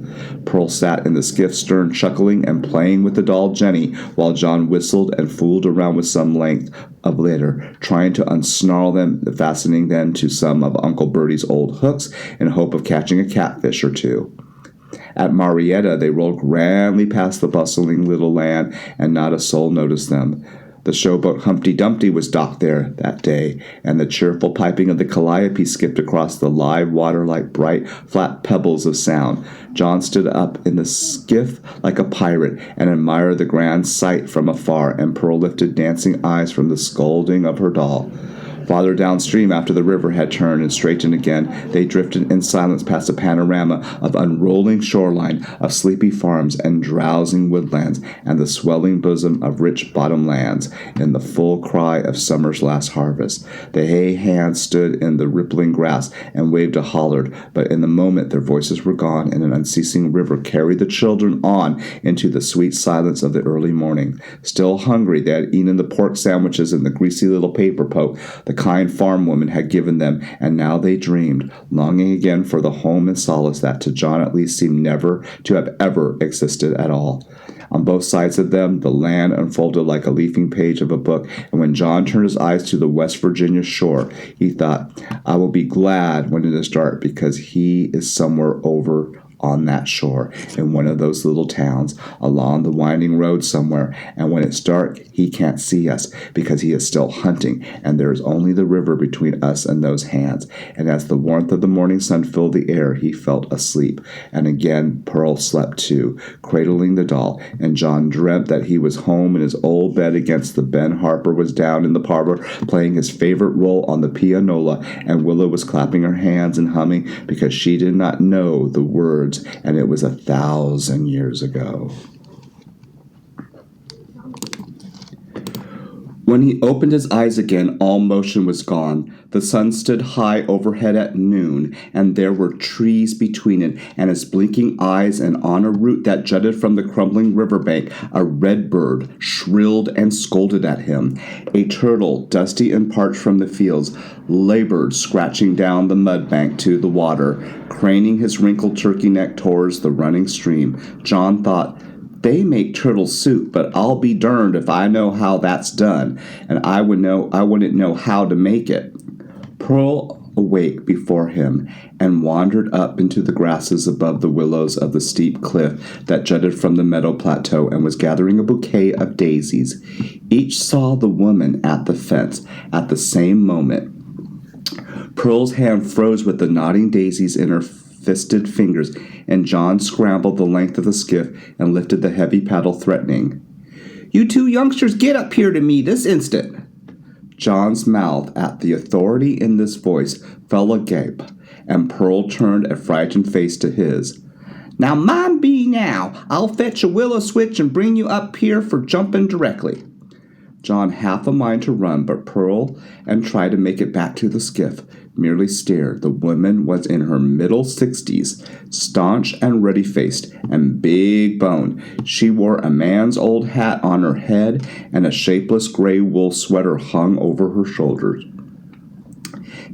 Pearl sat in the skiff's stern, chuckling and playing with the doll Jenny, while John whistled and fooled around with some length of litter, trying to unsnarl them, fastening them to some of Uncle Bertie's old hooks in hope of catching a catfish or two. At Marietta, they rolled grandly past the bustling little land, and not a soul noticed them. The showboat Humpty Dumpty was docked there that day, and the cheerful piping of the calliope skipped across the live water like bright, flat pebbles of sound. John stood up in the skiff like a pirate and admired the grand sight from afar, and Pearl lifted dancing eyes from the scolding of her doll. Farther downstream, after the river had turned and straightened again, they drifted in silence past a panorama of unrolling shoreline, of sleepy farms and drowsing woodlands, and the swelling bosom of rich bottomlands in the full cry of summer's last harvest. The hay hands stood in the rippling grass and waved a hollard, but in the moment their voices were gone, and an unceasing river carried the children on into the sweet silence of the early morning. Still hungry, they had eaten the pork sandwiches and the greasy little paper poke the kind farm woman had given them, and now they dreamed, longing again for the home and solace that to John at least seemed never to have ever existed at all. On both sides of them, the land unfolded like a leafing page of a book, and when John turned his eyes to the West Virginia shore, he thought, "I will be glad when it is dark, because he is somewhere over on that shore, in one of those little towns, along the winding road somewhere, and when it's dark, he can't see us, because he is still hunting, and there is only the river between us and those hands." And as the warmth of the morning sun filled the air, he felt asleep, and again Pearl slept too, cradling the doll, and John dreamt that he was home in his old bed against the Ben Harper was down in the parlor playing his favorite role on the pianola, and Willow was clapping her hands and humming because she did not know the words, and it was 1,000 years ago. When he opened his eyes again, all motion was gone. The sun stood high overhead at noon, and there were trees between it and his blinking eyes, and on a root that jutted from the crumbling riverbank, a red bird shrilled and scolded at him. A turtle, dusty and parched from the fields, labored, scratching down the mud bank to the water, craning his wrinkled turkey neck towards the running stream. John thought, "They make turtle soup, but I'll be darned if I know how that's done, and I wouldn't know how to make it." Pearl awake before him and wandered up into the grasses above the willows of the steep cliff that jutted from the meadow plateau and was gathering a bouquet of daisies. Each saw the woman at the fence at the same moment. Pearl's hand froze with the nodding daisies in her fisted fingers, and John scrambled the length of the skiff and lifted the heavy paddle, threatening, "You two youngsters, get up here to me this instant." John's mouth, at the authority in this voice, fell agape, and Pearl turned a frightened face to his. "Now mind me now. I'll fetch a willow switch and bring you up here for jumping directly." John, half a mind to run, but Pearl, and try to make it back to the skiff, merely stared. The woman was in her middle 60s, staunch and ruddy-faced, and big-boned. She wore a man's old hat on her head, and a shapeless gray wool sweater hung over her shoulders.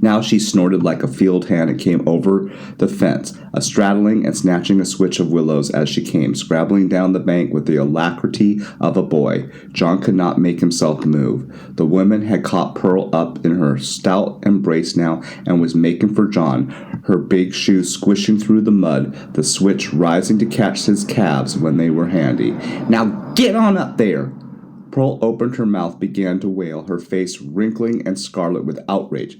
Now she snorted like a field hand and came over the fence, straddling and snatching a switch of willows as she came, scrabbling down the bank with the alacrity of a boy. John could not make himself move. The woman had caught Pearl up in her stout embrace now and was making for John, her big shoes squishing through the mud, the switch rising to catch his calves when they were handy. "Now get on up there!" Pearl opened her mouth, began to wail, her face wrinkling and scarlet with outrage.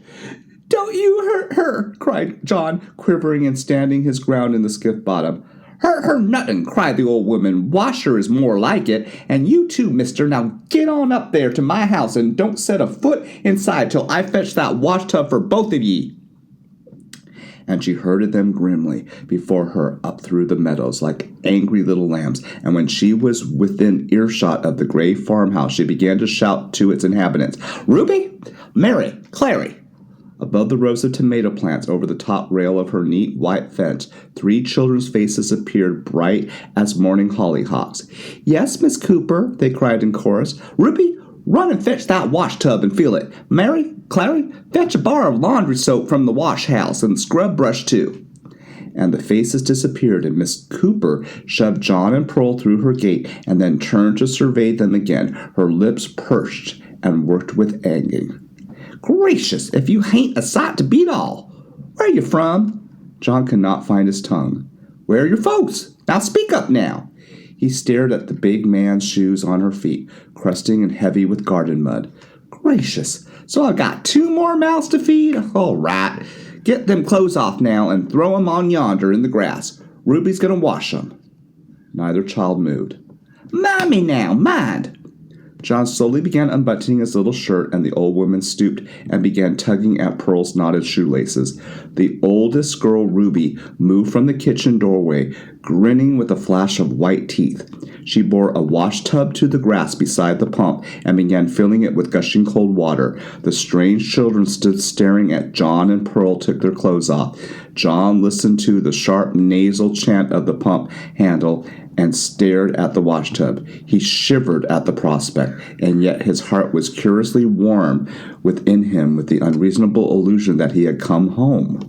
"Don't you hurt her!" cried John, quivering and standing his ground in the skiff bottom. "Hurt her nothin'!" cried the old woman. "Wash her is more like it. And you too, mister. Now get on up there to my house and don't set a foot inside till I fetch that wash tub for both of ye." And she herded them grimly before her up through the meadows like angry little lambs, and when she was within earshot of the gray farmhouse, she began to shout to its inhabitants, "Ruby! Mary! Clary!" Above the rows of tomato plants over the top rail of her neat white fence, 3 children's faces appeared bright as morning hollyhocks. "Yes, Miss Cooper," they cried in chorus. "Ruby, run and fetch that wash tub and fill it. Mary, Clary, fetch a bar of laundry soap from the wash house and scrub brush too." And the faces disappeared, and Miss Cooper shoved John and Pearl through her gate and then turned to survey them again, her lips pursed and worked with anger. "Gracious, if you hain't a sight to beat all! Where you from?" John could not find his tongue. "Where are your folks? Now speak up now." He stared at the big man's shoes on her feet, crusting and heavy with garden mud. "Gracious, so I've got 2 more mouths to feed? All right. Get them clothes off now and throw 'em on yonder in the grass. Ruby's going to wash 'em." Neither child moved. "Mind me now, mind." John slowly began unbuttoning his little shirt, and the old woman stooped and began tugging at Pearl's knotted shoelaces. The oldest girl, Ruby, moved from the kitchen doorway, grinning with a flash of white teeth. She bore a wash tub to the grass beside the pump and began filling it with gushing cold water. The strange children stood staring at John, and Pearl took their clothes off. John listened to the sharp nasal chant of the pump handle and stared at the wash tub. He shivered at the prospect, and yet his heart was curiously warm within him with the unreasonable illusion that he had come home.